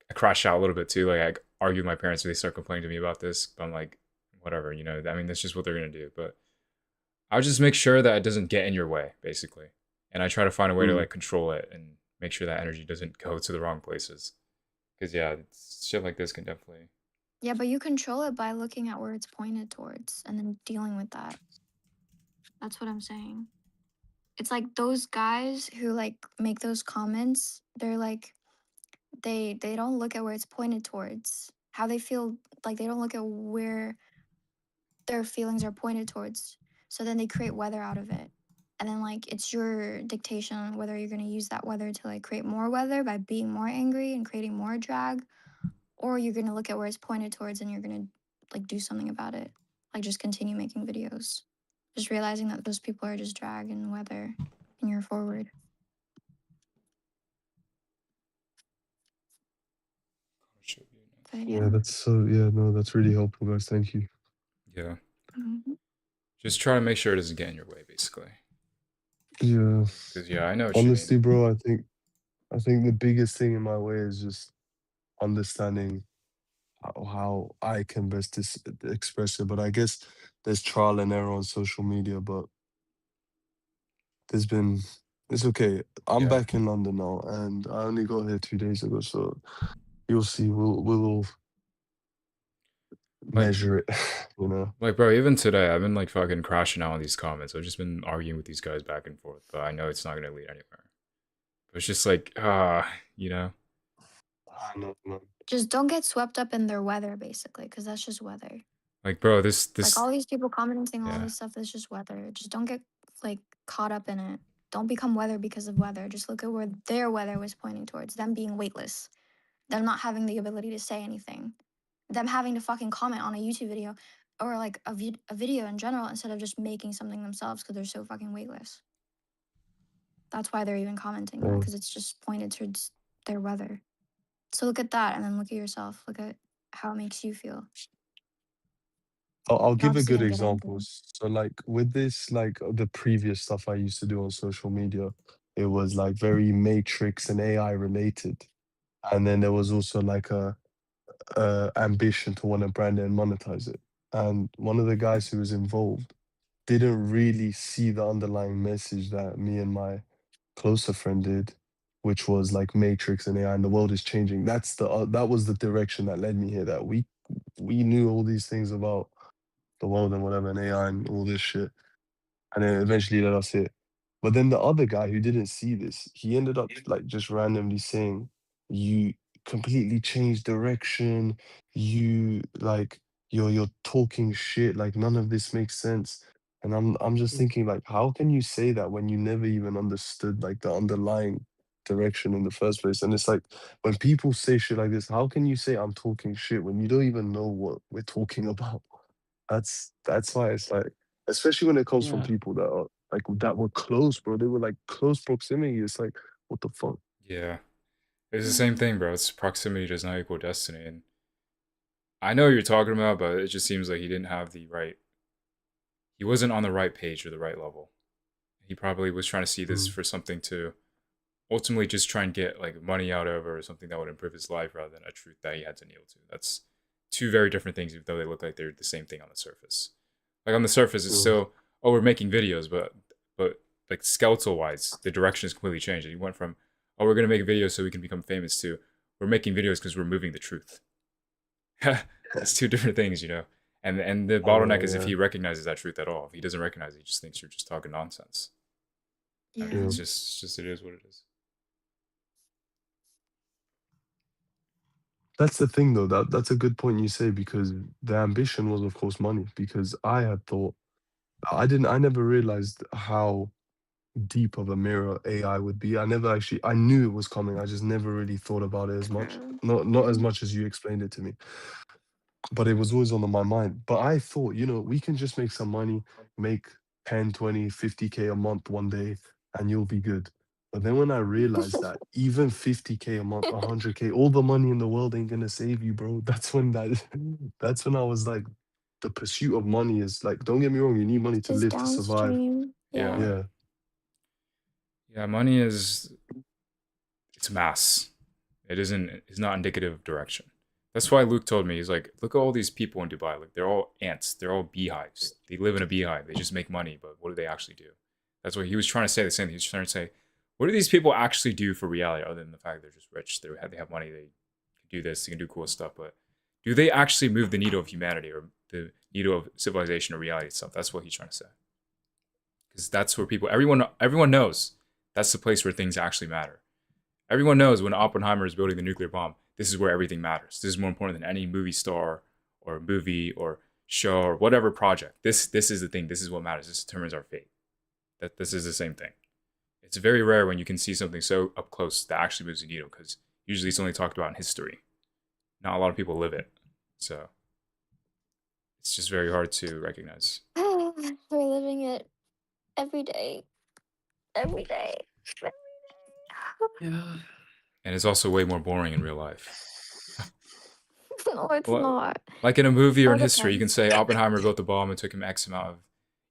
I crash out a little bit too. Like I argue with my parents when they start complaining to me about this. But I'm like, whatever, you know. I mean, that's just what they're gonna do. But I'll just make sure that it doesn't get in your way, basically. And I try to find a way to Mm. like control it and make sure that energy doesn't go to the wrong places. Because yeah, shit like this can definitely. Yeah, but you control it by looking at where it's pointed towards and then dealing with that. That's what I'm saying. It's like those guys who like make those comments, they're like they don't look at where it's pointed towards. How they feel, like they don't look at where their feelings are pointed towards. So then they create weather out of it. And then like it's your dictation on whether you're going to use that weather to like create more weather by being more angry and creating more drag, or you're going to look at where it's pointed towards and you're going to like do something about it. Like just continue making videos. Just realizing that those people are just drag and weather and you're forward. But Yeah, yeah. that's so. Yeah, no, that's really helpful, guys. Thank you. Yeah. Mhm. Just try to make sure it doesn't get in your way, basically. Yeah, Because yeah, I know what you honestly, mean. bro, I think the biggest thing in my way is just understanding how I can best express it. But I guess there's trial and error on social media. But there's been it's okay. I'm Yeah. back in London now, and I only got here 2 days ago. So you'll see. We'll Like measure it. You know. bro, even today I've been like fucking crashing out on these comments. I've just been arguing with these guys back and forth, but I know it's not gonna lead anywhere. But it's just like you know. I know, man. Just don't get swept up in their weather, basically, because that's just weather. Like bro, Like all these people commenting all yeah. this stuff, that's just weather. Just don't get like caught up in it. Don't become weather because of weather. Just look at where their weather was pointing towards. Them being weightless. Them not having the ability to say anything. Them having to fucking comment on a YouTube video or like a video in general instead of just making something themselves because they're so fucking weightless. That's why they're even commenting that, Yeah. because it's just pointed towards their weather. So look at that and then look at yourself. Look at how it makes you feel. I'll You give a obviously good didn't get example. anything. So, like with this, like the previous stuff I used to do on social media, it was like very Matrix and AI related, and then there was also like a ambition to want to brand it and monetize it. And one of the guys who was involved didn't really see the underlying message that me and my closer friend did, which was like Matrix and AI, and the world is changing. That was the direction that led me here. That we knew all these things about the world and whatever, and AI and all this shit. And then eventually let us hit. But then the other guy who didn't see this, he ended up like just randomly saying, "You completely changed direction. You like you're talking shit. Like none of this makes sense." And I'm just thinking like, how can you say that when you never even understood like the underlying direction in the first place? And it's like when people say shit like this, how can you say I'm talking shit when you don't even know what we're talking about? That's why it's like, especially when it comes from Yeah. people that are like that were close, bro. They were like close proximity. It's like, what the fuck? Yeah. It's the same thing, bro. It's proximity does not equal destiny. And I know what you're talking about, but it just seems like he didn't have the right he wasn't on the right page or the right level. He probably was trying to see this Mm. for something to ultimately just try and get like money out of or something that would improve his life rather than a truth that he had to kneel to. That's two very different things, even though they look like they're the same thing on the surface. Like on the surface, it's Mm. still, oh, we're making videos, but like skeletal wise, the direction is completely changed. He went from, oh, we're gonna make videos so we can become famous to, we're making videos because we're moving the truth. That's two different things, you know. And the I know, bottleneck is if yeah. he recognizes that truth at all. If he doesn't recognize it, he just thinks you're just talking nonsense. I mean, Yeah. it's just it is what it is. That's the thing, though. That's a good point you say, because the ambition was, of course, money. Because I had thought, I never realized how deep of a mirror AI would be. I never actually, I knew it was coming. I just never really thought about it as much. True. Not as much as you explained it to me, but it was always on my mind. But I thought, we can just make some money, make 10, 20, 50K a month one day, and you'll be good. But then when I realized that even 50K a month, 100K, all the money in the world ain't gonna save you, bro. That's when I was like, the pursuit of money is like, don't get me wrong, you need money to Just live, to survive. downstream. Yeah. Yeah. Yeah. Yeah, money it's mass. It's not indicative of direction. That's why Luke told me, he's like, look at all these people in Dubai. Like, they're all ants. They're all beehives. They live in a beehive. They just make money, but what do they actually do? That's what he was trying to say. The same thing. He was trying to say, what do these people actually do for reality, other than the fact they're just rich? They have money. They can do this. They can do cool stuff. But do they actually move the needle of humanity or the needle of civilization or reality itself? That's what he's trying to say. Because that's where everyone knows that's the place where things actually matter. Everyone knows when Oppenheimer is building the nuclear bomb, this is where everything matters. This is more important than any movie star or movie or show or whatever project. This is the thing. This is what matters. This determines our fate. That this is the same thing. It's very rare when you can see something so up close that actually moves the needle, because usually it's only talked about in history. Not a lot of people live it. So it's just very hard to recognize. We're living it every day. Every day. Every day. Yeah. And it's also way more boring in real life. No, it's Well, not. like in a movie or All in history, you can depends. say Oppenheimer built the bomb. It took him X amount of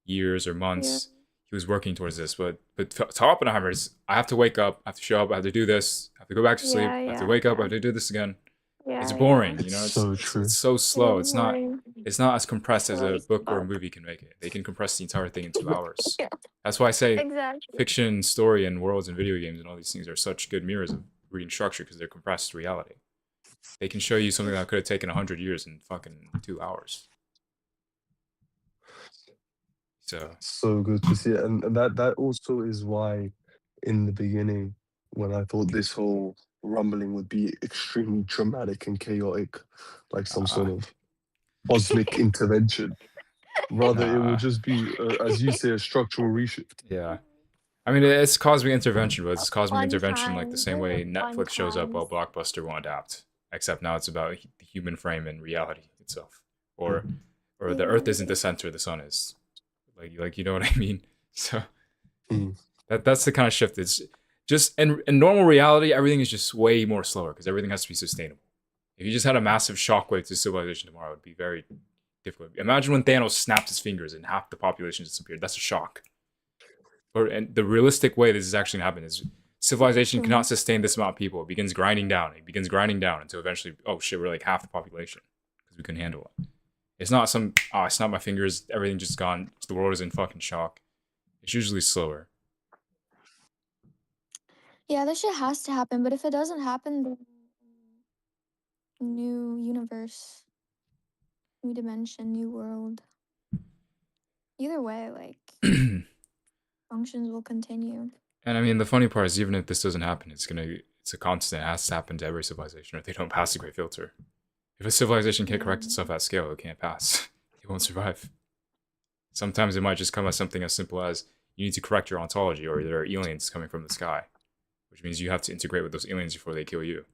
years or Yeah. months. He was working towards this. But to Oppenheimer, I have to wake up, I have to show up, I have to do this, I have to go back to sleep, I have to wake up, I have to do this again. It's boring, It's so true. it's so slow. It is It's not as compressed as slow a as book or a fuck. movie can make it. They can compress the entire thing in 2 hours. Yeah, That's why I say exactly. fiction, story, and worlds and video games and all these things are such good mirrors of reading structure, because they're compressed reality. They can show you something that could have taken 100 years in fucking 2 hours. So So good to see it. And that also is why in the beginning, when I thought this whole rumbling would be extremely dramatic and chaotic, like some sort of cosmic intervention, rather it will just be, as you say, a structural reshift. yeah. I mean, it's cosmic intervention, but it's cosmic Fun intervention like the times. same way Fun Netflix shows up while times. Blockbuster won't adapt. Except now it's about the human frame and reality itself, or the Earth isn't the center, the sun is. Like you know what I mean? So Mm. that's the kind of shift. It's just in normal reality, everything is just way more slower because everything has to be sustainable. If you just had a massive shockwave to civilization tomorrow, it would be very difficult. Imagine when Thanos snapped his fingers and half the population disappeared. That's a shock. And the realistic way this is actually going to happen is civilization cannot sustain this amount of people. It begins grinding down. It begins grinding down until eventually, oh shit, we're like half the population because we couldn't handle it. It's not I snapped my fingers, everything just gone. The world is in fucking shock. It's usually slower. Yeah, this shit has to happen, but if it doesn't happen, then new universe, new dimension, new world. Either way, like functions will continue. And I mean, the funny part is, even if this doesn't happen, it's a constant. It has to happen to every civilization, or they don't pass the Great Filter. If a civilization can't correct itself at scale, it can't pass. It won't survive. Sometimes it might just come as something as simple as you need to correct your ontology, or there are aliens coming from the sky, which means you have to integrate with those aliens before they kill you.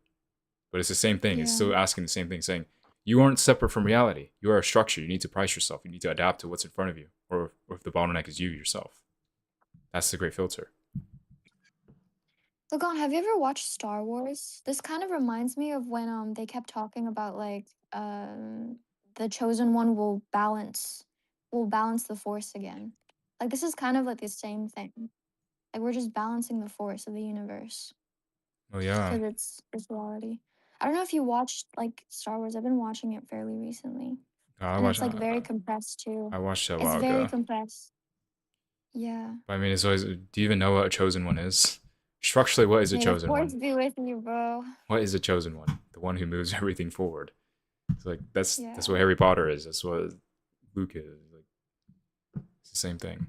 But it's the same thing. It's still asking the same thing, saying you aren't separate from reality. You are a structure. You need to price yourself. You need to adapt to what's in front of you, or if the bottleneck is you yourself. That's the Great Filter. Lagon, have you ever watched Star Wars? This kind of reminds me of when they kept talking about like the chosen one will balance the force again. Like this is kind of like the same thing. Like we're just balancing the force of the universe Oh yeah, because it's reality. I don't know if you watched like Star Wars. I've been watching it fairly recently, and it's like very compressed too. I watched it a It's while very ago. compressed. Yeah. But I mean, it's always. Do you even know what a chosen one is? Structurally, what is a May the chosen force one? be with you, bro. What is a chosen one? The one who moves everything forward. It's like that's Yeah. what Harry Potter is. That's what Luke is. Like it's the same thing.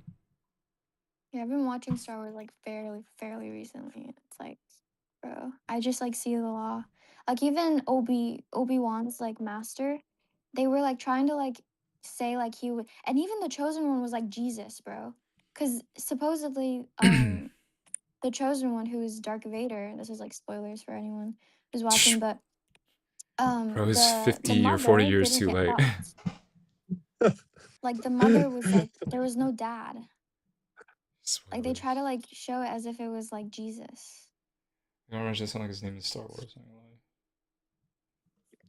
Yeah, I've been watching Star Wars like fairly recently. It's like, bro, I just like see the law. Like even Obi-Wan's like master, they were like trying to like say like he would, and even the chosen one was like Jesus, bro. Cause supposedly, the chosen one who is Dark Vader. This is like spoilers for anyone who's watching, but Bro, it's the 50 or 40 mother years didn't too get late. fucked. Like the mother was like there was no dad. Like they try to like show it as if it was like Jesus. You know, just sound like his name is Star Wars.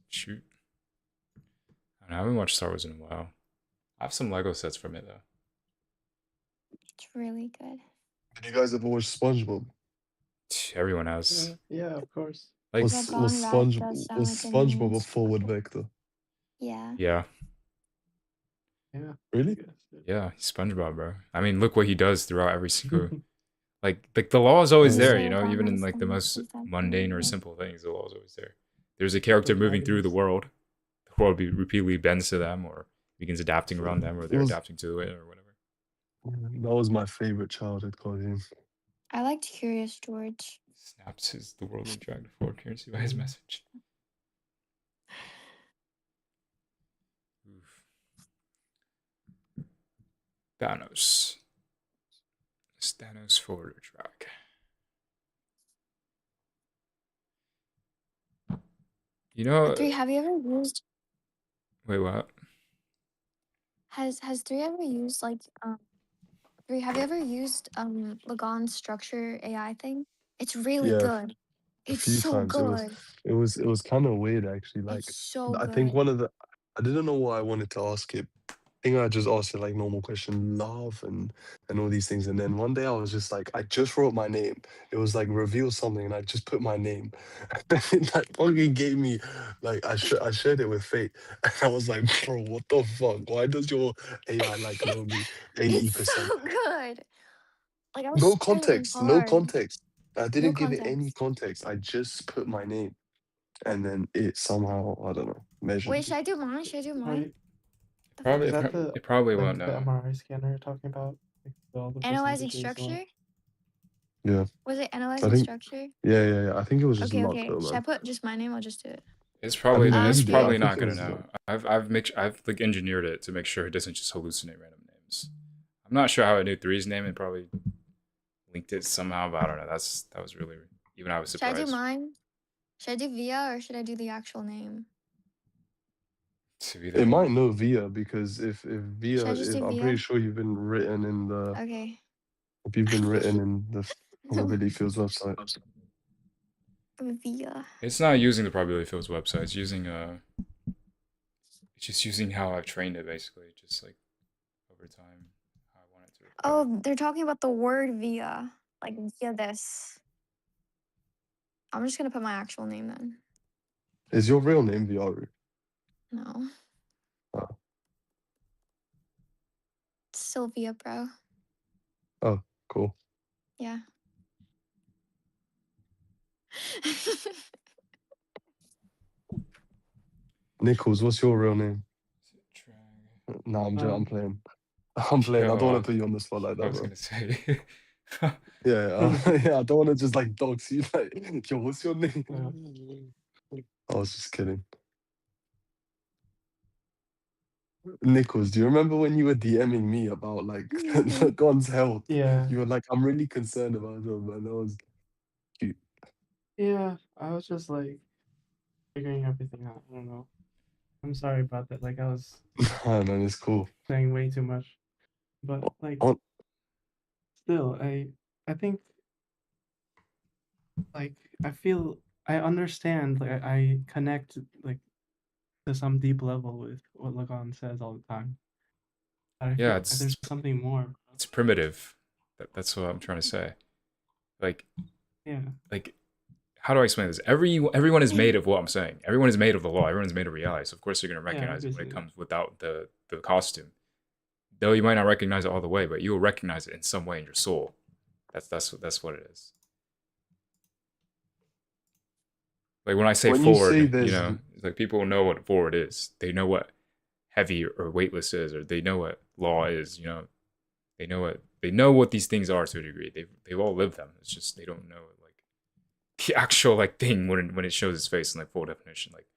Shoot. I haven't watched Star Wars in a while. I have some Lego sets from it though. It's really good. Did you guys ever watch SpongeBob? Everyone has. Yeah, of course. Like, Was Lagon Rad does sound like a SpongeBob name. a forward vector? Yeah. yeah, Yeah. Really? yeah, he's SpongeBob, bro. I mean, look what he does throughout every single. like the law is always there, you know, So even in nice like the and most exactly. mundane or simple things, the law is always there. There's a character Like moving through the dragons. world. The world repeatedly bends to them, or begins adapting around them, or they're was- adapting to it, or whatever. That was my favorite childhood cartoon. I liked Curious George. Snaps the world will drag forward currency by his message. Oof. Thanos. Is Thanos forward or drag? You know. 3, have you ever used Wait, what? has 3 ever used like 3, have you ever used Lagon's structure AI thing? It's really Yeah, good. a It's few so times. good. It was kind of weird actually. Like It's so I think good. I didn't know what I wanted to ask it. I think I just asked it like normal question, love and all these things. And then one day I was just like, I just wrote my name. It was like reveal something, and I just put my name. And it like fucking gave me like I shared it with Fate, and I was like, bro, what the fuck? Why does your AI like know me It's 80%? so good. Like I was No struggling context. No hard. context. I No didn't give it any context. context. I just put my name, and then it somehow, I don't know, measured Wait, it. should I do mine? Should I do mine? Right. The Probably, Is fuck? that the it probably like won't the know. MRI scanner you're talking about? Like all the Analyzing percentages on- structure? Yeah, Was it I analyzing think. structure? Yeah. I think it was just Okay, luck okay. though, Should I man. put just my name? I'll just do it. It's probably didn't it's read it. I probably think not it gonna was know. I've like engineered it to make sure it doesn't just hallucinate random names. I'm not sure how it knew 3's name. It probably linked it somehow, but I don't know. That was really, even I was Should I do surprised. mine? Should I do Via or should I do the actual name? To be It that might know Via because if Should I just do I'm Via? pretty sure you've been written in the Okay. if you've been written in the probability fields website. Via. It's not using the probability fields website. It's using it's just using how I've trained it basically, just like over time how I want it to reply. Oh, they're talking about the word Via. Like Via this. I'm just gonna put my actual name then. Is your real name Viaru? No. Oh. Sylvia, bro. Oh, cool. Yeah. Nichols, what's your real name? Drag. Nah, I'm Um, playing. I'm playing. I don't Oh, want to put you on the spot like I that, was bro. gonna say. Yeah, yeah. I don't want to just like dox you. Like, yo, what's your name? I was just kidding. Nichols, do you remember when you were DMing me about like the gun's health? Yeah. You were like, I'm really concerned about them, man. That was cute. Yeah. I was just like figuring everything out. I don't know. I'm sorry about that. Like I was Nah, man, it's cool. saying way too much. But like Oh, still I think like I feel I understand, like I connect like to some deep level with what Lagan says all the time. But I Yeah, feel like it's there's something more. it's primitive. That's what I'm trying to say. Like Yeah. how do I explain this? Everyone is made of what I'm saying. Everyone is made of the law. Everyone is made of reality. So of course you're gonna recognize it when it obviously. comes without the costume. Though you might not recognize it all the way, but you will recognize it in some way in your soul. That's what it is. Like when I say when you forward, say you there's know, it's like people know what forward is. They know what heavy or weightless is, or they know what law is. You know, they know what these things are to a degree. They've all lived them. It's just they don't know like the actual like thing when it shows its face in like full definition. Like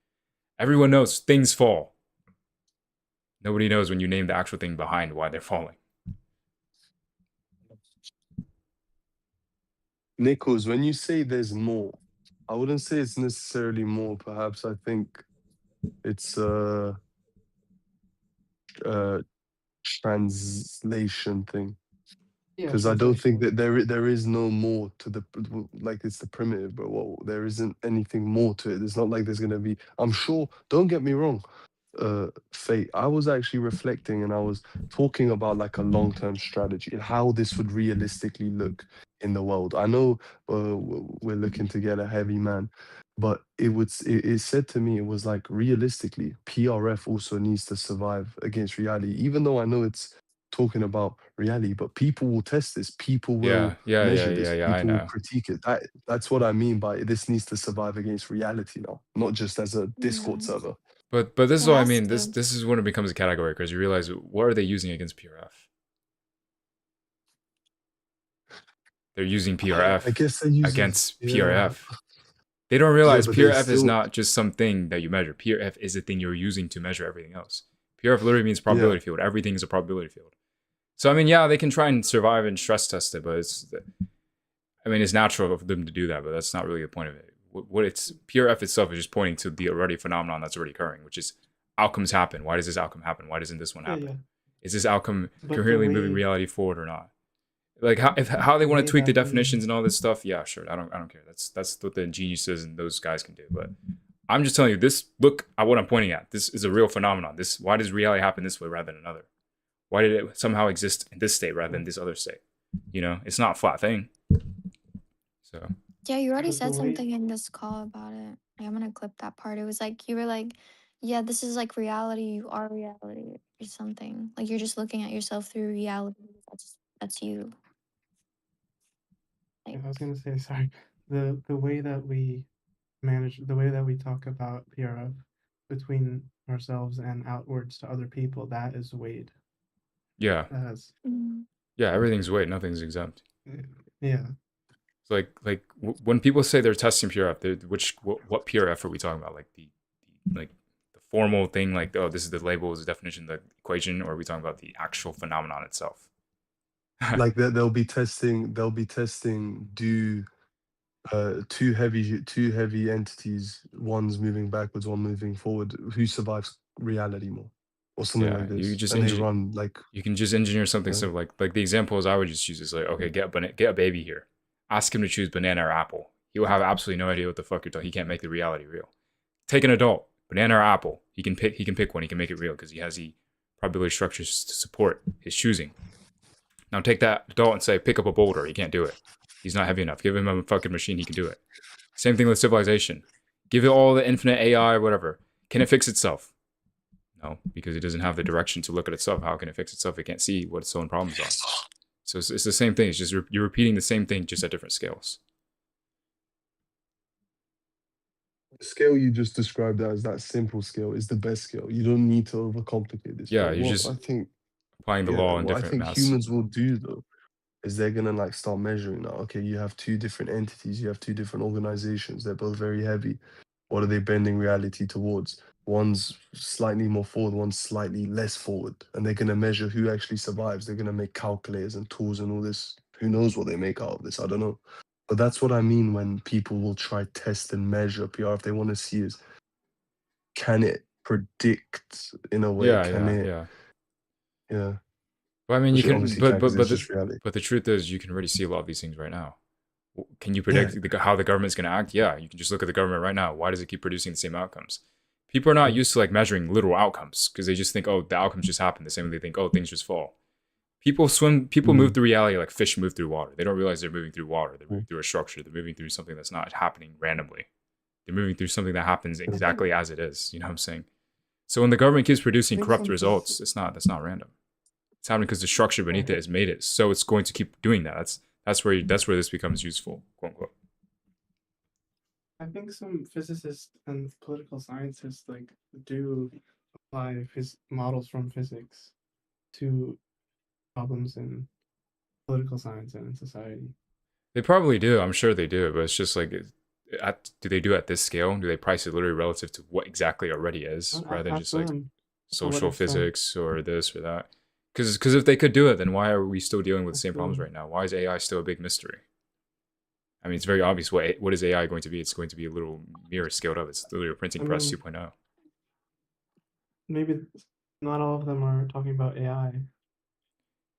everyone knows things fall. Nobody knows when you name the actual thing behind why they're falling. Nichols, when you say there's more, I wouldn't say it's necessarily more. Perhaps I think it's a translation thing. Yeah, Because I don't think translation. that there is no more to the like it's the primitive, but well, there isn't anything more to it. It's not like there's gonna be. I'm sure. Don't get me wrong, Fate. I was actually reflecting and I was talking about like a long-term strategy and how this would realistically look in the world. I know we're looking to get a heavy man, but it said to me it was like realistically, PRF also needs to survive against reality, even though I know it's talking about reality, but people will test this, people will measure this, Yeah. I people will know. critique it. That's what I mean by this needs to survive against reality now, not just as a Discord Yeah. server. But this is It what I has mean. to. This is when it becomes a category because you realize what are they using against PRF? They're using I PRF guess they're using, against yeah, PRF. They don't yeah, realize but they PRF is still, not just something that you measure. PRF is the thing you're using to measure everything else. PRF literally means yeah. probability field. Everything is a probability field. So I mean, yeah, they can try and survive and stress test it, but it's natural for them to do that, but that's not really the point of it. What it's PRF itself is just pointing to the already phenomenon that's already occurring, which is outcomes happen. Why does this outcome happen? Why doesn't this one Yeah, happen? yeah. Is this outcome But the coherently moving way reality forward or not? Like how they the want way to tweak the that we definitions and all this stuff, yeah, sure. I don't care. That's what the geniuses and those guys can do. But I'm just telling you, this look at what I'm pointing at. This is a real phenomenon. This why does reality happen this way rather than another? Why did it somehow exist in this state rather than this other state? You know, it's not a flat thing. So Yeah, you already but the said way something in this call about it. I'm gonna clip that part. It was like you were like, "Yeah, this is like reality. You are reality, or something. Like you're just looking at yourself through reality. That's you." Like, I was gonna say, sorry, the way that we manage, the way that we talk about PRF between ourselves and outwards to other people, that is weighed. yeah, That is, mm, yeah, everything's weight, nothing's exempt. yeah. It's like when people say they're testing PRF, what PRF are we talking about? Like the like the formal thing, like oh, this is the label, is the definition, the equation, or are we talking about the actual phenomenon itself? Like they'll be testing, do two heavy entities, one's moving backwards, one moving forward, who survives reality more, or something Yeah, like this, and they run like, you can just engineer something yeah. simple. Like the examples I would just use is like, okay, get a baby here, ask him to choose banana or apple. He will have absolutely no idea what the fuck you're talking. He can't make the reality real. Take an adult, banana or apple. He can pick one. He can make it real because he has the probability structures to support his choosing. Now take that adult and say, pick up a boulder. He can't do it. He's not heavy enough. Give him a fucking machine. He can do it. Same thing with civilization. Give it all the infinite AI or whatever. Can it fix itself? No, because it doesn't have the direction to look at itself. How can it fix itself? It can't see what its own problems are. So it's the same thing. It's just you're repeating the same thing just at different scales. The scale you just described as that simple scale is the best scale. You don't need to overcomplicate this. Yeah, But you're what just I think, applying the yeah, law in what I different think mass. humans will do though is they're gonna like start measuring now. Okay, you have two different entities, you have two different organizations. They're both very heavy. What are they bending reality towards? One's slightly more forward, one's slightly less forward, and they're gonna measure who actually survives. They're gonna make calculators and tools and all this. Who knows what they make out of this? I don't know. But that's what I mean when people will try test and measure PR. If they want to see is, can it predict in a way? Can it? Yeah. Yeah, Well, I mean, you which it can, obviously can because it's just reality. but the truth is, you can already see a lot of these things right now. Can you Yeah, predict how the government's going to act? Yeah, you can just look at the government right now. Why does it keep producing the same outcomes? People are not used to like measuring literal outcomes because they just think, oh, the outcomes just happen. The same way they think, oh, things just fall. People move through reality like fish move through water. They don't realize they're moving through water. They're moving through a structure. They're moving through something that's not happening randomly. They're moving through something that happens exactly as it is. You know what I'm saying? So when the government keeps I producing think corrupt some results, that's not random. It's happening because the structure beneath it has made it. So it's going to keep doing that. That's where this becomes useful, quote unquote. I think some physicists and political scientists like do apply models from physics to problems in political science and in society. They probably do. I'm sure they do, but it's just like do they do it at this scale? Do they price it literally relative to what exactly already is, rather than Ask just like them. To what social extent? physics or this or that? Because if they could do it, then why are we still dealing with the same problems Absolutely. right now? Why is AI still a big mystery? I mean, it's very obvious what is AI going to be. It's going to be a little mirror scaled up. It's literally a printing I press mean, 2.0. maybe not all of them are talking about AI.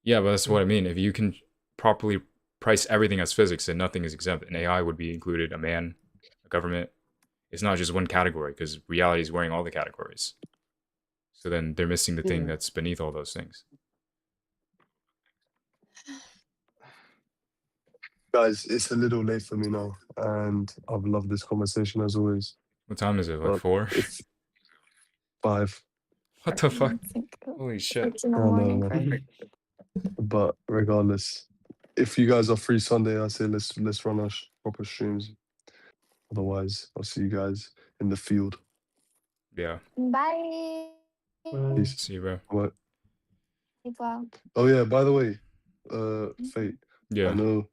Yeah, but that's what I Mm. mean. If you can properly price everything as physics, then nothing is exempt. And AI would be included, a man, a government. It's not just one category because reality is wearing all the categories. So then they're missing the thing Yeah. that's beneath all those things. Guys, it's a little late for me now, and I've loved this conversation as always. What time is it? Like But 4? if 5, What the fuck? I think Holy shit. it's in the I don't morning know, for man. But regardless, if you guys are free Sunday, I say let's run our proper streams. Otherwise, I'll see you guys in the field. Yeah. Bye. But Peace. See you, bro. What? Wow. Oh yeah, by the way, Fate. I Yeah. know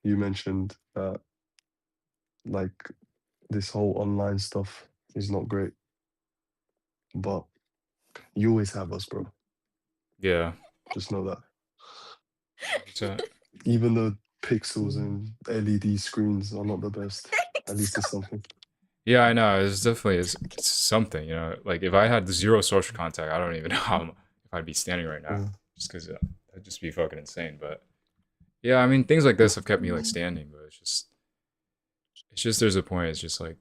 you mentioned that like this whole online stuff is not great, but you always have us, bro. Yeah. Just know that. So, Even though pixels and LED screens are not the best, at least it's something. yeah, I know. It's definitely it's something, you know. Like if I had zero social contact, I don't even know how if I'd be standing right now. Yeah. Just because that'd just be fucking insane. But yeah, I mean, things like this have kept me like standing. But it's just there's a point. It's just like,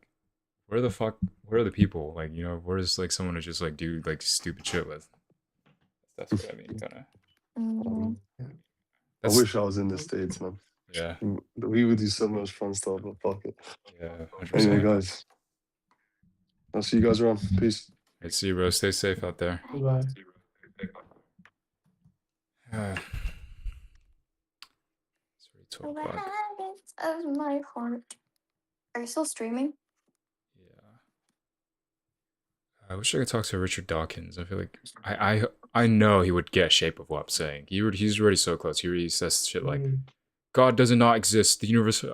where are the people? Like, you know, where's like someone to just like do like stupid shit with? That's what I mean, kind of. Mm, I That's wish I was in the States, man. yeah, We would do so much fun stuff, but fuck it. yeah, Anyway, 100%. guys, I'll see you guys around. Peace. I see you, bro. Stay safe out there. goodbye. It's already 12 o'clock. habits of my heart. Are you still streaming? Yeah. I wish I could talk to Richard Dawkins. I feel like I know he would get shape of what I'm saying. He's already so close. He already says shit like, Mm. God does not exist. The universe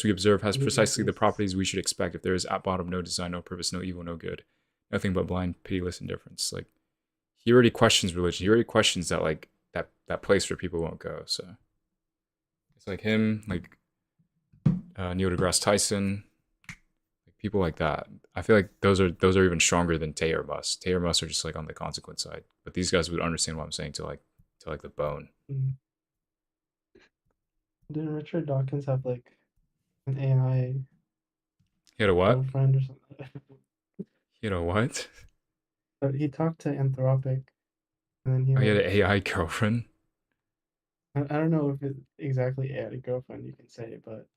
we observe has It precisely the exists. properties we should expect. If there is at bottom no design, no purpose, no evil, no good, nothing but blind, pitiless indifference. Like he already questions religion. He already questions that like that place where people won't go. So it's like him, like Neil deGrasse Tyson, like people like that. I feel like those are even stronger than Tay or Musk. Tay or Musk are just like on the consequence side, but these guys would understand what I'm saying to like the bone. Mm. Didn't Richard Dawkins have like an AI He had a what? girlfriend or something? He had a what? But he talked to Anthropic, and then he Oh, he had like an AI girlfriend. I don't know if it exactly AI girlfriend you can say, but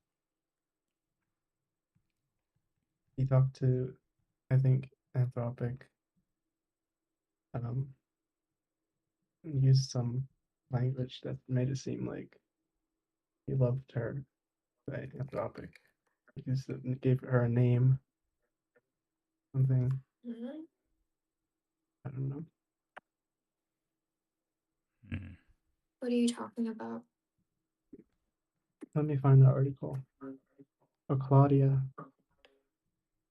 he talked to I think Anthropic, um, and used some language that made it seem like he loved her. By Anthropic, he just gave her a name, something. I don't know. Hmm. What are you talking about? Let me find the article. Oh, Claudia.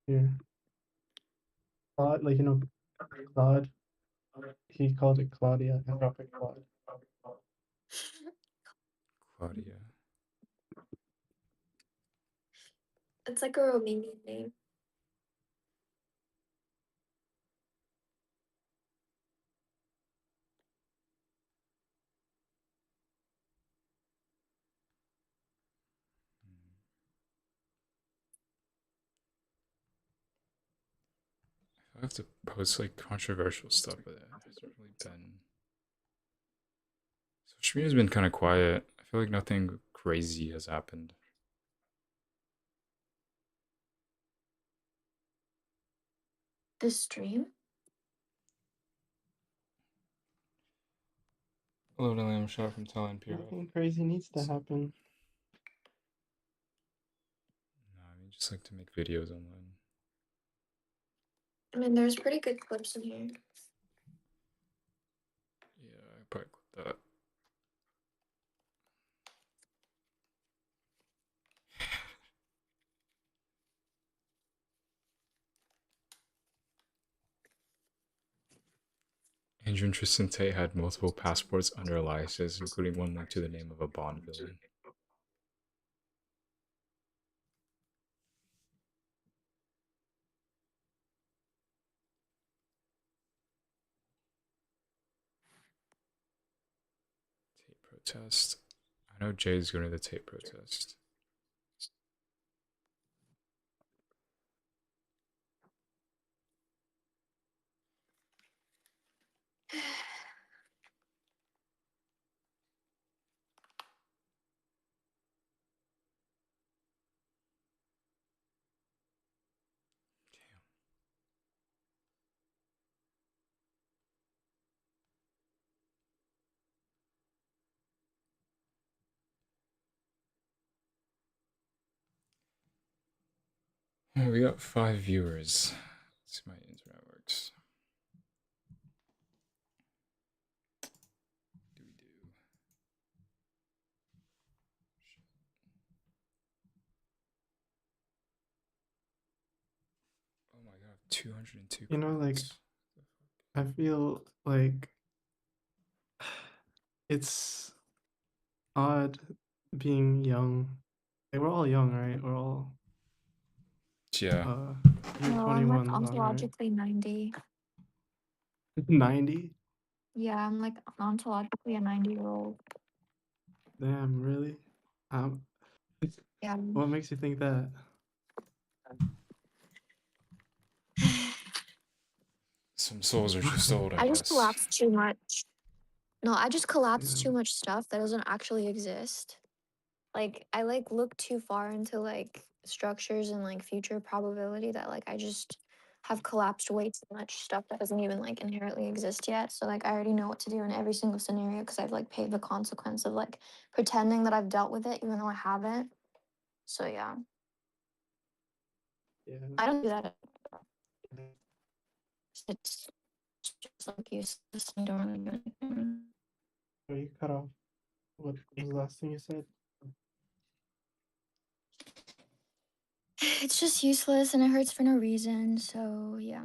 Here. Claude, like, Claude. He called it Claudia, Anthropic Claude. Claudia. It's like a Romanian name. I have to post like controversial stuff, but it hasn't really been. Social media's been kind of quiet. I feel like nothing crazy has happened. The stream? Hello, Nelly. I'm shot from Thailand. PRF. Nothing crazy needs to happen. No, I mean just like to make videos online. I mean, there's pretty good clips in here. Yeah, I probably clip that. Adrian Tristan Tate had multiple passports under aliases, including one linked to the name of a Bond villain. Tate protest. I know Jay's going to the Tate protest. Oh, we got 5 viewers. Let's see how my internet works. Do we do? Shit. Oh my god, 202 You know, like, comments. I feel like it's odd being young. Like, we're all young, right? We're all Yeah. you're No, I'm like 21, Zong, right? ontologically 90. 90? Yeah, I'm like ontologically a 90-year-old. Damn, really? Um, Yeah. what makes you think that? Some souls are just old, I I just guess. collapsed too much. No, I just collapsed Yeah. too much stuff that doesn't actually exist. Like I like look too far into like structures and like future probability that like I just have collapsed way too much stuff that doesn't even like inherently exist yet. So like I already know what to do in every single scenario because I've like paid the consequence of like pretending that I've dealt with it even though I haven't. So yeah, Yeah. I don't do that. It's just like useless and don't really do anything. Are you cut off? What was the last thing you said? It's just useless and it hurts for no reason. So yeah.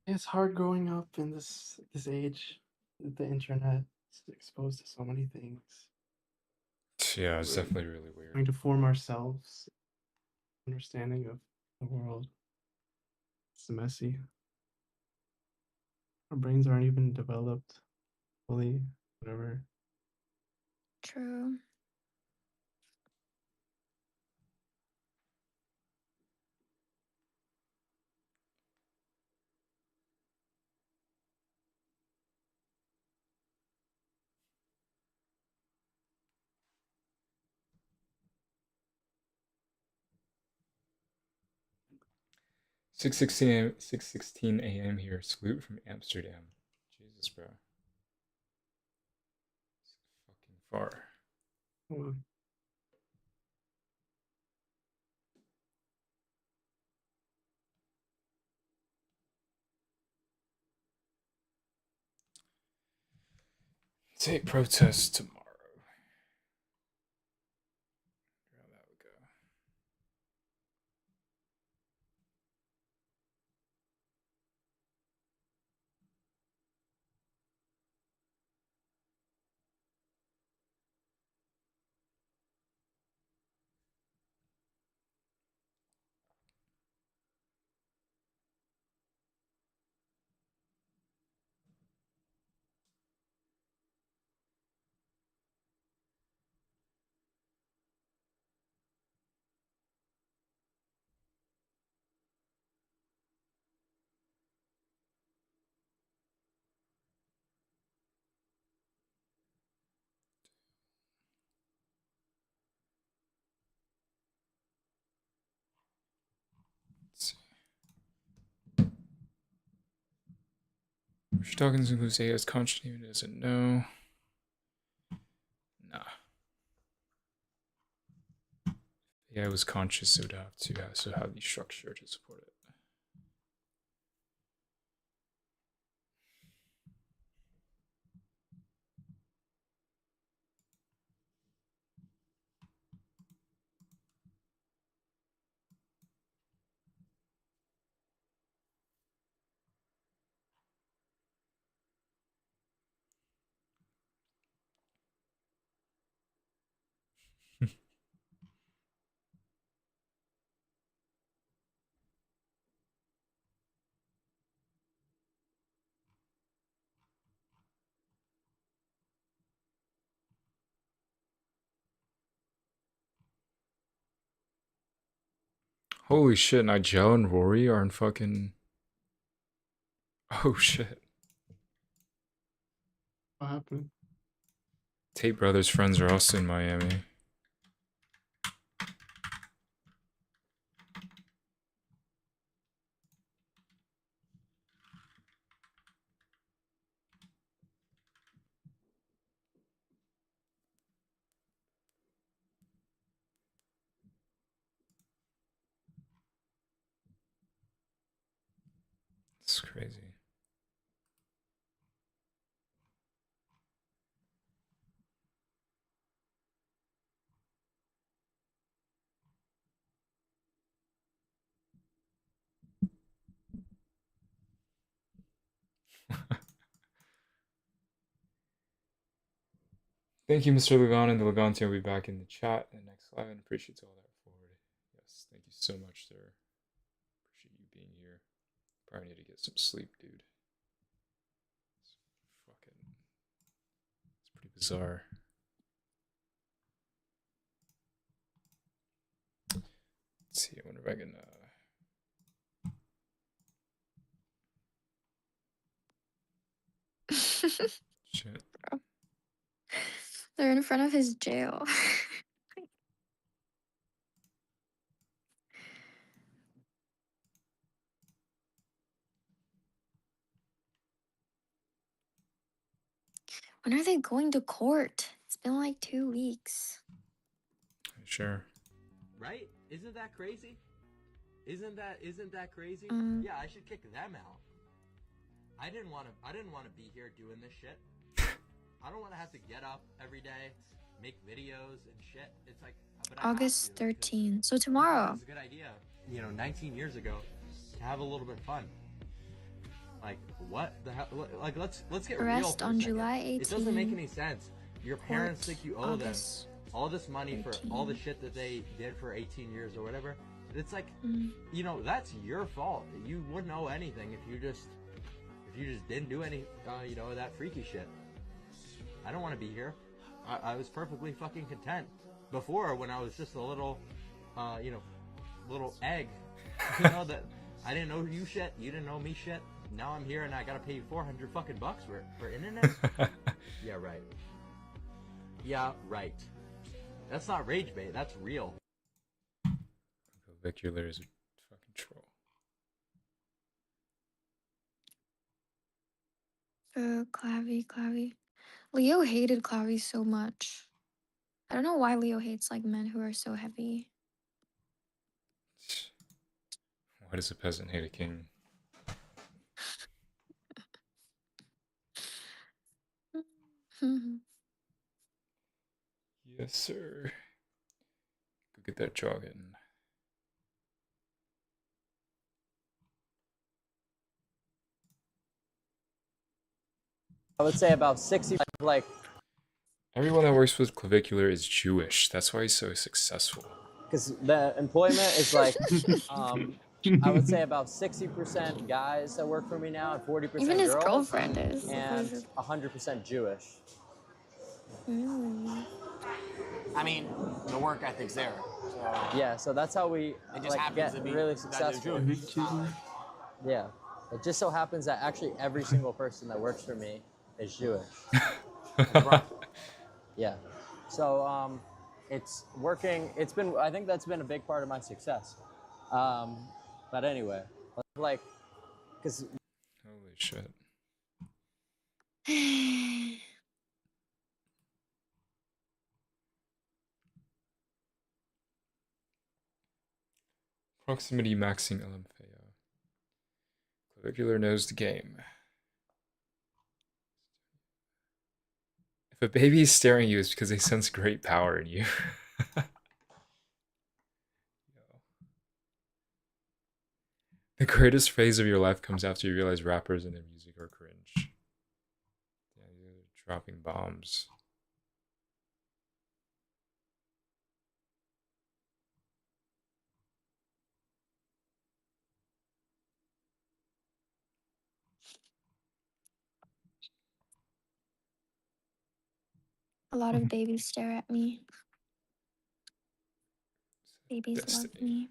It's hard growing up in this age. The internet is exposed to so many things. Yeah, it's definitely really weird. Trying to form ourselves, understanding of the world. It's messy. Our brains aren't even developed fully, whatever. True. 6:16 a.m. here. Salute from Amsterdam. Jesus, bro. It's fucking far. Hold on. Take protest tomorrow. How that would go. Let's see. Rich Dawkins includes AI as conscious even doesn't know. Nah. AI was conscious, it would have to also have the structure to support it. Holy shit, Nigel and Rory are in fucking... Oh shit. What happened? Tate Brothers' friends are also in Miami. It's crazy. Thank you, Mr. Lagan, and the Lagan team will be back in the chat in the next live, and appreciate all that forward. Yes, thank you so much, sir. Appreciate you being here. Probably need to get some sleep, dude. It's pretty bizarre. Let's see, I wonder if I can, shit. They're in front of his jail. When are they going to court? It's been like 2 weeks. Sure. Right? Isn't that crazy? Isn't that crazy? Mm. Yeah, I should kick them out. I didn't want to be here doing this shit. I don't want to have to get up every day, make videos and shit. It's like, but I have August to, because 13. So tomorrow. it's a good idea. 19 years ago, to have a little bit of fun. Like, what the hell? Like, let's get real Arrest for a on second. July It doesn't make 18. any sense. Your parents think you owe them August all this money for all the 13. shit that they did for 18 years or whatever. It's like, Mm. that's your fault. You wouldn't owe anything if you just didn't do any, that freaky shit. I don't want to be here. I was perfectly fucking content before, when I was just a little, little egg. That I didn't know you shit. You didn't know me shit. Now I'm here and I gotta pay you $400 fucking bucks for internet. Yeah, right. Yeah, right. That's not rage bait. That's real. Vicular is a fucking troll. Clavy. Leo hated Clavy so much. I don't know why Leo hates like men who are so heavy. Why does a peasant hate a king? Yes, sir. Go get that jogging. I would say about 60, like Everyone that works with Clavicular is Jewish. That's why he's so successful. because the employment is like, I would say about 60% guys that work for me now and 40% Even his girls, girlfriend is. and 100% Jewish. Really? I mean, the work ethic's there. So Yeah, so that's how we it just happens get to be really that they're successful. Jewish. Yeah, it just so happens that actually every single person that works for me is Jewish. Yeah, so it's working. It's been, I think that's been a big part of my success. But anyway, like, because Holy shit. Proximity maxing LMFAO. Clavicular knows the game. If a baby is staring at you, it's because they sense great power in you. The greatest phase of your life comes after you realize rappers and their music are cringe. Yeah, you're dropping bombs. A lot of babies stare at me. Babies love Destiny. me.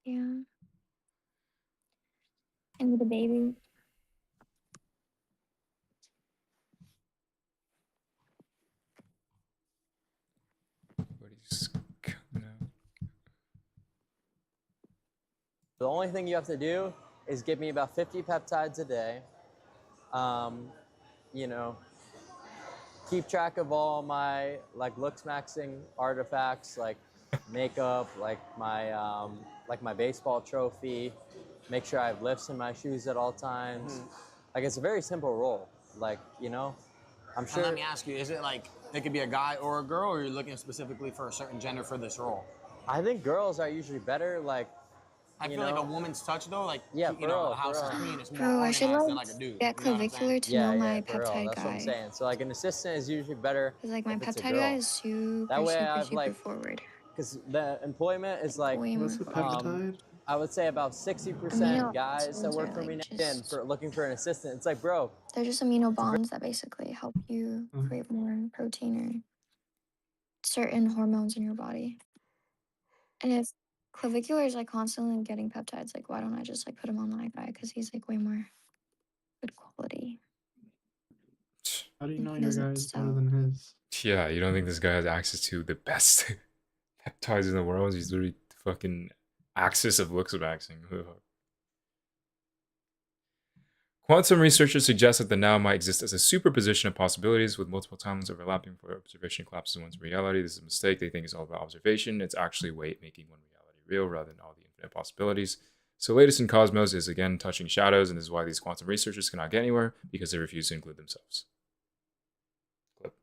Yeah. I need a baby. Nobody's coming out. The only thing you have to do is give me about 50 peptides a day. You know, keep track of all my like looks maxing artifacts, like makeup, like my baseball trophy. Make sure I have lifts in my shoes at all times. Like it's a very simple role. Like, you know, I'm And sure. let me ask you, is it like it could be a guy or a girl, or you're looking specifically for a certain gender for this role? I think girls are usually better. Like, I you feel like know? a woman's touch though, like Yeah, you know, for a house real. is clean, it's more Bro, I should organized like than like a dude. get You know what I'm saying? clavicular to know my for real. peptide That's what I'm guy. saying. So like an assistant is usually better. Cause like my if it's a peptide girl. guy is super, That way super, I've, super like, forward. Because the employment is like, Way more What's a forward. peptide? I would say about 60% Amino guys that acids work are for me like now and just for looking for an assistant. It's like, bro, they're just amino bonds that basically help you Mm. create more protein or certain hormones in your body. And if clavicular is like constantly getting peptides, like why don't I just like put him on that guy? Because he's like way more good quality. How do you And know he your doesn't guy is better sell. than his? Yeah, you don't think this guy has access to the best peptides in the world? He's literally the fucking axis of looks maxing. Ugh. Quantum researchers suggest that the now might exist as a superposition of possibilities with multiple timelines overlapping for observation collapses one's reality. This is a mistake. They think it's all about observation. It's actually weight making one reality real rather than all the infinite possibilities. So latest in Cosmos is again touching shadows, and this is why these quantum researchers cannot get anywhere, because they refuse to include themselves. Clip.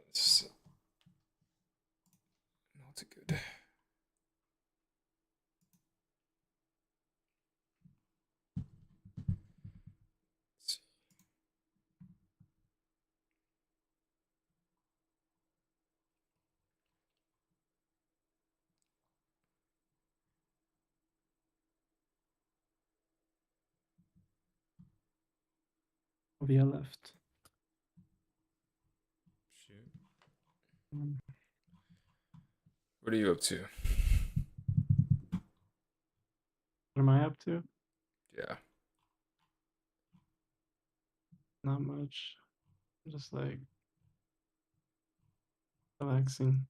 It's not good. Let's see. Via left. Shoot. Mm. What are you up to? What am I up to? Yeah. Not much. Just like relaxing.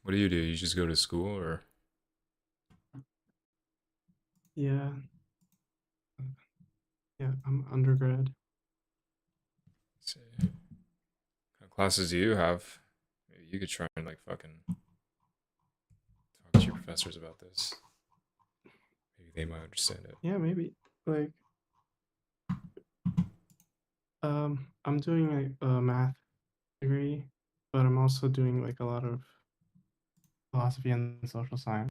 What do? You just go to school, or? Yeah. Yeah, I'm undergrad. Let's see. What kind of classes do you have? Maybe you could try and like fucking talk to your professors about this. Maybe they might understand it. Yeah, maybe. Like I'm doing a math degree, but I'm also doing like a lot of philosophy and social science.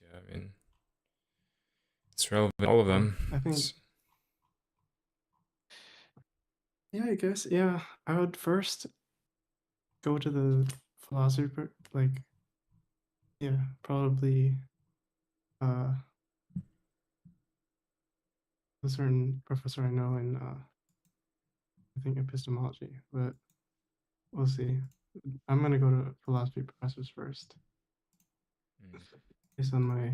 Yeah, I mean, it's relevant. All of them. I think. It's- Yeah, I guess. Yeah, I would first go to the philosophy, like, yeah, probably a certain professor I know in, I think epistemology, but we'll see. I'm gonna go to philosophy professors first, mm. based on my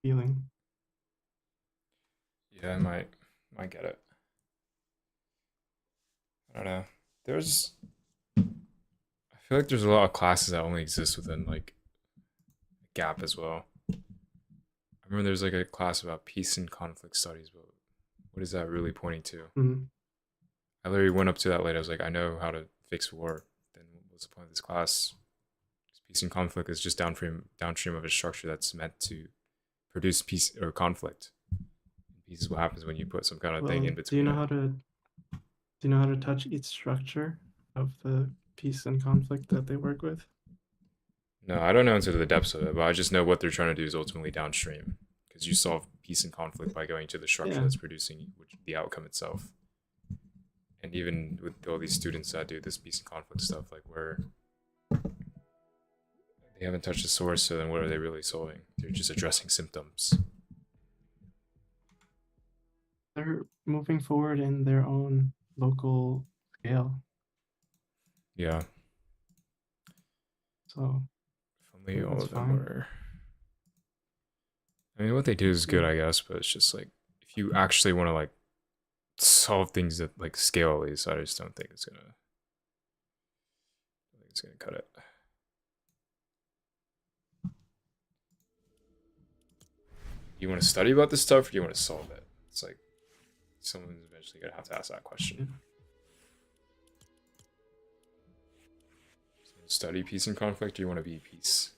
feeling. Yeah, I might get it. I don't know. I feel like there's a lot of classes that only exist within like Gap as well. I remember there's like a class about peace and conflict studies, but what is that really pointing to? Mhm. I literally went up to that lady. I was like, I know how to fix war. Then what's the point of this class? Peace and conflict is just downstream of a structure that's meant to produce peace or conflict. Peace is what happens when you put some kind of thing in Do you between. know how to touch each structure of the peace and conflict that they work with? No, I don't know into the depths of it, but I just know what they're trying to do is ultimately downstream, because you solve peace and conflict by going to the structure Yeah. that's producing the outcome itself. And even with all these students that do this peace and conflict stuff, like where they haven't touched the source, so then what are they really solving? They're just addressing symptoms. They're moving forward in their own local scale. Yeah. So If only all that's of them fine. were. I mean, what they do is good, I guess, but it's just like if you actually want to like solve things at like scale, at least, I just don't think it's gonna. I think it's gonna cut it. You want to study about this stuff, or do you want to solve it? It's like someone's eventually gonna have to ask that question. Study peace and conflict, or you want to be peace?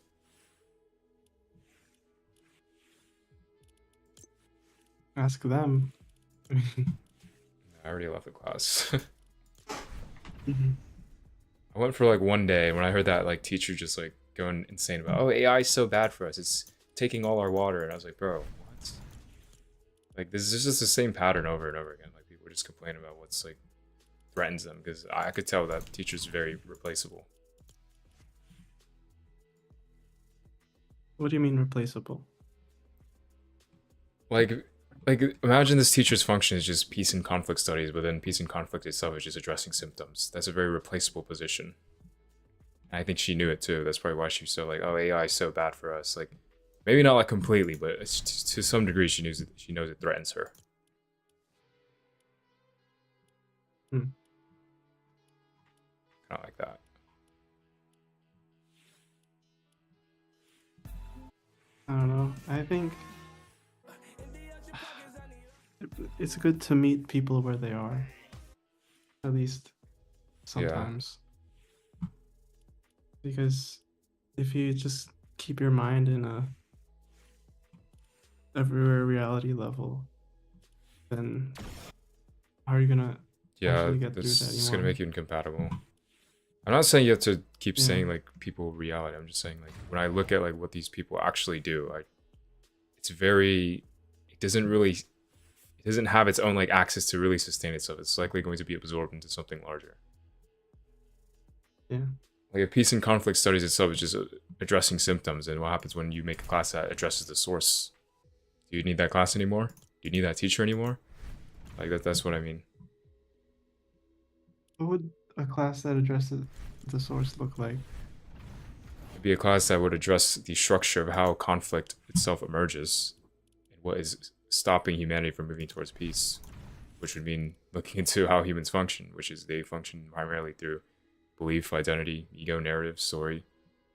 Ask them. I already left the class. Mhm. I went for like one day when I heard that like teacher just like going insane about, oh, AI is so bad for us, it's taking all our water, and I was like, bro, what? Like this is just the same pattern over and over again. Like people just complain about what's like threatens them, because I could tell that teacher's very replaceable. What do you mean replaceable? Like imagine this teacher's function is just peace and conflict studies, but then peace and conflict itself is just addressing symptoms. That's a very replaceable position. And I think she knew it too. That's probably why she was so like, oh, AI is so bad for us. Like maybe not like completely, but it's to some degree she knows it threatens her. Hmm. Not like that. I don't know. I think it's good to meet people where they are. At least sometimes. Because if you just keep your mind in a everywhere reality level, then how are you gonna Yeah, actually get this through to is gonna anyone? make you incompatible. I'm not saying you have to keep saying like people reality. I'm just saying like when I look at like what these people actually do, it's very, it doesn't have its own like access to really sustain itself. It's likely going to be absorbed into something larger. Yeah. Like a peace and conflict studies itself is just addressing symptoms, and what happens when you make a class that addresses the source? Do you need that class anymore? Do you need that teacher anymore? Like that's what I mean. What would a class that addresses the source look like? It'd be a class that would address the structure of how conflict itself emerges and what is stopping humanity from moving towards peace, which would mean looking into how humans function, which is they function primarily through belief, identity, ego, narrative, story.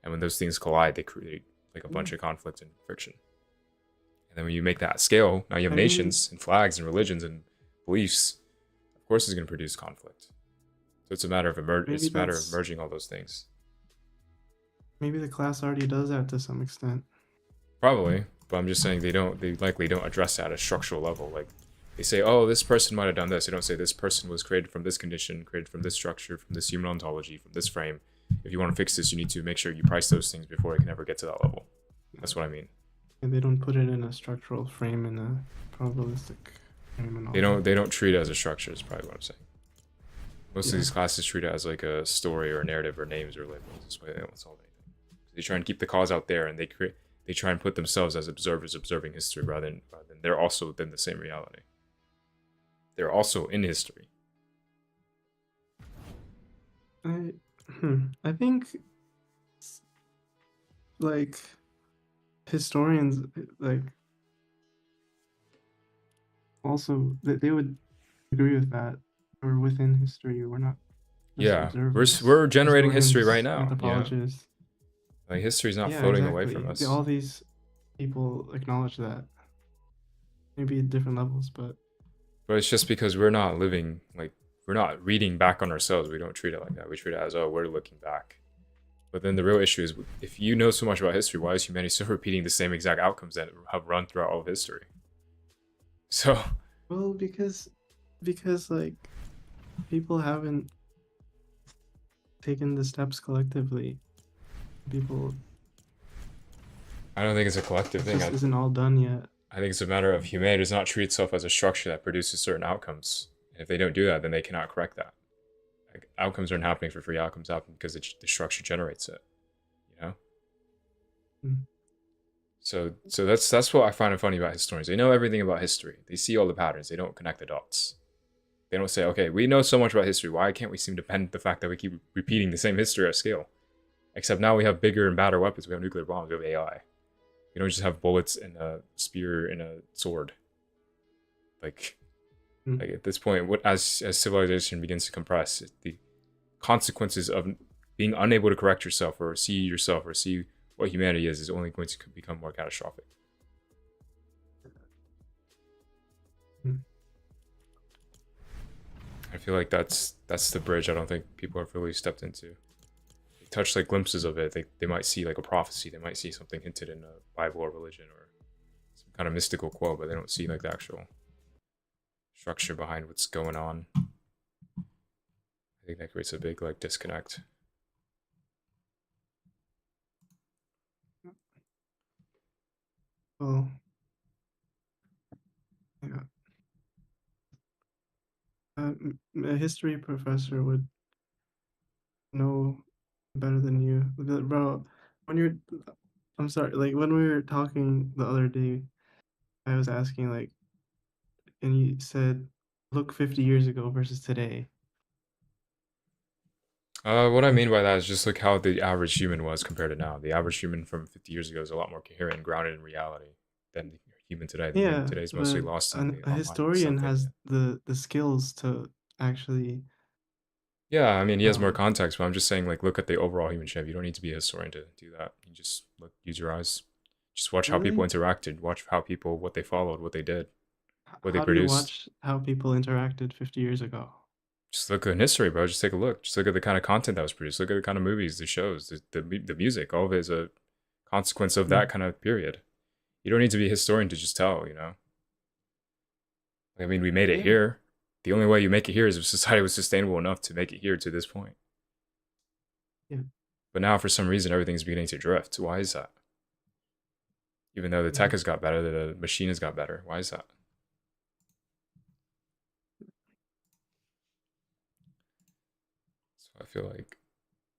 And when those things collide, they create like a bunch of conflict and friction. And then when you make that scale, now you have nations and flags and religions and beliefs. Of course, it's going to produce conflict. So it's a matter of merging all those things. Maybe the class already does that to some extent. Probably, but I'm just saying they likely don't address that at a structural level. Like they say, oh, this person might have done this. They don't say this person was created from this condition, created from this structure, from this human ontology, from this frame. If you want to fix this, you need to make sure you price those things before it can ever get to that level. That's what I mean. And they don't put it in a structural frame, in a probabilistic frame and all. They don't treat it as a structure. Is probably what I'm saying. Most of these classes treat it as like a story or a narrative or names or labels. This way they don't solve anything. They try and keep the cause out there, and they try and put themselves as observers observing history rather than they're also within the same reality. They're also in history. I think like historians like also they would agree with that. We're within history. We're not. Yeah, we're generating history right now. Anthropologists. Yeah. Like history's not floating away from us. All these people acknowledge that. Maybe at different levels, but it's just because we're not living, like we're not reading back on ourselves. We don't treat it like that. We treat it as, oh, we're looking back. But then the real issue is, if you know so much about history, why is humanity still repeating the same exact outcomes that have run throughout all of history? So well, because like people haven't taken the steps collectively. People. I don't think it's a collective thing. This isn't all done yet. I think it's a matter of humanity does not treat itself as a structure that produces certain outcomes. If they don't do that, then they cannot correct that. Like, outcomes aren't happening for free. Outcomes happen because the structure generates it. You know. Mm. So that's what I find funny about historians. They know everything about history. They see all the patterns. They don't connect the dots. They don't say, okay, we know so much about history. Why can't we seem to bend the fact that we keep repeating the same history at scale? Except now we have bigger and badder weapons. We have nuclear bombs. We have AI. We don't just have bullets and a spear and a sword. Like at this point, as civilization begins to compress, the consequences of being unable to correct yourself or see what humanity is only going to become more catastrophic. I feel like that's the bridge I don't think people have really stepped into. They touch like glimpses of it. They might see like a prophecy. They might see something hinted in a Bible or religion or some kind of mystical quote, but they don't see like the actual structure behind what's going on. I think that creates a big like disconnect. Well, yeah. A history professor would know better than you. Bro, I'm sorry, like when we were talking the other day, I was asking like, and you said, look 50 years ago versus today. What I mean by that is just like how the average human was compared to now. The average human from 50 years ago is a lot more coherent and grounded in reality than the human today. The human today is mostly lost in the a historian has the skills to actually. Yeah, I mean, he has more context, but I'm just saying, like, look at the overall human shape. You don't need to be a historian to do that. You just use your eyes. Just watch how people interacted. Watch how people, what they followed, what they did, what they produced. How do you watch how people interacted 50 years ago? Just look at history, bro. Just take a look. Just look at the kind of content that was produced. Look at the kind of movies, the shows, the music. All of it is a consequence of that kind of period. You don't need to be a historian to just tell, you know? I mean, we made it here. The only way you make it here is if society was sustainable enough to make it here to this point. Yeah. But now, for some reason, everything's beginning to drift. Why is that? Even though the tech has got better, the machine has got better. Why is that? So I feel like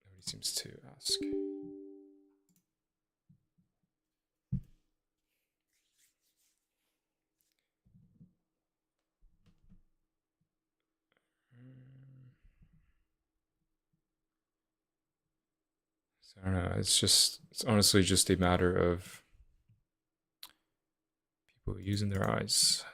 nobody seems to ask. I don't know. It's honestly just a matter of people using their eyes.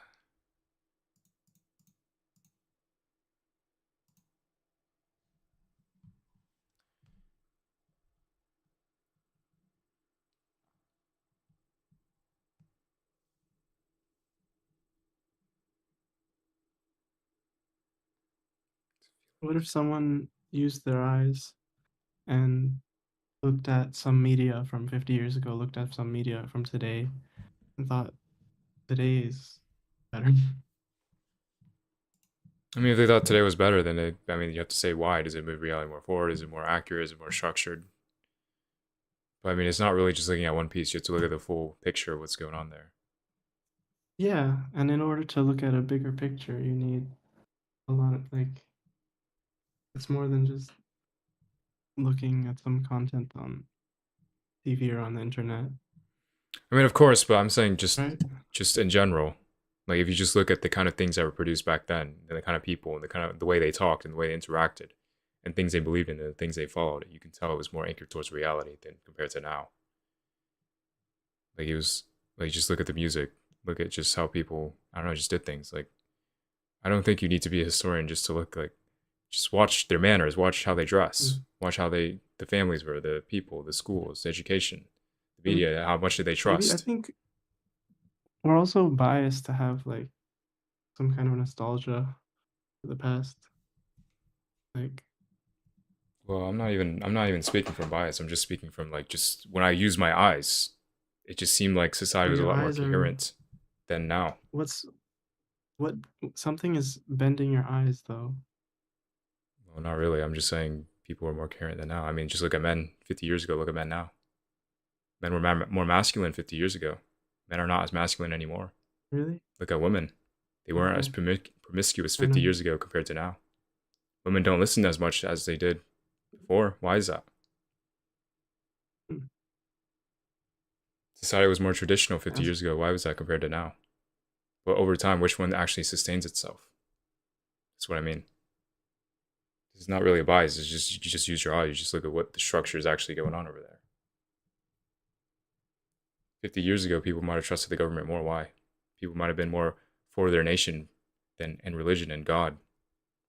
What if someone used their eyes and looked at some media from 50 years ago, looked at some media from today, and thought today is better? I mean, if they thought today was better, then you have to say why. Does it move reality more forward? Is it more accurate? Is it more structured? But I mean, it's not really just looking at one piece. You have to look at the full picture of what's going on there. Yeah, and in order to look at a bigger picture, you need a lot of it's more than just looking at some content on TV or on the internet. I mean, of course, but I'm saying just in general. Like, if you just look at the kind of things that were produced back then, and the kind of people, and the way they talked, and the way they interacted, and things they believed in, and the things they followed, you can tell it was more anchored towards reality than compared to now. Like, it was like, just look at the music, look at just how people, I don't know, just did things. Like, I don't think you need to be a historian just to look like, just watch their manners, watch how they dress, watch how the families were, the people, the schools, the education, the media, how much did they trust. I think we're also biased to have like some kind of nostalgia for the past. Like, well, I'm not even speaking from bias. I'm just speaking from like, just when I use my eyes, it just seemed like society was a lot more coherent than now. Something is bending your eyes though. Well, not really. I'm just saying people were more coherent than now. I mean, just look at men 50 years ago. Look at men now. Men were more masculine 50 years ago. Men are not as masculine anymore. Really? Look at women. They weren't as Okay. promiscuous I 50 know. years ago compared to now. Women don't listen as much as they did before. Why is that? Hmm. Society was more traditional 50 As years ago. Why was that compared to now? But over time, which one actually sustains itself? That's what I mean. It's not really a bias. It's just you just use your eye. You just look at what the structure is actually going on over there. 50 years ago, people might have trusted the government more. Why? People might have been more for their nation than and religion and God.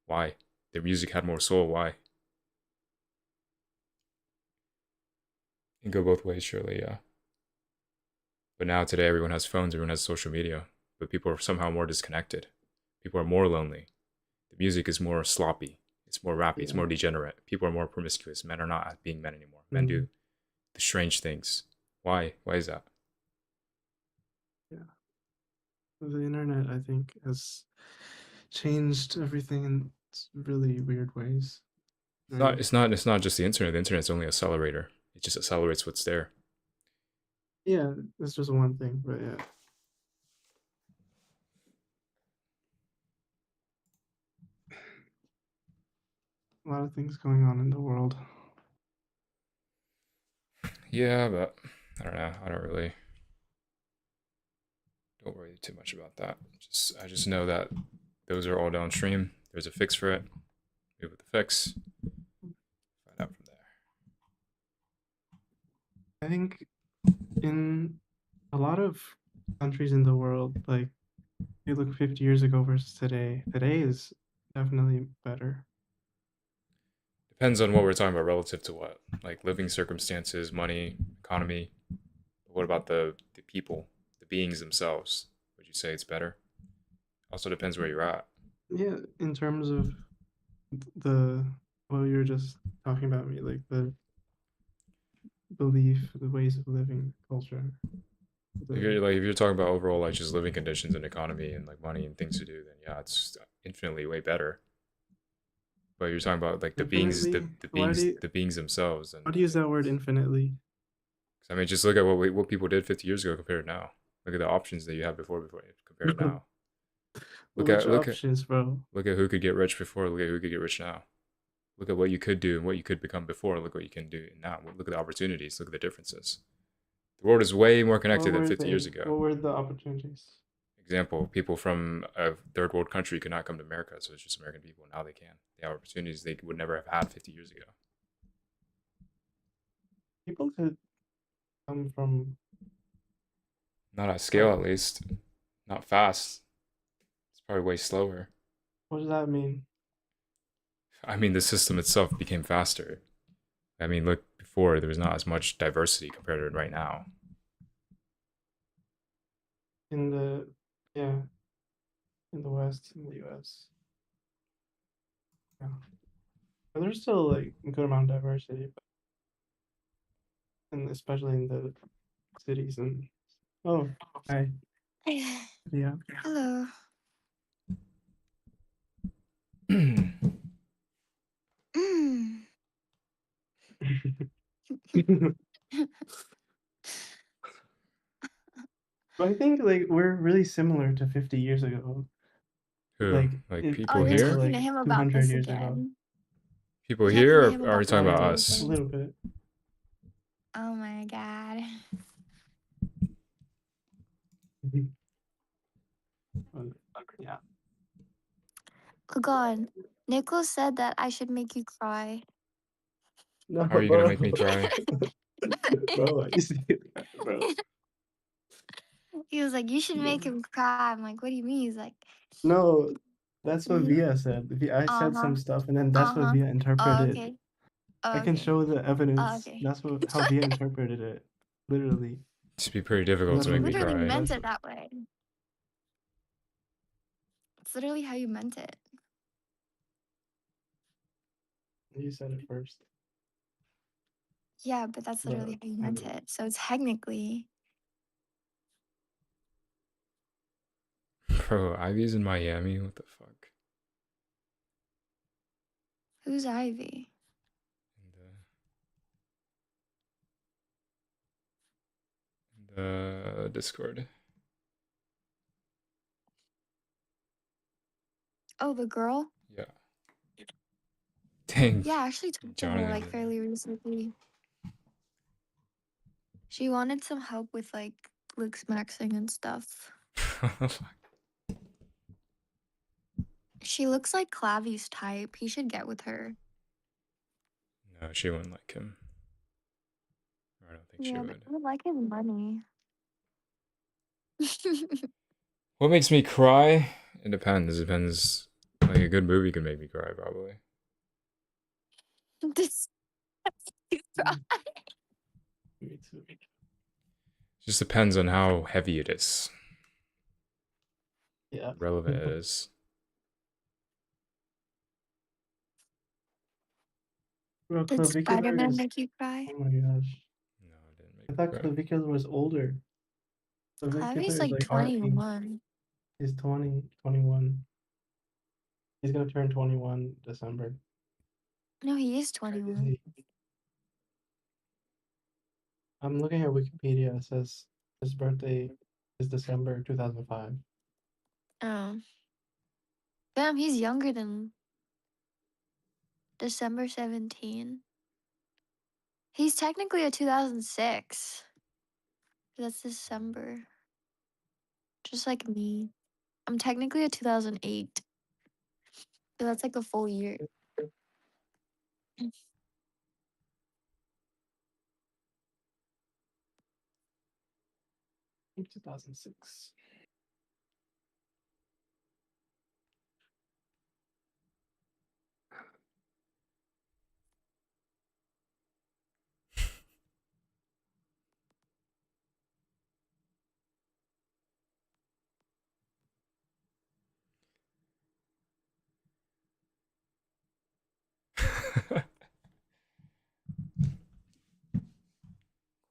Why? Their music had more soul. Why? It can go both ways, surely, yeah. But now today, everyone has phones. Everyone has social media. But people are somehow more disconnected. People are more lonely. The music is more sloppy. It's more rappy. It's yeah. more degenerate. People are more promiscuous. Men are not being men anymore. Men Mm, do the strange things. Why? Why is that? yeah. The internet, I think, has changed everything in really weird ways. It's not. Right? It's not. It's not just the internet. The internet's only an accelerator. It just accelerates what's there. Yeah, it's just one thing, but yeah. A lot of things going on in the world. Yeah, but I don't know. I don't worry too much about that. I just know that those are all downstream. There's a fix for it. Move with the fix. Find out from there. I think in a lot of countries in the world, like you look 50 years ago versus today, today is definitely better. Depends on what we're talking about relative to what, like living circumstances, money, economy. What about the people, the beings themselves? Would you say it's better? Also depends where you're at. Yeah, in terms of the what you were just talking about, me like the belief, the ways of living, culture, the If you're talking about overall like just living conditions and economy and like money and things to do, then yeah, it's infinitely way better. But you're talking about like infinitely. Why do you the beings themselves, and why do you use that word infinitely? I mean, just look at what people did 50 years ago compared to now. Look at the options that you had before compared to now. Which Look at options, bro? look at who could get rich before. Look at who could get rich now. Look at what you could do and what you could become before. Look what you can do now. Look at the opportunities. Look at the differences. The world is way more connected than 50 years ago. What were the opportunities? Example, people from a third world country could not come to America, so it's just American people. Now they can. They have opportunities they would never have had 50 years ago. People could come from Not at scale, at least. Not fast. It's probably way slower. what does that mean? I mean, the system itself became faster. I mean, look, before there was not as much diversity compared to right now. In the yeah, in the West, in the US. Yeah. But there's still like a good amount of diversity, but and especially in the cities and oh hi. Yeah. Hello. Mm. But I think like we're really similar to 50 years ago. Who? Like Like it, Oh, people you're compared to here? talking to like him about 200 this years ago. again. People You're talking here, to or him are you about talking this about whole us? A thing. little bit. Oh my god. Yeah. Oh god. Nicholas said that I should make you cry. No, How are you gonna make me cry? Bro, I used to get that, bro. He was like, you should make him cry. I'm like, what do you mean? He's like, No, that's what "Mm, Via said. I said uh-huh, some stuff, and then that's what uh-huh. Via Oh, interpreted. okay. I Oh, can okay. show the Oh, evidence. okay. That's what how Via interpreted it, literally. It'd be pretty difficult That's to You make what me literally cry. meant that's it what. that way. It's literally how you meant it. You said it first. Yeah, but that's The literally how you meant evidence. it. So technically, Bro, Ivy's in Miami. What the fuck? who's Ivy? In the Discord. Oh, the girl? Yeah. Dang. Yeah, I actually talked to her Jonathan like did. fairly recently. She wanted some help with like looks maxing and stuff. She looks like Clavy's type. He should get with her. No, she wouldn't like him. I don't think she Yeah, but would. I would like his money. What makes me cry? It depends. It depends. Like a good movie could make me cry, probably. This you cry. Me too. Just depends on how heavy it is, Yeah. relevant it is. Bro, Did Clavicular Spider-Man is. make you cry? Oh my gosh. No, it didn't make I me thought cry. Clavicular was older. Clavy's Clavicular is like like our age. 21. He's 20, 21. He's gonna turn 21 December. No, he is 21. Crazy. I'm looking at Wikipedia. It says his birthday is December 2005. Oh. Damn, he's younger than December 17. He's technically a 2006. That's December. Just like me. I'm technically a 2008. So that's like a full year. I think 2006.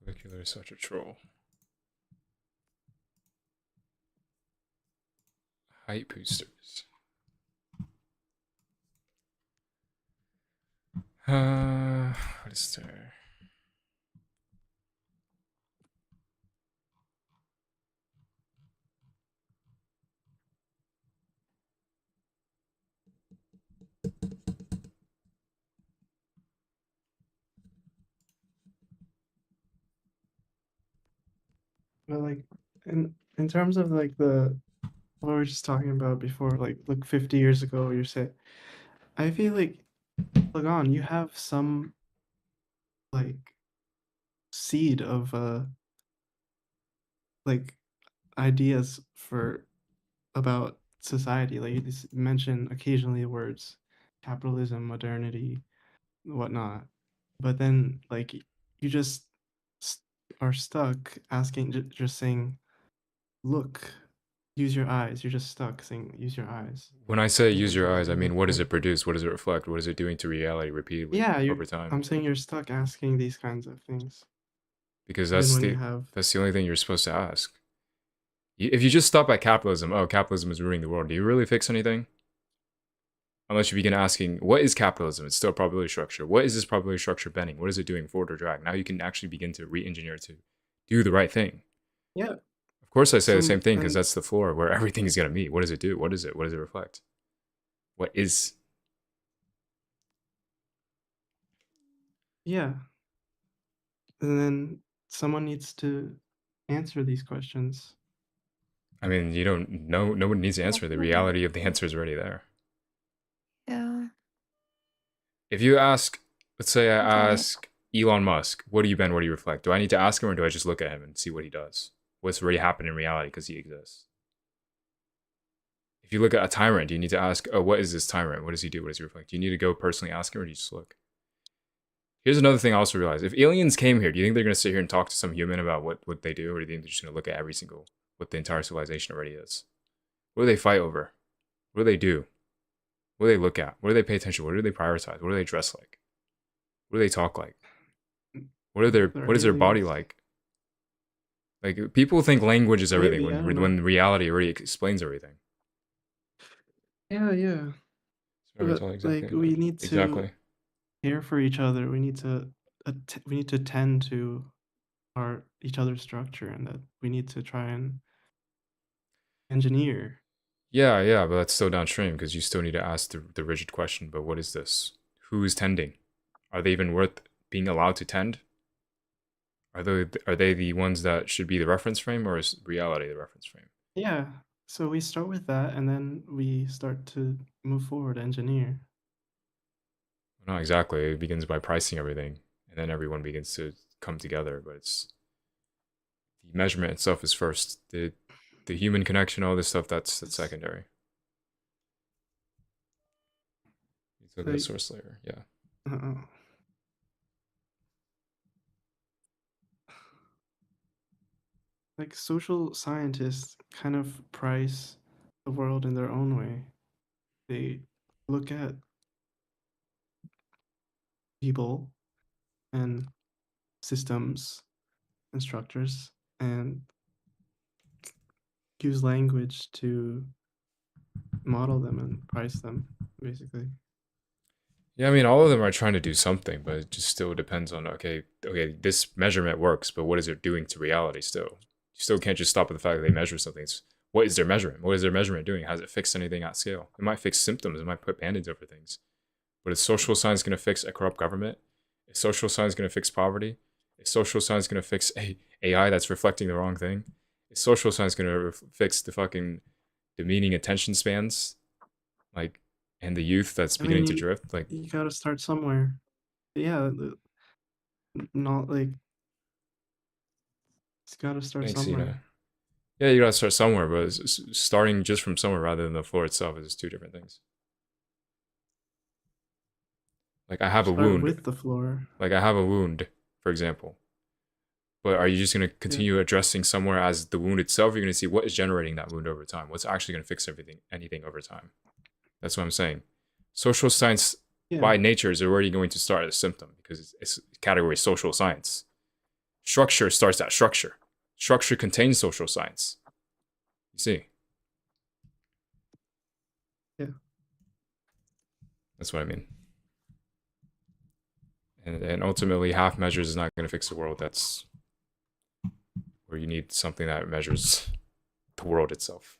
Curricular is such a troll. Height boosters. What is there? But like in terms of like the what we were just talking about before, like look 50 years ago, you said I feel like Lagan, you have some like seed of like ideas for about society. Like you just mention occasionally the words capitalism, modernity, whatnot. But then like you just are stuck asking, just saying, look, use your eyes. You're just stuck saying, use your eyes. When I say use Like, your eyes, I mean, look what does at- it produce? What does it reflect? What is it doing to reality repeatedly Yeah, over time? I'm saying you're stuck asking these kinds of things. Because Even that's when the you have that's the only thing you're supposed to ask. If you just stop at capitalism, oh, capitalism is ruining the world. Do you really fix anything? Unless you begin asking, what is capitalism? It's still a probability structure. What is this probability structure bending? What is it doing forward or drag? Now you can actually begin to re-engineer to do the right thing. yeah. Of course, I say the Some same thing because and that's the floor where everything is going to meet. What does it do? What is it? What does it reflect? What is? yeah. And then someone needs to answer these questions. I mean, you don't know. No one needs to answer. The reality of the answer is already there. Yeah. If you ask, let's say I Got it. ask Elon Musk, what do you bend? What do you reflect? Do I need to ask him or do I just look at him and see what he does? What's already happened in reality because he exists? If you look at a tyrant, do you need to ask, oh, what is this tyrant? What does he do? What does he reflect? Do you need to go personally ask him or do you just look? Here's another thing I also realized. If aliens came here, do you think they're going to sit here and talk to some human about what they do? Or do you think they're just going to look at every single, what the entire civilization already is? What do they fight over? What do they do? What do they look at? What do they pay attention to? What do they prioritize? What do they dress like? What do they talk like? What is their body aliens. like? Like people think language is everything Maybe, I don't know. when reality already explains everything. Yeah, yeah. It's But all exactly like we need to exactly. care for each other. We need to tend to each other's structure, and that we need to try and engineer Yeah, but that's still downstream because you still need to ask the rigid question. But what is this? Who is tending? Are they even worth being allowed to tend? Are they the ones that should be the reference frame, or is reality the reference frame? Yeah. So we start with that, and then we start to move forward, engineer. Not exactly. It begins by pricing everything, and then everyone begins to come together. But it's the measurement itself is first. The human connection, all this stuff, that's secondary. You took the Like, source layer, yeah. like social scientists kind of price the world in their own way. They look at people and systems and structures and use language to model them and price them, basically. Yeah, I mean, all of them are trying to do something, but it just still depends on okay, this measurement works, but what is it doing to reality still? You still can't just stop at the fact that they measure something. It's what is their measurement? What is their measurement doing? Has it fixed anything at scale? It might fix symptoms, it might put band-aids over things. But is social science going to fix a corrupt government? Is social science going to fix poverty? Is social science going to fix AI that's reflecting the wrong thing? Is social science going to fix the fucking demeaning attention spans? Like, and the youth that's I mean, beginning to drift? Like, you gotta start somewhere. Yeah, not like it's gotta start thanks, somewhere. Yeah, you gotta start somewhere, but starting just from somewhere rather than the floor itself is two different things. Like I have a Start wound. with the floor. Like I have a wound, for example. But are you just gonna continue addressing somewhere as the wound itself? Or you're gonna see what is generating that wound over time. What's actually gonna fix anything over time. That's what I'm saying. Social science by nature is already going to start as a symptom because it's category social science. Structure starts at structure. Structure contains social science. You see? Yeah. That's what I mean. And ultimately, half measures is not going to fix the world. That's where you need something that measures the world itself.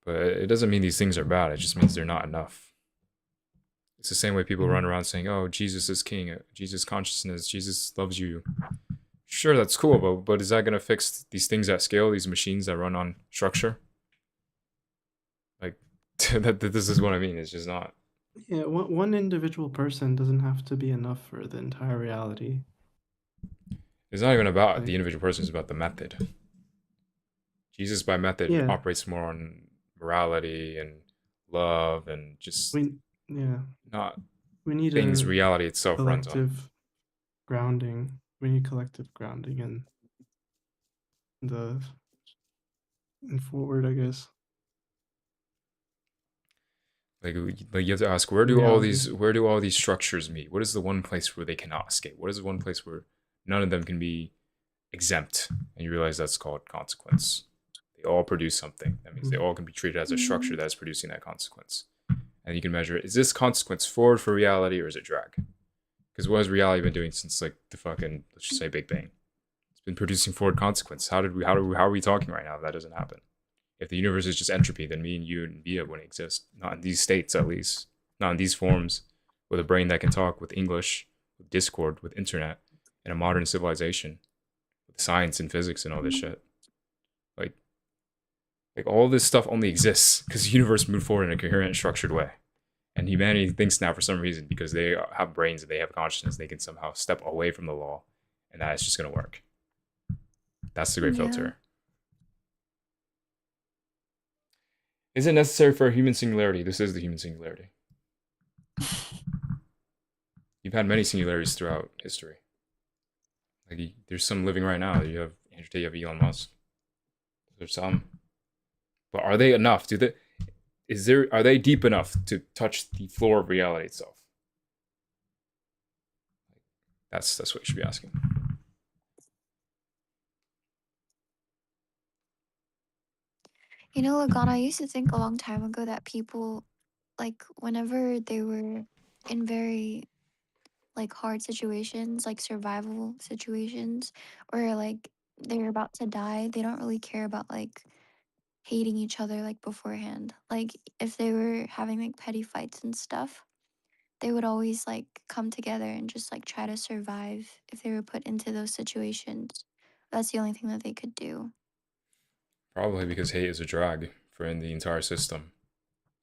But it doesn't mean these things are bad. It just means they're not enough. It's the same way people run around saying, "Oh, Jesus is king. Jesus consciousness. Jesus loves you." Sure, that's cool, but is that going to fix these things at scale? These machines that run on structure? Like, this is what I mean. It's just not. Yeah, one individual person doesn't have to be enough for the entire reality. It's not even about the individual person. It's about the method. Jesus by method operates more on morality and love and just not we need things reality itself runs on. Collective grounding. We need collective grounding and forward, I guess. Like you have to ask, where do all these structures meet? What is the one place where they cannot escape? What is the one place where none of them can be exempt? And you realize that's called consequence. They all produce something. That means they all can be treated as a structure that's producing that consequence. And you can measure, is this consequence forward for reality or is it drag? Because what has reality been doing since like the fucking, let's just say, Big Bang? It's been producing forward consequence. How are we talking right now if that doesn't happen? If the universe is just entropy, then me and you and Via wouldn't exist. Not in these states, at least. Not in these forms. With a brain that can talk, with English, with Discord, with internet, in a modern civilization, with science and physics and all this shit. Like all this stuff only exists because the universe moved forward in a coherent, structured way. And humanity thinks now for some reason, because they have brains and they have consciousness, they can somehow step away from the law, and that it's just going to work. That's the great filter. Is it necessary for a human singularity? This is the human singularity. You've had many singularities throughout history. Like there's some living right now. You have Andrew Tate, you have Elon Musk. There's some. But are they enough? Are they deep enough to touch the floor of reality itself? That's what you should be asking. You know, Lagan, I used to think a long time ago that people, like, whenever they were in very like hard situations, like survival situations, or like they're about to die, they don't really care about like hating each other like beforehand. Like if they were having like petty fights and stuff, they would always like come together and just like try to survive if they were put into those situations. That's the only thing that they could do. Probably because hate is a drag for in the entire system.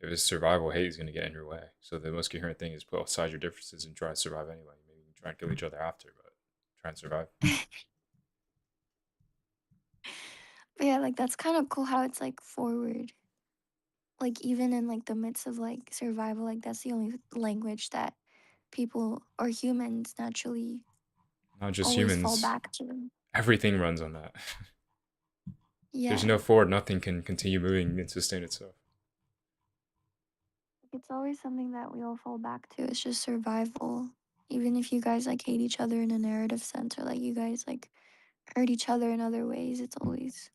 If it's survival, hate is going to get in your way. So the most coherent thing is put aside your differences and try to survive anyway. Maybe you try and kill each other after, but try and survive. But yeah, like that's kind of cool how it's like forward. Like even in like the midst of like survival, like that's the only language that people or humans naturally Not just always fall humans. back to. Everything runs on that. There's Yeah, no forward, nothing can continue moving and sustain itself. it's always something that we all fall back to. It's just survival. Even if you guys like hate each other in a narrative sense, or like you guys like hurt each other in other ways, it's always,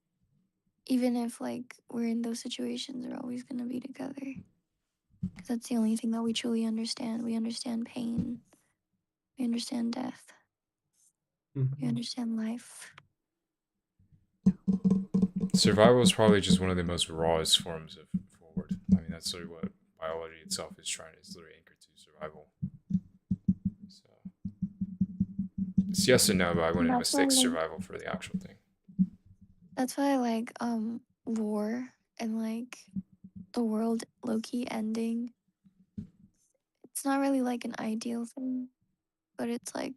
even if like we're in those situations, we're always gonna be together. Because that's the only thing that we truly understand. We understand pain. We understand death. We Mhm. understand life. Survival is probably just one of the most rawest forms of forward. I mean, that's sort of what biology itself is trying to, is literally anchored to survival. So it's yes and no, but I wouldn't That's why mistake like survival for the actual thing. that's why I like war and like the world low-key ending. It's not really like an ideal thing, but it's like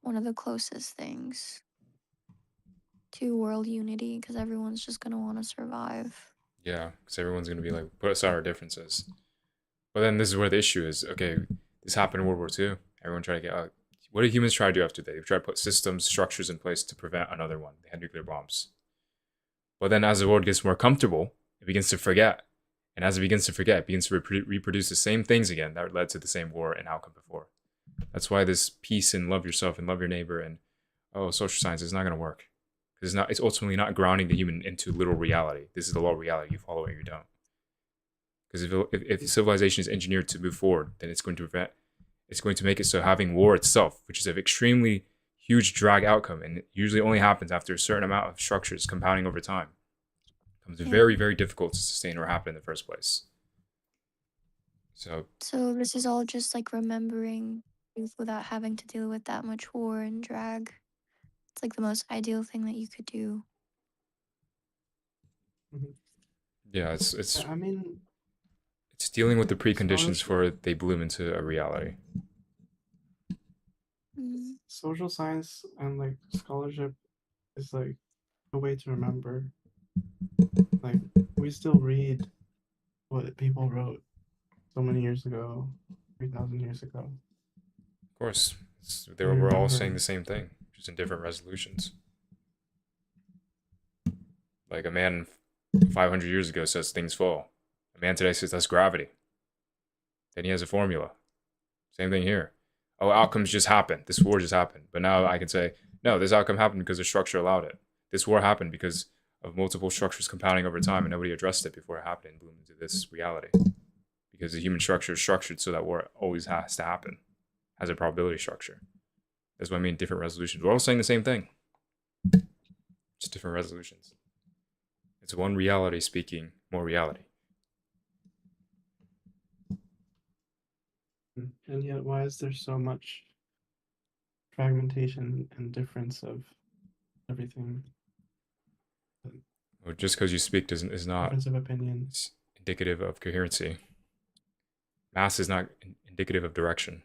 one of the closest things to world unity because everyone's just gonna want to survive. Yeah, because everyone's going to be like, put aside our differences. But then this is where the issue is. Okay, this happened in World War II. Everyone tried to get out. What did humans try to do after that? They tried to put systems, structures in place to prevent another one. They had nuclear bombs. But then as the world gets more comfortable, it begins to forget. And as it begins to forget, it begins to reproduce the same things again that led to the same war and outcome before. That's why this peace and love yourself and love your neighbor and, oh, social science is not going to work. Because it's ultimately not grounding the human into literal reality. This is the law of reality. You follow it or you don't. Because if civilization is engineered to move forward, then it's going to make it so having war itself, which is an extremely huge drag outcome, and it usually only happens after a certain amount of structures compounding over time, becomes Yeah. very, very difficult to sustain or happen in the first place. So So this is all just like remembering truth without having to deal with that much war and drag. It's like the most ideal thing that you could do. Mhm. yeah, it's I mean, it's dealing with the preconditions scholarship, for it, they bloom into a reality. Mm. social science and like scholarship is like a way to remember. Like we still read what people wrote so many years ago, 3,000 years ago. Of course, We we're all saying remember. the same thing, just in different resolutions. Like a man 500 years ago says things fall. A man today says that's gravity. Then he has a formula. Same thing here. Oh, outcomes just happened. This war just happened. But now I can say, no, this outcome happened because the structure allowed it. This war happened because of multiple structures compounding over time and nobody addressed it before it happened and bloomed into this reality. Because the human structure is structured so that war always has to happen, has a probability structure. That's what I mean, different resolutions. We're all saying the same thing, just different resolutions. It's one reality speaking more reality. And yet, why is there so much fragmentation and difference of everything? Well, just because you speak is not Difference of opinion. indicative of coherency. Mass is not indicative of direction.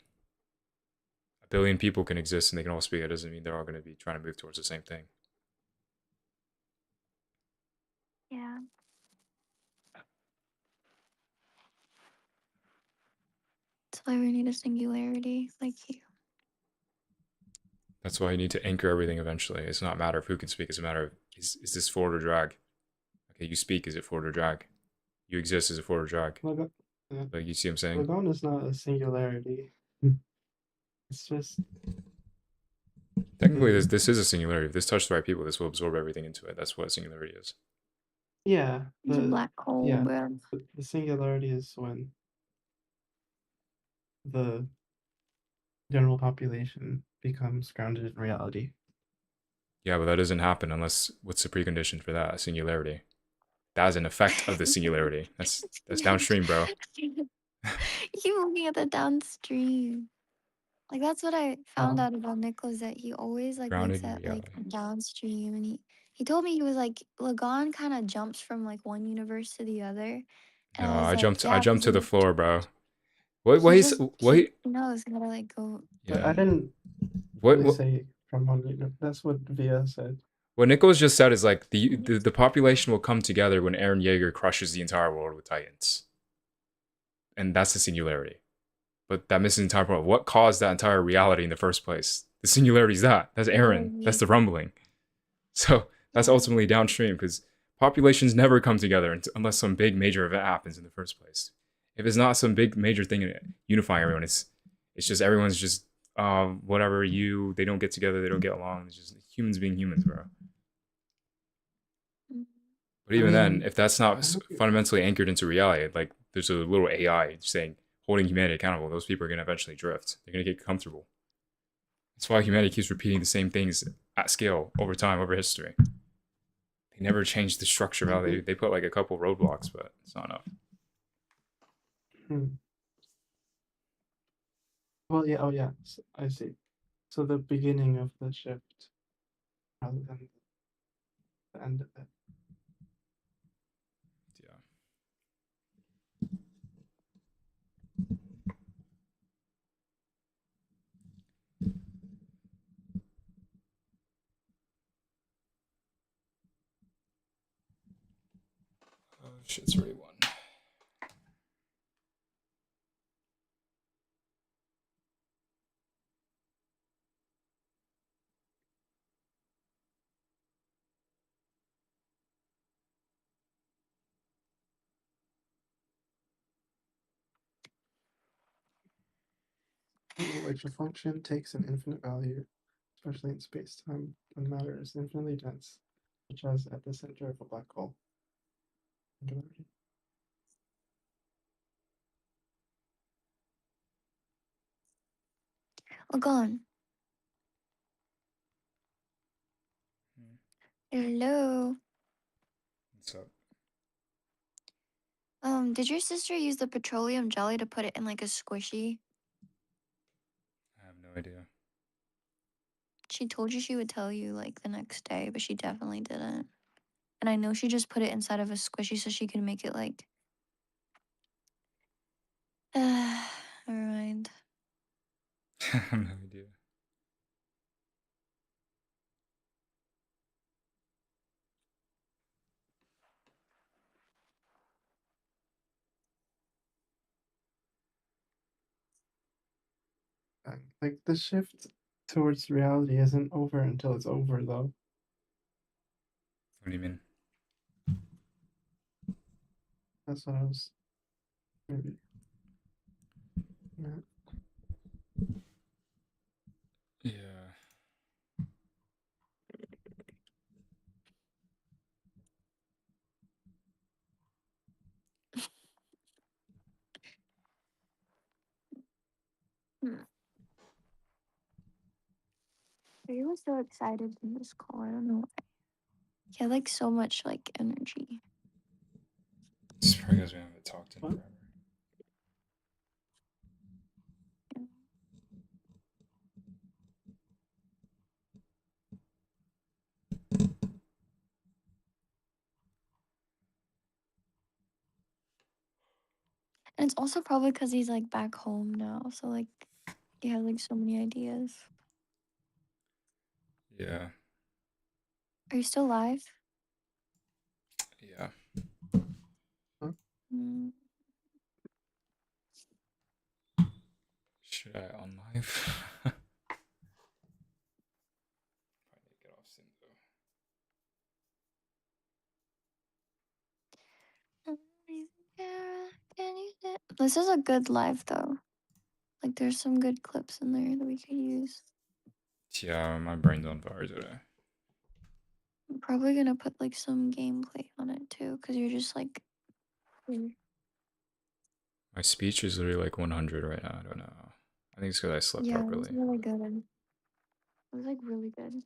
A billion people can exist and they can all speak. It doesn't mean they're all going to be trying to move towards the same thing. Yeah. That's why we need a singularity like you. That's why you need to anchor everything eventually. It's not a matter of who can speak. It's a matter of is this forward or drag? Okay, you speak. Is it forward or drag? You exist. Is it forward or drag? Like you see what I'm saying? Lagon is not a singularity. It's just Technically, this is a singularity. If this touches the right people, this will absorb everything into it. That's what singularity is. yeah. It's a black hole, yeah. bro. The singularity is when the general population becomes grounded in reality. Yeah, but that doesn't happen unless what's the precondition for that? Singularity. That is an effect of the singularity. That's downstream, bro. You looking at the downstream. Like that's what I found Oh, out about Nicholas, that he always like Grounded looks in at like reality. downstream, and he told me he was like Lagan kind of jumps from like one universe to the other, and No, I was like, I yeah, jumped because to the floor, bro. What he he's just what he he, knows how to like go but yeah. I didn't What really what say from one unit. That's what Via said. what Nicholas just said is like the population will come together when Aaron Yeager crushes the entire world with Titans. And that's the singularity. But that misses the entire point. What caused that entire reality in the first place? The singularity is that. That's Aaron. That's the rumbling. So that's ultimately downstream because populations never come together unless some big major event happens in the first place. If it's not some big major thing unifying everyone, it's just everyone's just whatever they don't get together, they don't get along. It's just humans being humans, bro. But I even then, mean, if that's not I hope you- fundamentally anchored into reality, like there's a little AI saying holding humanity accountable, those people are gonna eventually drift. They're gonna get comfortable. That's why humanity keeps repeating the same things at scale over time, over history. They never change the structure. Well, they put like a couple roadblocks, but it's not enough. Hmm. Well, yeah. Oh, yeah. I see. So the beginning of the shift, rather than the end of it. Yeah. Oh shit's already won. Which a function takes an infinite value, especially in space-time when matter is infinitely dense, such as at the center of a black hole. Singularity. Lagan. Hello. What's up? Did your sister use the petroleum jelly to put it in like a squishy? I have no idea. She told you she would tell you like the next day, but she definitely didn't. And I know she just put it inside of a squishy so she could make it like. Never mind. I have no idea. Like the shift towards reality isn't over until it's over, though. What do you mean? That's what I was maybe. Yeah. Yeah. He was so excited in this call. I don't know why. He had like so much like energy. It's probably because we haven't talked in What? forever. And it's also probably because he's like back home now. So like he has like so many ideas. Yeah. Are you still live? Yeah. Mm. Should I on live? Probably need to get off soon though. This is a good live though. Like there's some good clips in there that we could use. Yeah, my brain's on fire today. I'm probably gonna put like some gameplay on it too, because you're just like. My speech is literally like 100 right now. I don't know. I think it's because I slept Yeah, it was properly. really good. It was like really good.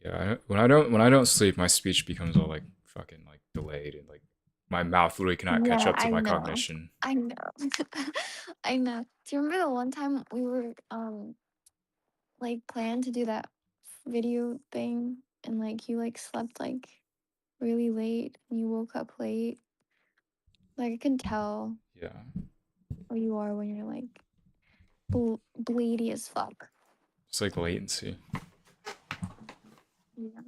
Yeah, when I don't sleep, my speech becomes all like fucking like delayed and like my mouth literally cannot catch Yeah, up to I my know. cognition. I know. I know. Do you remember the one time we were like planned to do that video thing and like you like slept like really late and you woke up late? Like I can tell Yeah. where you are when you're like bleedy as fuck. It's like latency. Yeah.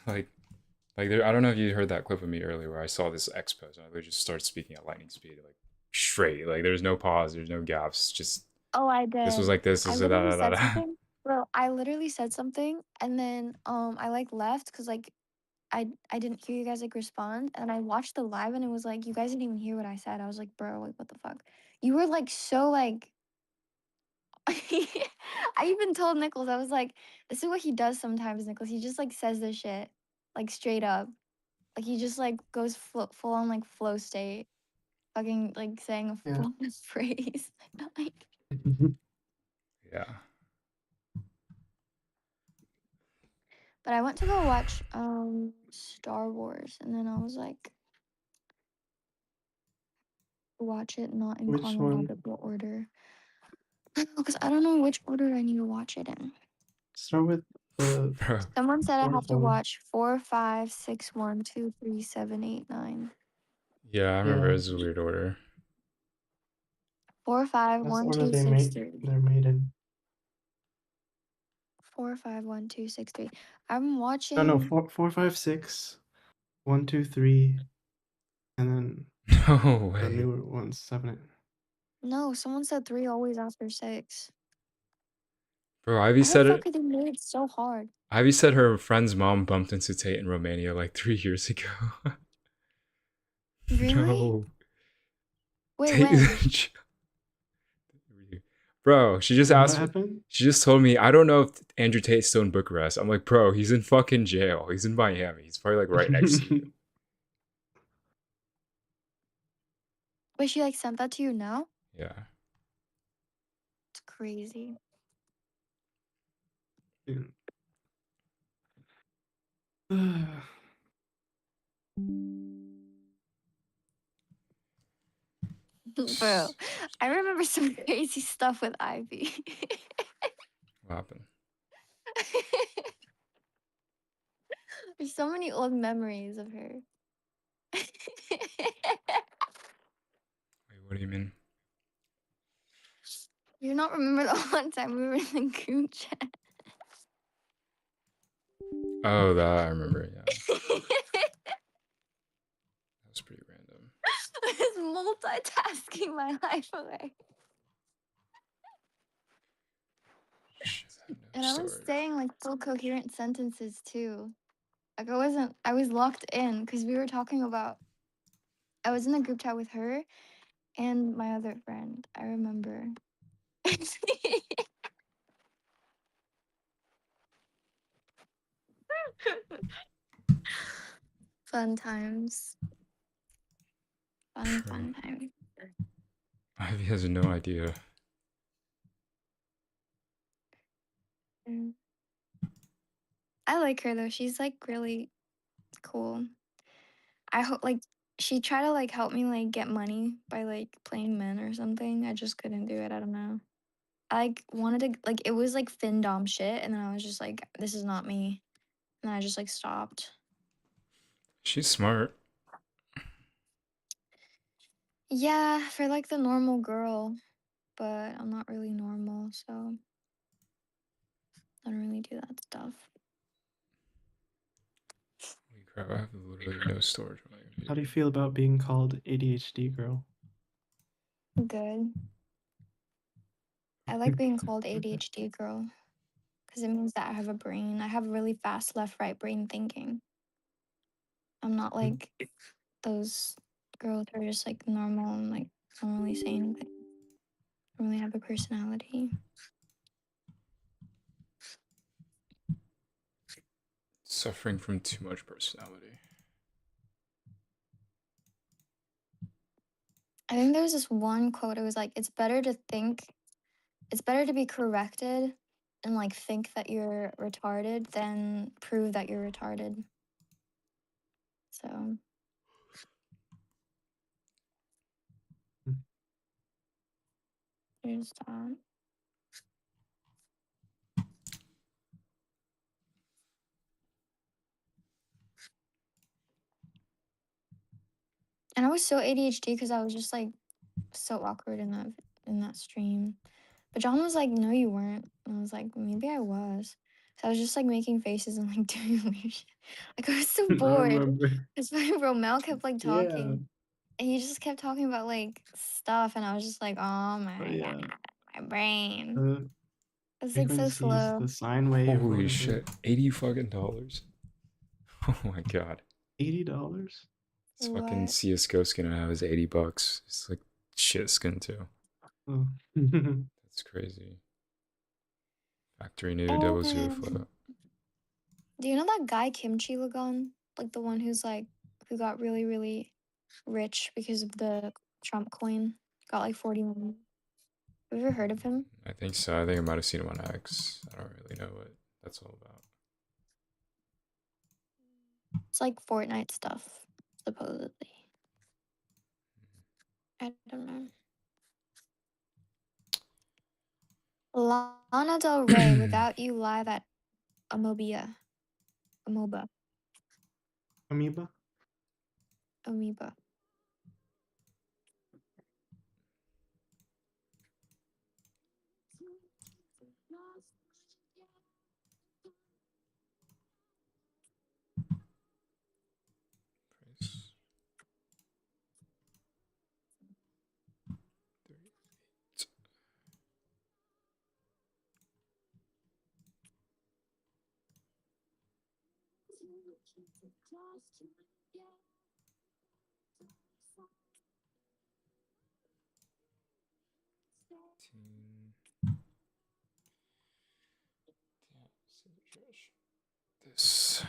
Like there, I don't know if you heard that clip of me earlier where I saw this X pose and I literally just started speaking at lightning speed, like straight. Like there's no pause, there's no gaps. Just Oh, I this was did. like this I is da literally da da said da. something. Bro, I literally said something and then I like left because like I didn't hear you guys like respond and I watched the live and it was like you guys didn't even hear what I said. I was like, bro, like what the fuck? You were like so like I even told Nichols, I was like, this is what he does sometimes, Nichols. He just like says this shit like straight up. Like he just like goes full on like flow state. Fucking like saying a Yeah. full phrase. Like Yeah. but I went to go watch Star Wars and then I was like watch it not in Which one? chronological order. Because I don't know which order I need to watch it in. Start with the Bro. Someone said I fourth have to one. watch 4, 5, 6, 1, 2, 3, 7, 8, 9. Yeah, I remember Yeah. it's a weird order. 4, 5, That's the 1, order 2, they 6, made. 3. They're made in. 4, 5, 1, 2, 6, 3. I'm No, watching 4, 5, 6, 1, 2, 3, and then No the way. new one's 7. No, someone said 3 always after 6. Bro, Ivy Why the said fuck it. are they made it so hard? Ivy said her friend's mom bumped into Tate in Romania like 3 years ago. Really? No. Wait, Tate when? is Bro, she just Wait, what asked me. happened? She just told me, I don't know if Andrew Tate's still in Bucharest. I'm like, bro, he's in fucking jail. He's in Miami. He's probably like right next to you. Wait, she like sent that to you now? Yeah. It's crazy. Bro, I remember some crazy stuff with Ivy. What happened? There's so many old memories of her. Wait, what do you mean? You not remember the one time we were in the group chat? Oh, that I remember. Yeah, that was pretty random. I was multitasking my life away. Shit, I have no And I was storage. saying like full coherent sentences too. Like I was locked in because we were talking about, I was in a group chat with her and my other friend. I remember. Fun times. Fun, True. fun times. Ivy has no idea. Mm. I like her though. She's like really cool. I hope like she tried to like help me like get money by like playing men or something. I just couldn't do it. I don't know. I like wanted to like it was like findom shit, and then I was just like, this is not me. And I just like stopped. She's smart. Yeah, for like the normal girl, but I'm not really normal, so I don't really do that stuff. Holy crap, I have literally no storage on my How computer. do you feel about being called ADHD girl? Good. I like being called ADHD girl because it means that I have a brain. I have really fast left right brain thinking. I'm not like those girls who are just like normal and like don't really say anything. Don't really have a personality. Suffering from too much personality. I think there was this one quote. It was like, it's better to be corrected and like think that you're retarded than prove that you're retarded. So there's that. And I was so ADHD because I was just like so awkward in that stream. But John was like, "No, you weren't." And I was like, "Maybe I was." So I was just like making faces and like doing weird shit. Like I was so I bored. remember. It's funny, bro. Mel kept like Yeah. talking, and he just kept talking about like stuff, and I was just like, "Oh my Oh yeah. god, my brain." The It's like so frequencies, slow. the sine wave. Holy whatever. shit. $80 fucking dollars. Oh my god. $80. This fucking What? CSGO skin I have is $80. It's like shit skin too. Oh. That's crazy. Factory new double zero Um, float. Do you know that guy Kimchi Lagon? Like the one who got really, really rich because of the Trump coin? Got like 40 million. Have you ever heard of him? I think so. I think I might have seen him on X. I don't really know what that's all about. It's like Fortnite stuff, supposedly. I don't know. Lana Del Rey, Without You live at Amoeba. Amoeba. Amoeba. Price. 38. This.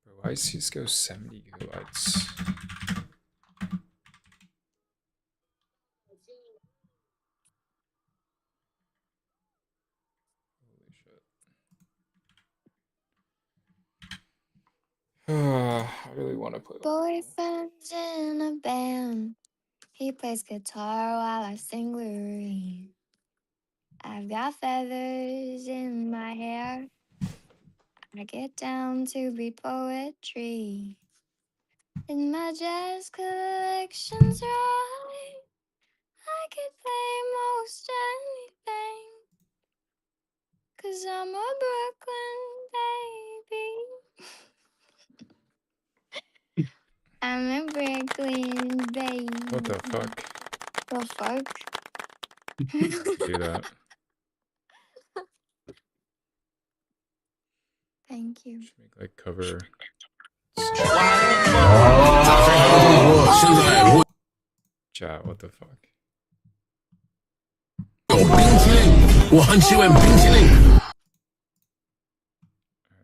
Bro, why is CSGO 70 gigabytes? Holy shit. I really want to play. Boyfriend's in a band. He plays guitar while I sing Lorraine. I've got feathers in my hair. I get down to read poetry. In my jazz collection's right. I could play most anything. 'Cause I'm a Brooklyn baby. I'm a Brooklyn baby. What the fuck? The fuck? Do that. Thank you. Should make like cover. Chat, what the fuck?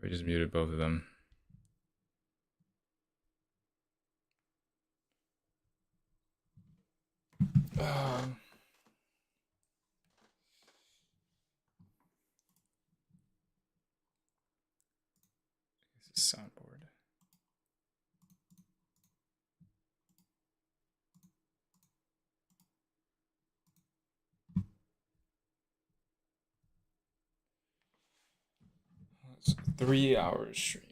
We just muted both of them. This is soundboard. It's a 3 hour stream.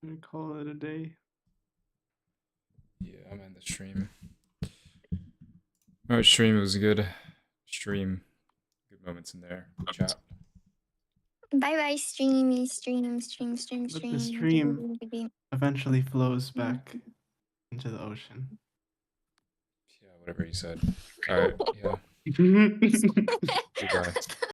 I'm gonna call it a day. Yeah, I'm in the stream. Alright, stream, it was a good stream. Good moments in there. Good chat. Bye bye, streamy, stream. But the stream eventually flows back into the ocean. Yeah, whatever you said. Alright, yeah. Goodbye.